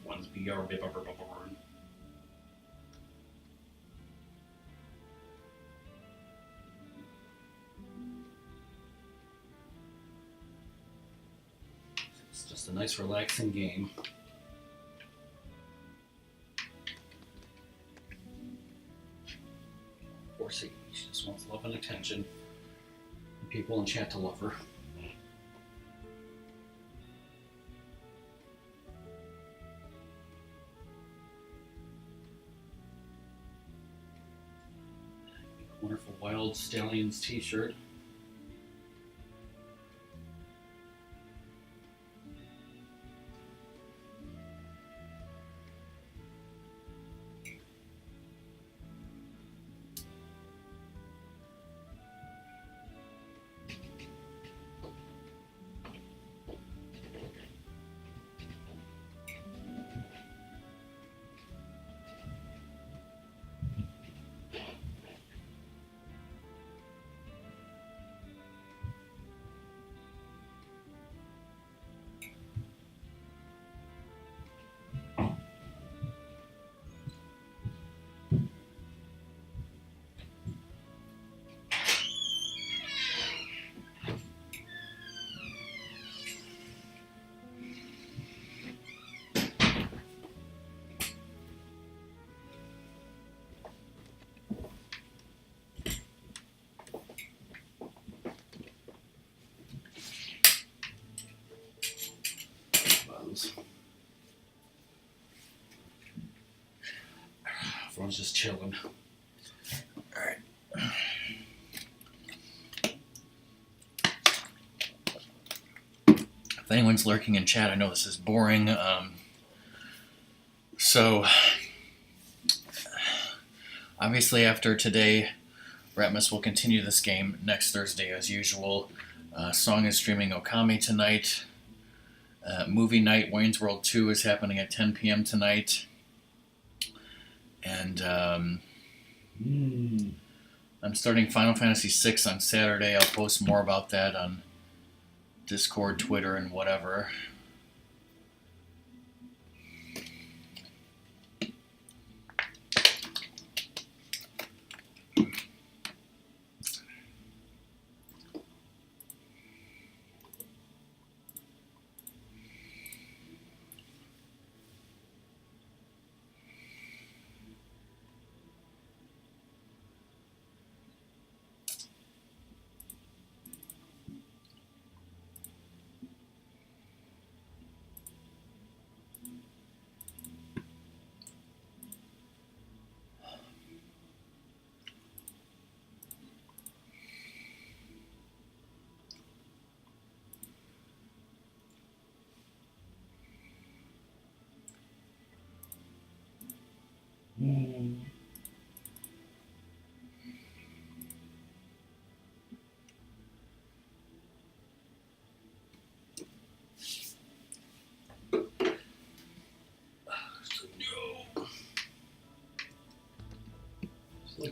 [SPEAKER 2] One's BR. It's just a nice, relaxing game. Poor Sadie, she just wants love and attention. And people in chat to love her. Wonderful Wild Stallions t-shirt. Everyone's just chilling.
[SPEAKER 1] Alright. If anyone's lurking in chat, I know this is boring. So, obviously after today, Ratmus will continue this game next Thursday as usual. Song is streaming Okami tonight. Movie night, Wayne's World 2 is happening at 10 p.m. tonight. And I'm starting Final Fantasy VI on Saturday. I'll post more about that on Discord, Twitter, and whatever.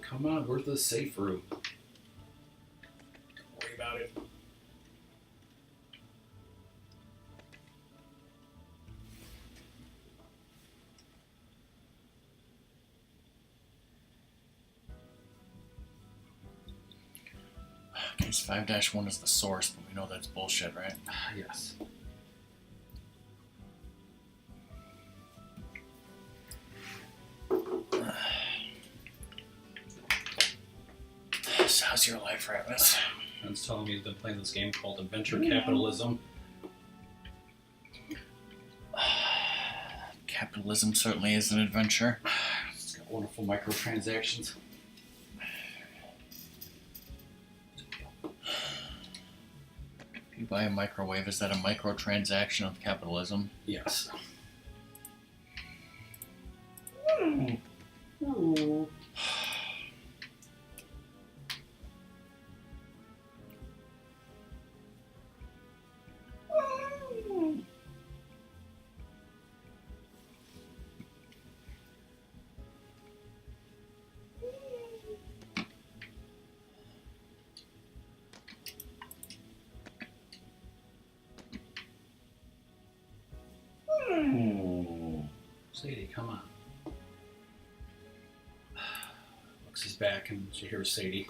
[SPEAKER 2] Come on, where's the safe room? Don't worry about it.
[SPEAKER 1] Case 5-1 is the source, but we know that's bullshit, right?
[SPEAKER 2] Yes.
[SPEAKER 1] So how's your life, Ratmus?
[SPEAKER 2] Friends telling me he's been playing this game called Adventure Capitalism.
[SPEAKER 1] Capitalism certainly is an adventure.
[SPEAKER 2] It's got wonderful microtransactions.
[SPEAKER 1] If you buy a microwave, is that a microtransaction of capitalism?
[SPEAKER 2] Yes. Sadie, come on. Looks is back and she hears Sadie.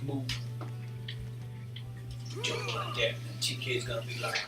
[SPEAKER 2] Move. Jump like that, and TK's gonna be like.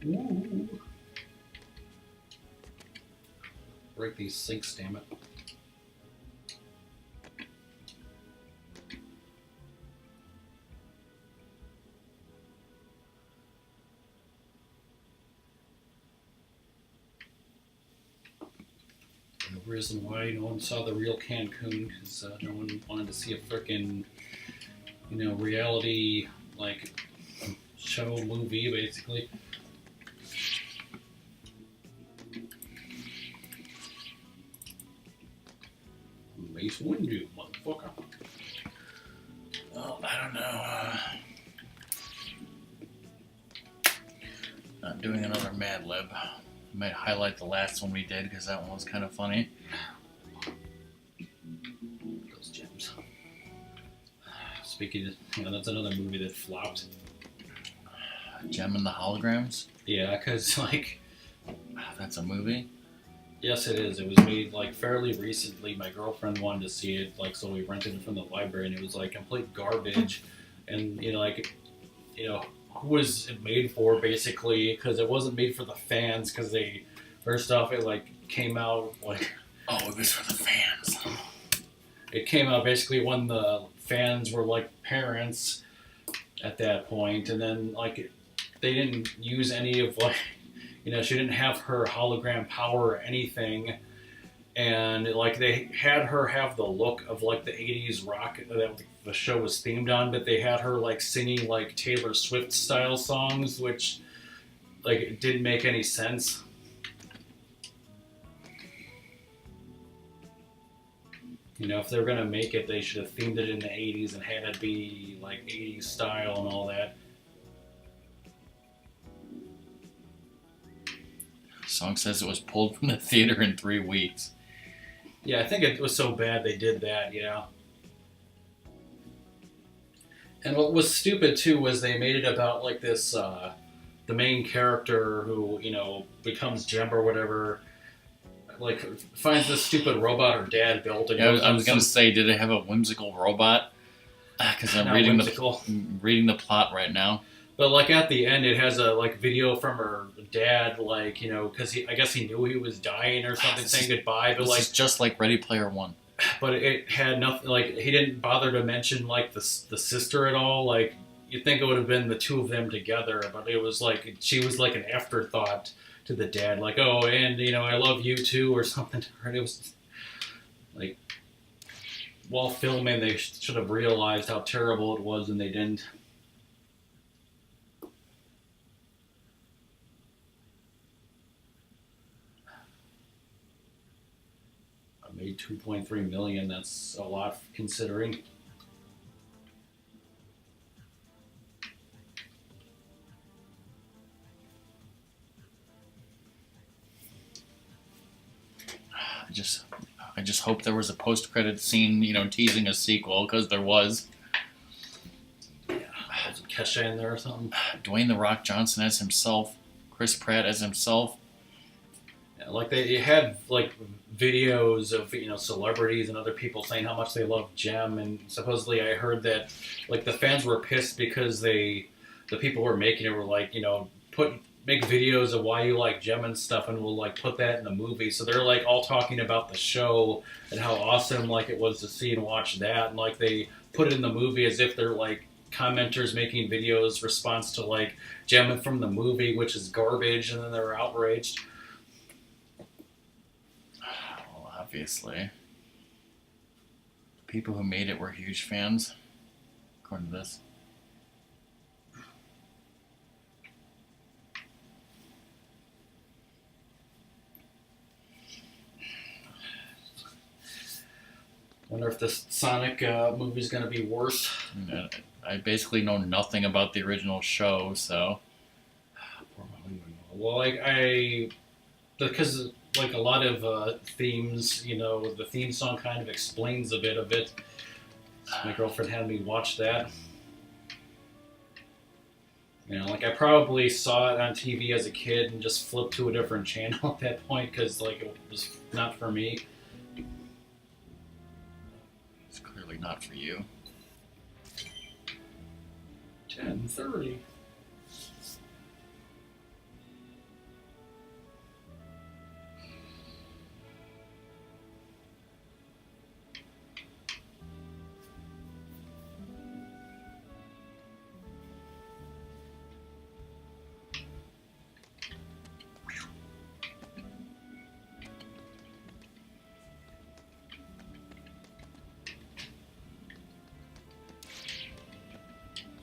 [SPEAKER 2] Ooh. Break these sinks, damn it. The reason why no one saw the real Cancun because no one wanted to see a frickin', reality, like, show movie, basically. Mace Windu, motherfucker.
[SPEAKER 1] Well, I don't know. Not doing another Mad Lib. I might highlight the last one we did because that one was kind of funny.
[SPEAKER 2] Those gems. Speaking of, that's another movie that flopped.
[SPEAKER 1] Gem and the Holograms?
[SPEAKER 2] Yeah, because,
[SPEAKER 1] That's a movie?
[SPEAKER 2] yes, it is. It was made, fairly recently. My girlfriend wanted to see it, so we rented it from the library, and it was, complete garbage. And, who was it made for, basically? Because it wasn't made for the fans, because first off, it, came out,
[SPEAKER 1] Oh, it was for the fans.
[SPEAKER 2] It came out, basically, when the fans were, parents at that point, and then, they didn't use any of, she didn't have her hologram power or anything, and they had her have the look of the 80s rock that the show was themed on, but they had her singing Taylor Swift style songs, which it didn't make any sense. If they were gonna make it, they should have themed it in the 80s and had it be 80s style and all that.
[SPEAKER 1] Song says it was pulled from the theater in 3 weeks.
[SPEAKER 2] Yeah, I think it was so bad they did that. Yeah. And what was stupid too was they made it about like this the main character who becomes Jem or whatever, like finds this stupid robot her dad built. And
[SPEAKER 1] Yeah,
[SPEAKER 2] goes
[SPEAKER 1] I
[SPEAKER 2] on
[SPEAKER 1] was gonna
[SPEAKER 2] some-
[SPEAKER 1] say, did it have a whimsical robot? Because I'm
[SPEAKER 2] Not
[SPEAKER 1] reading
[SPEAKER 2] whimsical.
[SPEAKER 1] reading the plot right now.
[SPEAKER 2] But like at the end, it has a like video from her dad, like because I guess he knew he was dying or something,
[SPEAKER 1] This
[SPEAKER 2] saying
[SPEAKER 1] is-
[SPEAKER 2] goodbye. But
[SPEAKER 1] This
[SPEAKER 2] like,
[SPEAKER 1] is just like Ready Player One.
[SPEAKER 2] but it had nothing. Like he didn't bother to mention like the sister at all. Like you'd think it would have been the two of them together, but it was like she was like an afterthought to the dad. Like, oh, and I love you too, or something. And it was like while filming, they should have realized how terrible it was, and they didn't. I made 2.3 million. That's a lot considering.
[SPEAKER 1] I just hope there was a post-credit scene, teasing a sequel, because there was.
[SPEAKER 2] Was Kesha in there or something?
[SPEAKER 1] Dwayne the Rock Johnson as himself, Chris Pratt as himself.
[SPEAKER 2] Yeah, like they had like videos of celebrities and other people saying how much they love Jem, and supposedly I heard that like the fans were pissed because the people who were making it were like make videos of why you like Jem and stuff, and we'll like put that in the movie. So they're like all talking about the show and how awesome like it was to see and watch that, and like they put it in the movie as if they're like commenters making videos response to like Jem from the movie, which is garbage, and then they were outraged.
[SPEAKER 1] Well, obviously. The people who made it were huge fans, according to this.
[SPEAKER 2] Wonder if this Sonic movie is going to be worse.
[SPEAKER 1] I basically know nothing about the original show, so
[SPEAKER 2] Well, because like a lot of themes, the theme song kind of explains a bit of it. My girlfriend had me watch that. Like I probably saw it on TV as a kid and just flipped to a different channel at that point because like it was not for me.
[SPEAKER 1] it's clearly not for you.
[SPEAKER 2] 10:30.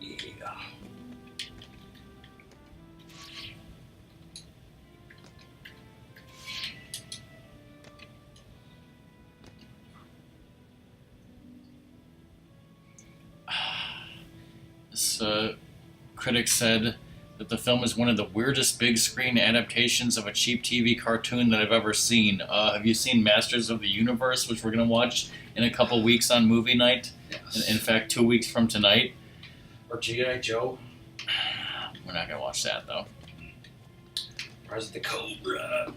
[SPEAKER 2] Yeah.
[SPEAKER 1] This critic said that the film is one of the weirdest big screen adaptations of a cheap TV cartoon that I've ever seen. Have you seen Masters of the Universe, which we're going to watch in a couple weeks on movie night?
[SPEAKER 2] Yes.
[SPEAKER 1] In fact, 2 weeks from tonight.
[SPEAKER 2] Or G.I. Joe.
[SPEAKER 1] We're not going to watch that, though.
[SPEAKER 2] Rise of the Cobra.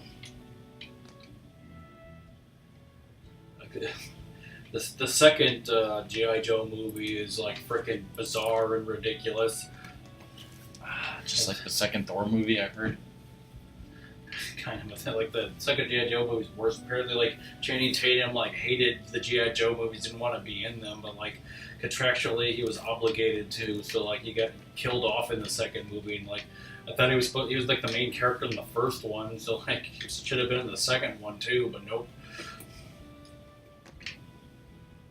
[SPEAKER 2] Like the second G.I. Joe movie is like freaking bizarre and ridiculous.
[SPEAKER 1] Just like the second Thor movie, I heard.
[SPEAKER 2] Kind of like the second G.I. Joe movie is worse. Apparently, like Channing Tatum like hated the G.I. Joe movies, didn't want to be in them, but like contractually he was obligated to. So like he got killed off in the second movie, and like I thought he was like the main character in the first one, so like he should have been in the second one too, but nope.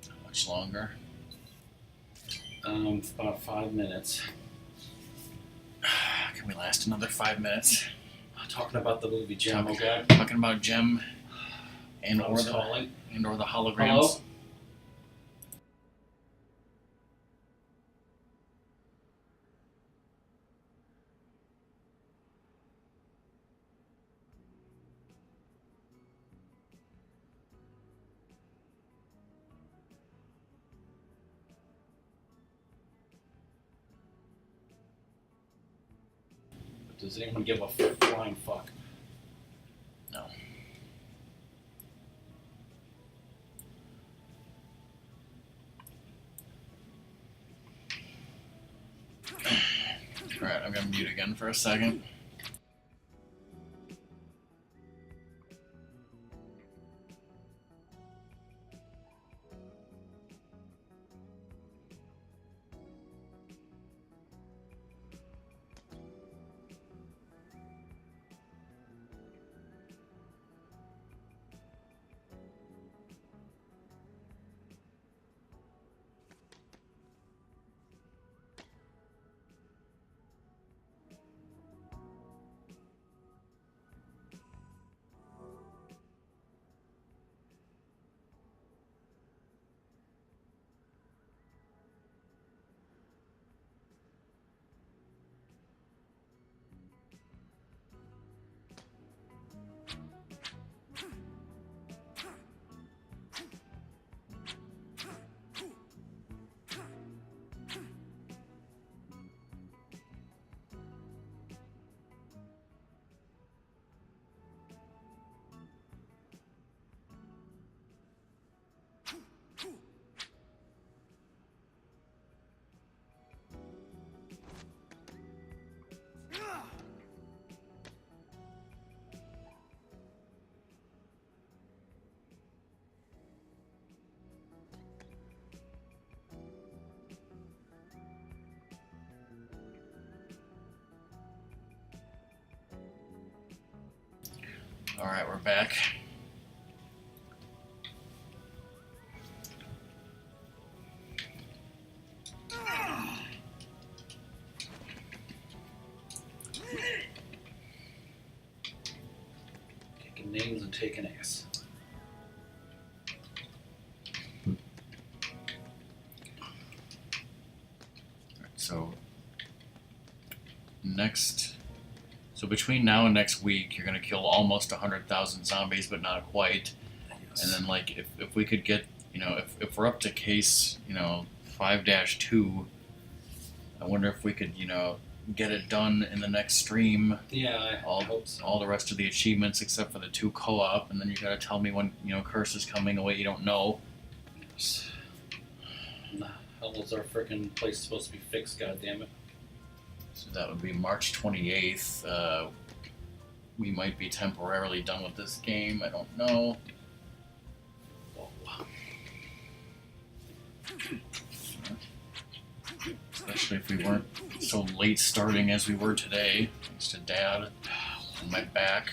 [SPEAKER 1] How much longer?
[SPEAKER 2] About 5 minutes.
[SPEAKER 1] Can we last another 5 minutes?
[SPEAKER 2] Talking about the movie Jem. Oh God.
[SPEAKER 1] Talking about Jem and or
[SPEAKER 2] Phone's
[SPEAKER 1] the
[SPEAKER 2] calling.
[SPEAKER 1] holograms.
[SPEAKER 2] Hello? Does anyone give a flying fuck?
[SPEAKER 1] No. Alright, I'm gonna mute again for a second. Alright, we're back.
[SPEAKER 2] Taking names and taking ass.
[SPEAKER 1] So between now and next week, you're gonna kill almost 100,000 zombies, but not quite.
[SPEAKER 2] Yes.
[SPEAKER 1] And then, like, if we could get, if we're up to case, 5-2, I wonder if we could, get it done in the next stream.
[SPEAKER 2] Yeah, I hope so.
[SPEAKER 1] All the rest of the achievements except for the 2 co-op, and then you gotta tell me when, Curse is coming away. You don't know.
[SPEAKER 2] Yes. Nah, how is our freaking place supposed to be fixed? Goddammit.
[SPEAKER 1] So that would be March 28th. We might be temporarily done with this game. I don't know.
[SPEAKER 2] Whoa.
[SPEAKER 1] Especially if we weren't so late starting as we were today. Thanks to Dad on my back.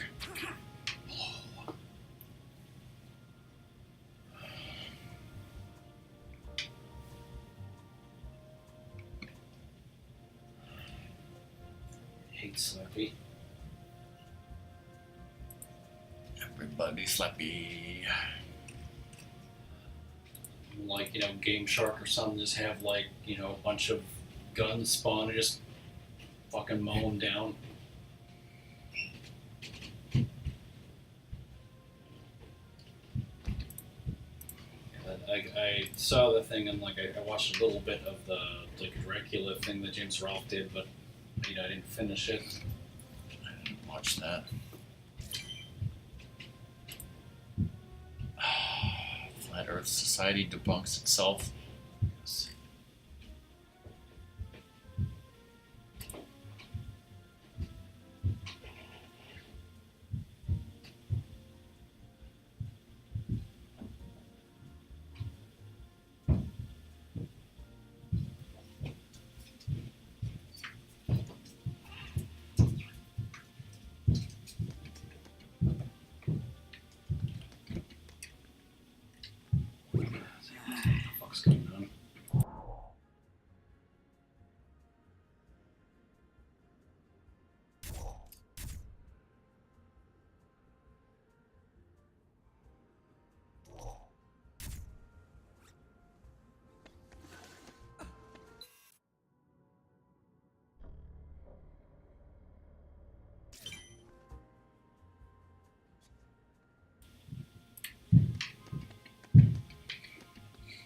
[SPEAKER 2] Hate Slappy.
[SPEAKER 1] Everybody slappy.
[SPEAKER 2] Like, Game Shark or something, just have, like, a bunch of guns spawn and just fucking mow them down. I saw the thing and, like, I watched a little bit of the, like, Dracula thing that James Rolfe did, but, I didn't finish it.
[SPEAKER 1] I didn't watch that. Flat Earth Society debunks itself.
[SPEAKER 2] What's going on?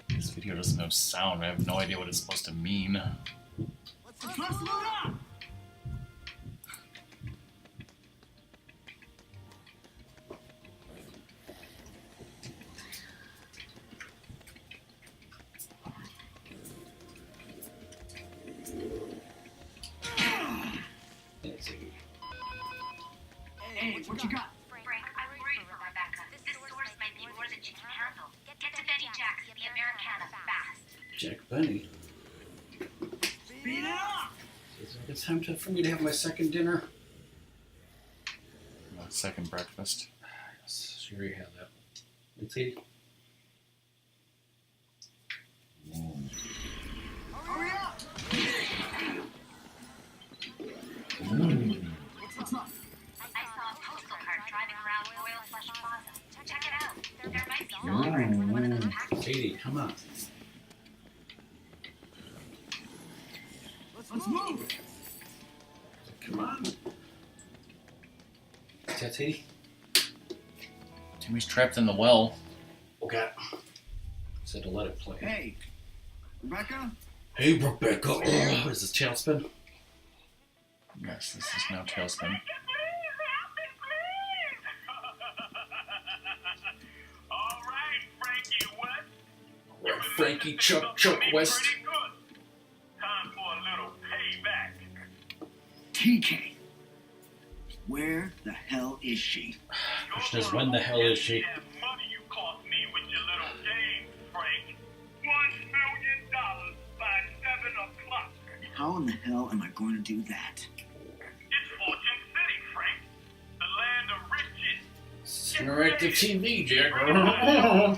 [SPEAKER 1] This video doesn't have sound. I have no idea what it's supposed to mean.
[SPEAKER 4] Just look up! Hey, what you got?
[SPEAKER 3] Frank, I'm worried for Rebecca. This source might be more than she can handle. Get to Benny Jacks, the Americana, fast.
[SPEAKER 2] Jack Benny.
[SPEAKER 4] Speed it up!
[SPEAKER 2] It's time for me to have my second dinner.
[SPEAKER 1] Second breakfast.
[SPEAKER 2] Yes, she already had that. Let's see.
[SPEAKER 4] Hurry up! What's up?
[SPEAKER 3] I saw a postal cart driving around Royal Flush Plaza. Check it out. There might be silver in one of those packages.
[SPEAKER 2] Katie, come on.
[SPEAKER 4] Let's move!
[SPEAKER 2] Come on. Teddy.
[SPEAKER 1] Timmy's trapped in the well.
[SPEAKER 2] Okay. Said to let it play.
[SPEAKER 4] Hey, Rebecca?
[SPEAKER 2] Hey, Rebecca. Oh, is this tailspin?
[SPEAKER 1] Yes, this is now Tailspin.
[SPEAKER 7] All right, Frankie West.
[SPEAKER 2] Right, Frankie Chuck West.
[SPEAKER 7] Pretty good. Time for a little payback.
[SPEAKER 4] TK. Where the hell is she?
[SPEAKER 2] Question is, when the hell is she?
[SPEAKER 7] That money you cost me with your little game, Frank. $1 million by 7 o'clock.
[SPEAKER 4] How in the hell am I going to do that?
[SPEAKER 7] It's Fortune City, Frank. The land of riches.
[SPEAKER 2] Interactive TV, Jack.
[SPEAKER 7] Nightclub,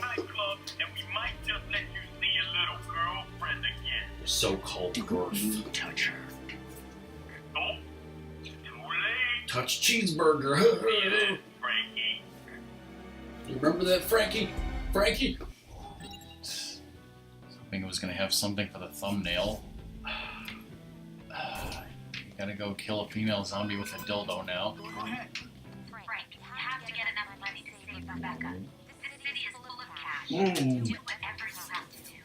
[SPEAKER 7] and we might just let you see your little girlfriend again.
[SPEAKER 2] So-called
[SPEAKER 4] Don't
[SPEAKER 2] girth.
[SPEAKER 4] you touch her.
[SPEAKER 7] Oh, too late.
[SPEAKER 2] Touch cheeseburger.
[SPEAKER 7] Yeah, Frankie.
[SPEAKER 2] You remember that, Frankie? Frankie?
[SPEAKER 1] Hoping it was going to have something for the thumbnail. You gotta go kill a female zombie with a dildo now.
[SPEAKER 4] Go ahead.
[SPEAKER 3] Frank, you have to get enough money to save Rebecca. This city is full of cash. Do whatever you have to do.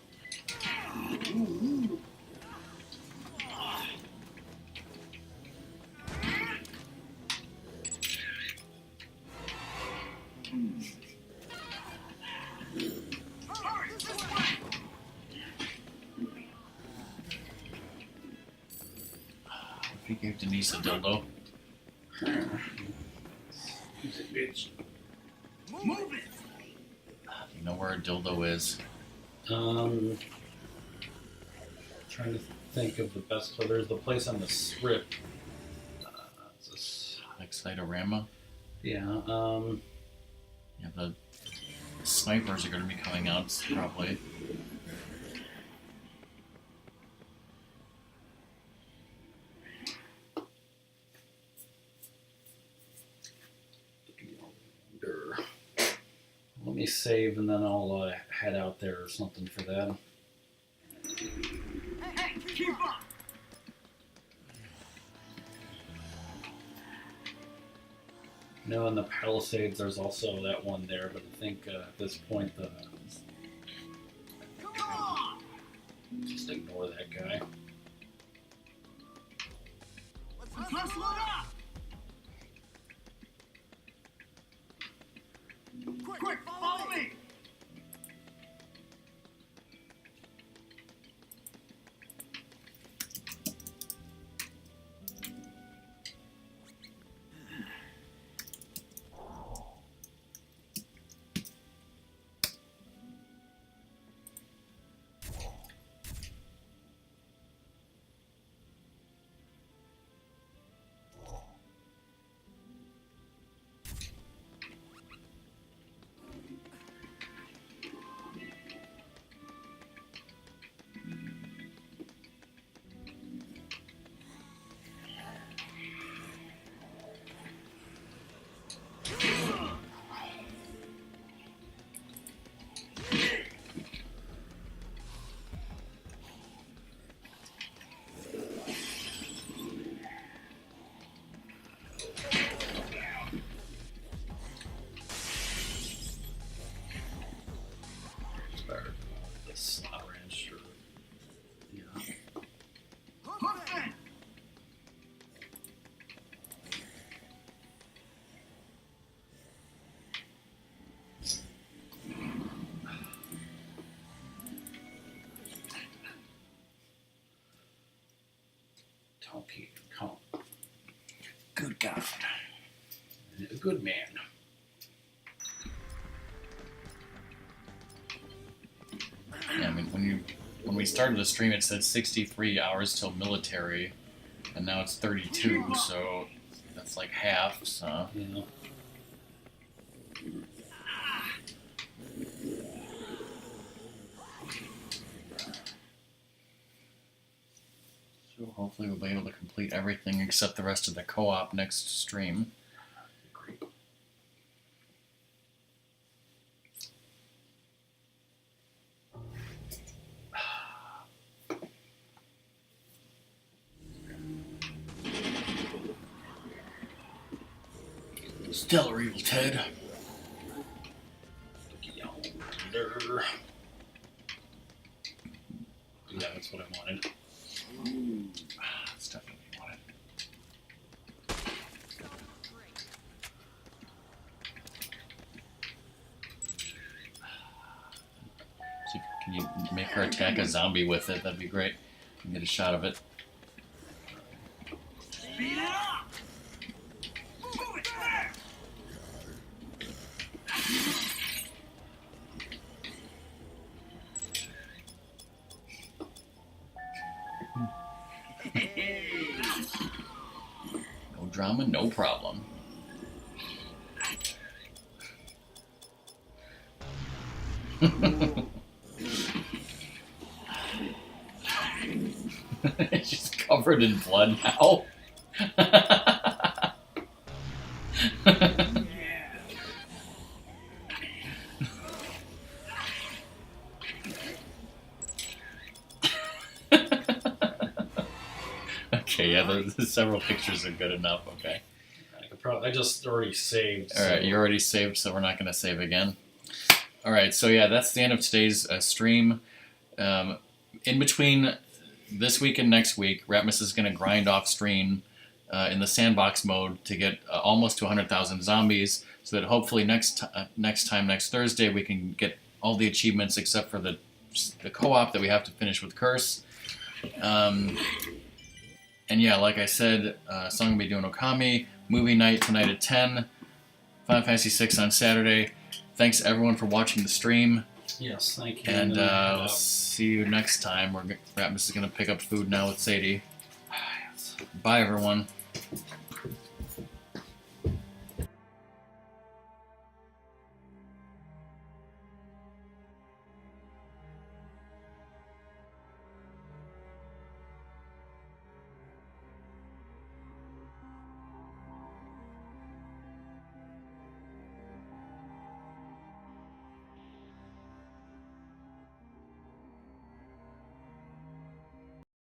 [SPEAKER 4] Hurry, this way!
[SPEAKER 1] If he gave Denise a dildo.
[SPEAKER 2] Bitch.
[SPEAKER 4] Move it!
[SPEAKER 1] You know where a dildo is.
[SPEAKER 2] Trying to think of the best. So there's the place on the strip. It's this,
[SPEAKER 1] Like Cytorama.
[SPEAKER 2] yeah.
[SPEAKER 1] Yeah, the snipers are going to be coming out probably.
[SPEAKER 2] Let me save and then I'll head out there or something for that.
[SPEAKER 4] Hey, keep up!
[SPEAKER 2] No, in the Palisades there's also that one there, but I think at this point
[SPEAKER 4] Come on!
[SPEAKER 2] just ignore that guy.
[SPEAKER 4] Let's load up! Quick, follow me!
[SPEAKER 2] The slot ranch or yeah.
[SPEAKER 4] Hook it!
[SPEAKER 2] Don't keep calm.
[SPEAKER 4] Good God.
[SPEAKER 2] A good man.
[SPEAKER 1] Yeah, I mean, when we started the stream, it said 63 hours till military, and now it's 32, so that's like half. So
[SPEAKER 2] Yeah.
[SPEAKER 1] So hopefully we'll be able to complete everything except the rest of the co-op next stream. Stellar Evil Ted.
[SPEAKER 2] Yonder. Yeah, that's what I wanted.
[SPEAKER 1] That's definitely what I See, can you make her attack a zombie with it? That'd be great. And get a shot of it.
[SPEAKER 4] Speed it up! Move it there!
[SPEAKER 1] No drama, no problem. She's covered in blood now. Okay, yeah, the several pictures are good enough. Okay.
[SPEAKER 2] I just already saved.
[SPEAKER 1] All right, you already saved, so we're not going to save again. All right, so yeah, that's the end of today's stream. In between this week and next week, Ratmus is going to grind off stream in the sandbox mode to get almost to 100,000 zombies, so that hopefully next Thursday, we can get all the achievements except for the co-op that we have to finish with Curse. And yeah, like I said, so I'm going to be doing Okami, movie night tonight at 10, Final Fantasy VI on Saturday. Thanks everyone for watching the stream.
[SPEAKER 2] Yes, thank you.
[SPEAKER 1] And we'll see you next time. Ratmus is going to pick up food now with Sadie. Bye, everyone.